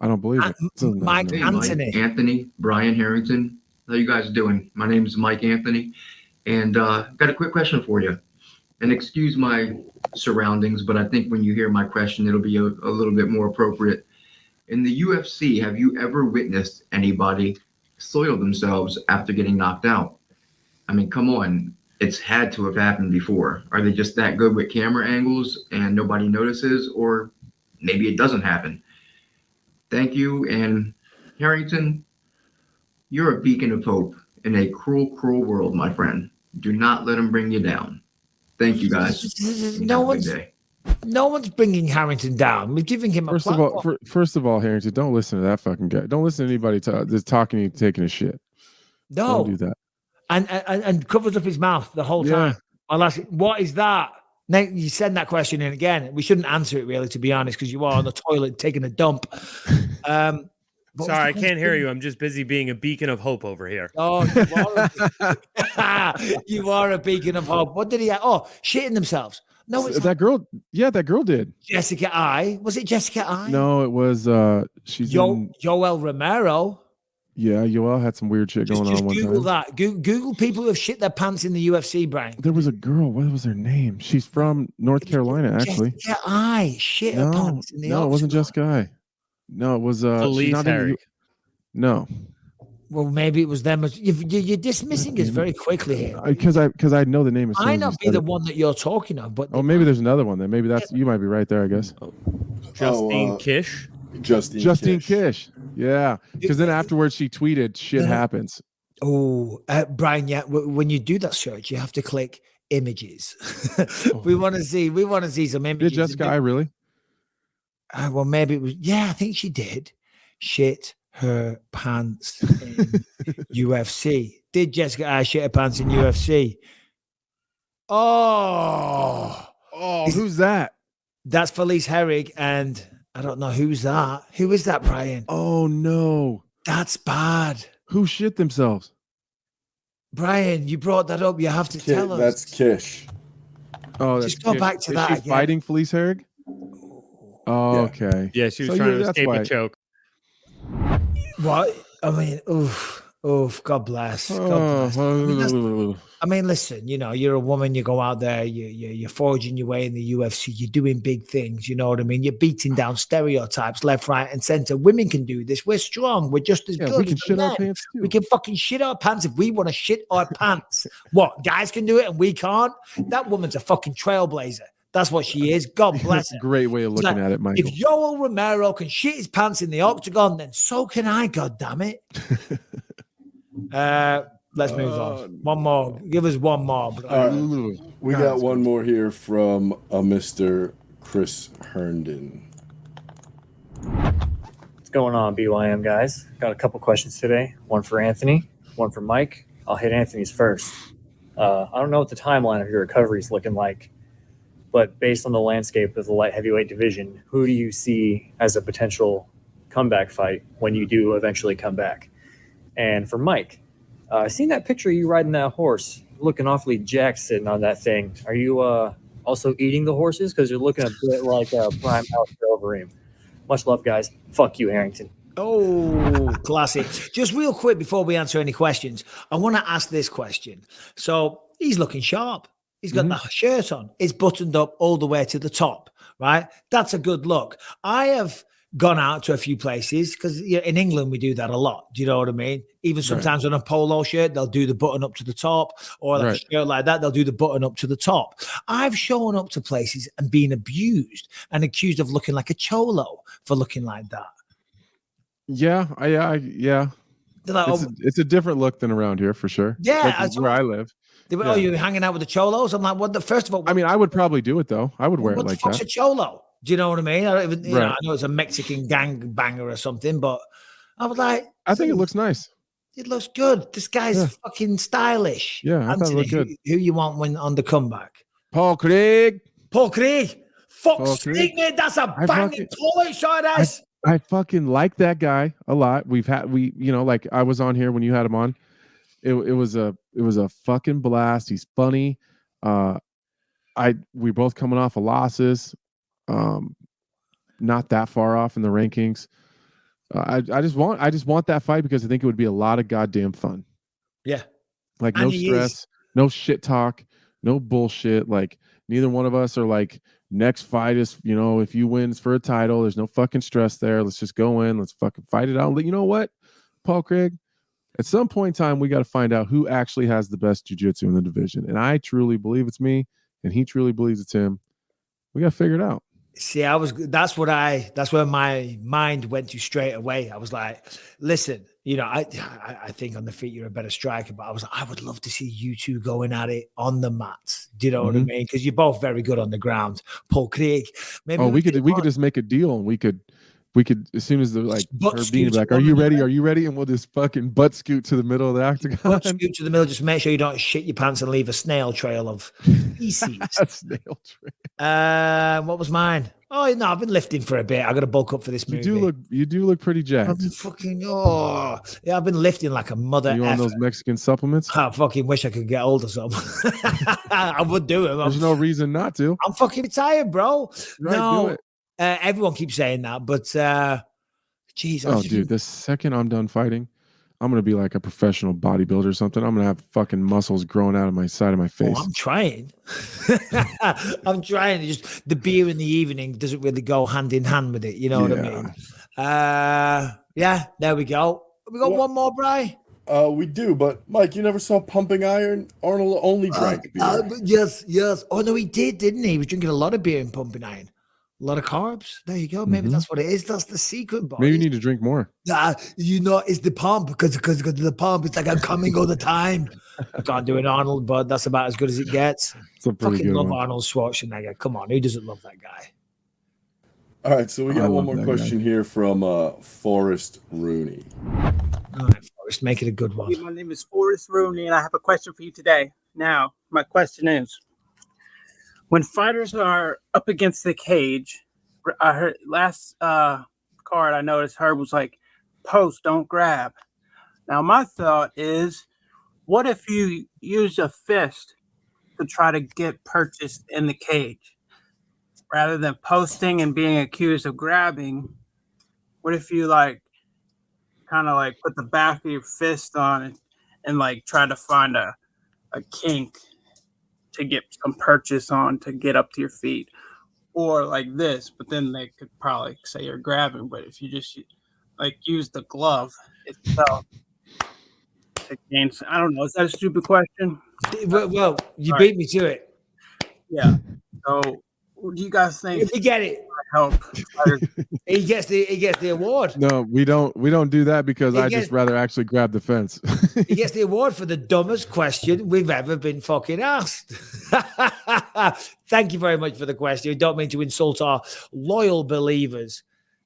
I don't believe it. Mike Anthony. Mike Anthony, Brian Harrington. How you guys doing? My name is Mike Anthony, and got a quick question for you. And excuse my surroundings, but I think when you hear my question, it'll be a little bit more appropriate. In the UFC, have you ever witnessed anybody soil themselves after getting knocked out? I mean, come on. It's had to have happened before. Are they just that good with camera angles and nobody notices? Or maybe it doesn't happen. Thank you. And Harrington, you're a beacon of hope in a cruel, cruel world, my friend. Do not let them bring you down. Thank you, guys. No one's bringing Harrington down. We're giving him a platform. First of all, Harrington, don't listen to that fucking guy. Don't listen to anybody that's talking to you, taking a shit. No. Don't do that. And covers up his mouth the whole time. I'll ask you, what is that? Now you send that question in again. We shouldn't answer it really, to be honest, because you are on the toilet taking a dump. Sorry, I can't hear you. I'm just busy being a beacon of hope over here. Oh, you are a beacon of hope. What did he have? Oh, shitting themselves. No, it's that girl. Yeah, that girl did. Jessica I. Was it Jessica I? No, it was. She's Joel Romero. Yeah, Yoel had some weird shit going on one Google time. that. Google people who have shit their pants in the UFC, Brian. There was a girl. What was her name? She's from North Carolina, actually. Jessica I. Shit her pants in the No, it wasn't Jessica I. No, it was Felice Herrig. No. Well, maybe it was them. You're dismissing us very quickly here. Because I know the name. As soon Might as not you be said the it. one that you're talking of, but Maybe there's another one. Then maybe that's you might be right there. I guess. Justine Kish. Justine Kish. Yeah, because then afterwards she tweeted, "Shit happens." Oh, Brian, yeah. When you do that search, you have to click images. we want to see some images. Did Jessica I really? Well, maybe it was. Yeah, I think she did. Shit her pants in UFC. Did Jessica I shit her pants in UFC? Oh, who's that? That's Felice Herrig, and I don't know who's that. Who is that, Brian? Oh no, that's bad. Who shit themselves? Brian, you brought that up. You have to tell us. That's Kish. Oh, just go back to is that. She again. fighting Felice Herrig? Oh, okay. Yeah, she was trying to escape a choke. What? I mean, oof, God bless. God bless. I mean, listen, you're a woman, you go out there, you're forging your way in the UFC, you're doing big things, you know what I mean? You're beating down stereotypes left, right, and center. Women can do this. We're strong. We're just as good. We can shit our pants too. We can fucking shit our pants if we want to shit our pants. What? Guys can do it and we can't? That woman's a fucking trailblazer. That's what she is. God bless her. Great way of looking at it, Michael. If Yoel Romero can shit his pants in the octagon, then so can I, God damn it. Let's move on. One more. Give us one more. All right. We got one more here from a Mr. Chris Herndon. What's going on, BYM guys? Got a couple questions today. One for Anthony, one for Mike. I'll hit Anthony's first. I don't know what the timeline of your recovery is looking like, but based on the landscape of the light heavyweight division, who do you see as a potential comeback fight when you do eventually come back? And for Mike, I seen that picture of you riding that horse, looking awfully jacked sitting on that thing. Are you also eating the horses? Because you're looking a bit like Prime House Overeem. Much love, guys. Fuck you, Harrington. Oh, classic. Just real quick before we answer any questions, I want to ask this question. So he's looking sharp. He's got the shirt on. It's buttoned up all the way to the top, right? That's a good look. I have gone out to a few places because in England we do that a lot. Do you know what I mean? Even sometimes on a polo shirt, they'll do the button up to the top, or like a shirt like that, they'll do the button up to the top. I've shown up to places and been abused and accused of looking like a cholo for looking like that. Yeah. Like, it's a different look than around here for sure. Yeah, like where I live. They were, you're hanging out with the cholos? I'm like, what? First of all, I mean, I would probably do it though. I would wear it like that. What the fuck's a cholo? Do you know what I mean? I don't even, you know, I know it's a Mexican gang banger or something, but I was like, I think it looks nice. It looks good. This guy's fucking stylish. Yeah, I thought it looked good. Who you want when on the comeback? Paul Craig. Fuck's sake, man. That's a banging toy shot. I fucking like that guy a lot. Like I was on here when you had him on. It was a fucking blast. He's funny. We both coming off of losses. Not that far off in the rankings. I just want that fight because I think it would be a lot of goddamn fun. Yeah. Like no stress, no shit talk, no bullshit. Like neither one of us are like, next fight is, if you win it's for a title. There's no fucking stress there. Let's just go in. Let's fucking fight it out. You know what, Paul Craig? At some point in time, we got to find out who actually has the best jiu-jitsu in the division. And I truly believe it's me, and he truly believes it's him. We got to figure it out. See, that's where my mind went to straight away. I was like, listen, I think on the feet you're a better striker, but I would love to see you two going at it on the mats. Do you know what I mean? Because you're both very good on the ground. Paul Craig. Maybe we could just make a deal and we could we could, as soon as the like butt her being scoot like, "Are you ready? Are you ready?" And we'll just fucking butt scoot to the middle of the octagon. Butt scoot to the middle. Just make sure you don't shit your pants and leave a snail trail of feces. A snail trail. What was mine? Oh no, I've been lifting for a bit. I got to bulk up for this movie. You do look pretty jacked. I've been fucking I've been lifting like a mother. Are you on those Mexican supplements? I fucking wish I could get hold of some. I would do it. There's no reason not to. I'm fucking tired, bro. Right, no, do it. Everyone keeps saying that, but geez. Dude, the second I'm done fighting, I'm gonna be like a professional bodybuilder or something. I'm gonna have fucking muscles growing out of my side of my face. I'm trying. I'm trying. Just the beer in the evening doesn't really go hand in hand with it. You know what I mean? Yeah. There we go. We got one more, Bri. We do, but Mike, you never saw Pumping Iron? Arnold only drank beer. Yes. Oh no, he did, didn't he? He was drinking a lot of beer in Pumping Iron. A lot of carbs. There you go. Maybe that's what it is. That's the secret, boy. Maybe you need to drink more. It's the pump because of the pump. It's like I'm coming all the time. I can't do it, Arnold, but that's about as good as it gets. It's a pretty fucking good love one. Arnold Schwarzenegger. Come on, who doesn't love that guy? All right, so we got one more question here from Forrest Rooney. All right, Forrest, make it a good one. My name is Forrest Rooney, and I have a question for you today. Now, my question is, when fighters are up against the cage, I heard last card I noticed Herb was like, post, don't grab. Now, my thought is, what if you use a fist to try to get purchased in the cage? Rather than posting and being accused of grabbing, what if you kind of put the back of your fist on it and try to find a kink to get some purchase on to get up to your feet, or like this, but then they could probably say you're grabbing. But if you just use the glove itself to gain, I don't know. Is that a stupid question? Well, you beat me to it. Yeah. So, what do you guys think? If you get it, help. he gets the award. No, we don't do that because I just rather actually grab the fence. He gets the award for the dumbest question we've ever been fucking asked. Thank you very much for the question. I don't mean to insult our loyal believers.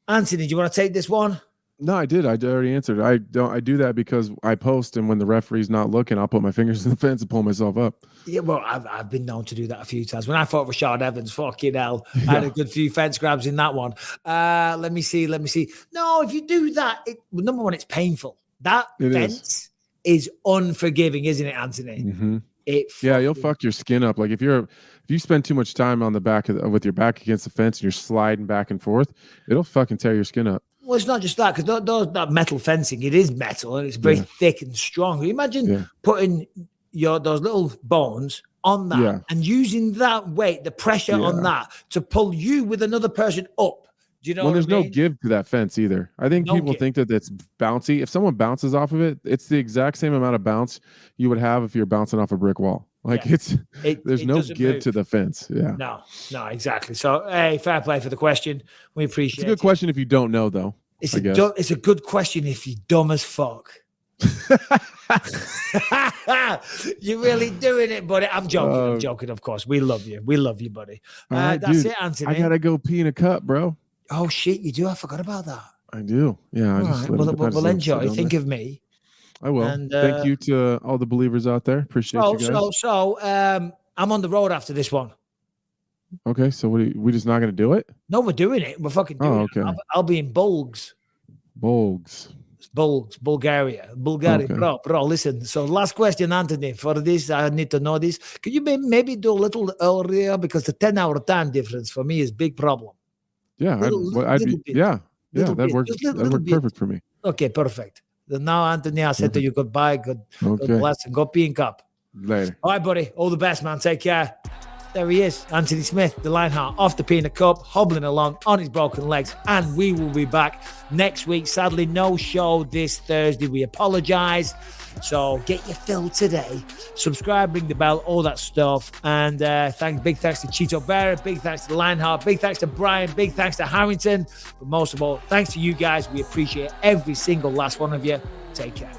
Anthony, do you want to take this one? No, I did. I already answered. I do that because I post, and when the referee's not looking, I'll put my fingers in the fence and pull myself up. Yeah, well, I've been known to do that a few times. When I fought Rashad Evans, fucking hell, I had a good few fence grabs in that one. Let me see. No, if you do that, number one, it's painful. That fence is unforgiving, isn't it, Anthony? Mm-hmm. You'll fuck your skin up. Like if you spend too much time on the back with your back against the fence and you're sliding back and forth, it'll fucking tear your skin up. Well, it's not just that, because that metal fencing, it is metal and it's very thick and strong. Imagine putting those little bones on that and using that weight, the pressure on that to pull you with another person up. Do you know? Well, there's no give to that fence either. I think people think that it's bouncy. If someone bounces off of it, it's the exact same amount of bounce you would have if you're bouncing off a brick wall. Like there's no give to the fence. Yeah. No, exactly. So, hey, fair play for the question. We appreciate it. It's a good question if you don't know, though. It's a good question if you're dumb as fuck. You're really doing it, buddy. I'm joking, of course. We love you. We love you, buddy. Right, that's dude, it, Anthony. I gotta go pee in a cup, bro. Oh shit, you do? I forgot about that. I do. Yeah. We'll enjoy. Think of me. I will. And, thank you to all the believers out there. Appreciate you guys. So I'm on the road after this one. Okay, so we just not going to do it? No, we're doing it. We're fucking doing it. I'll be in Bulgaria. Okay. Bro, listen. So last question, Anthony, for this, I need to know this. Can you maybe do a little earlier? Because the 10-hour time difference for me is big problem. Yeah, that works. That worked perfect for me. Okay, perfect. Now, Anthony, I said to you goodbye. God bless and go pee in cup. Later. All right, buddy. All the best, man. Take care. There he is, Anthony Smith, the Lionheart, off the peanut cup, hobbling along on his broken legs, and we will be back next week. Sadly, no show this Thursday. We apologize. So get your fill today. Subscribe, ring the bell, all that stuff. And big thanks to Chito, Vera, big thanks to the Lionheart, big thanks to Brian, big thanks to Harrington. But most of all, thanks to you guys. We appreciate every single last one of you. Take care.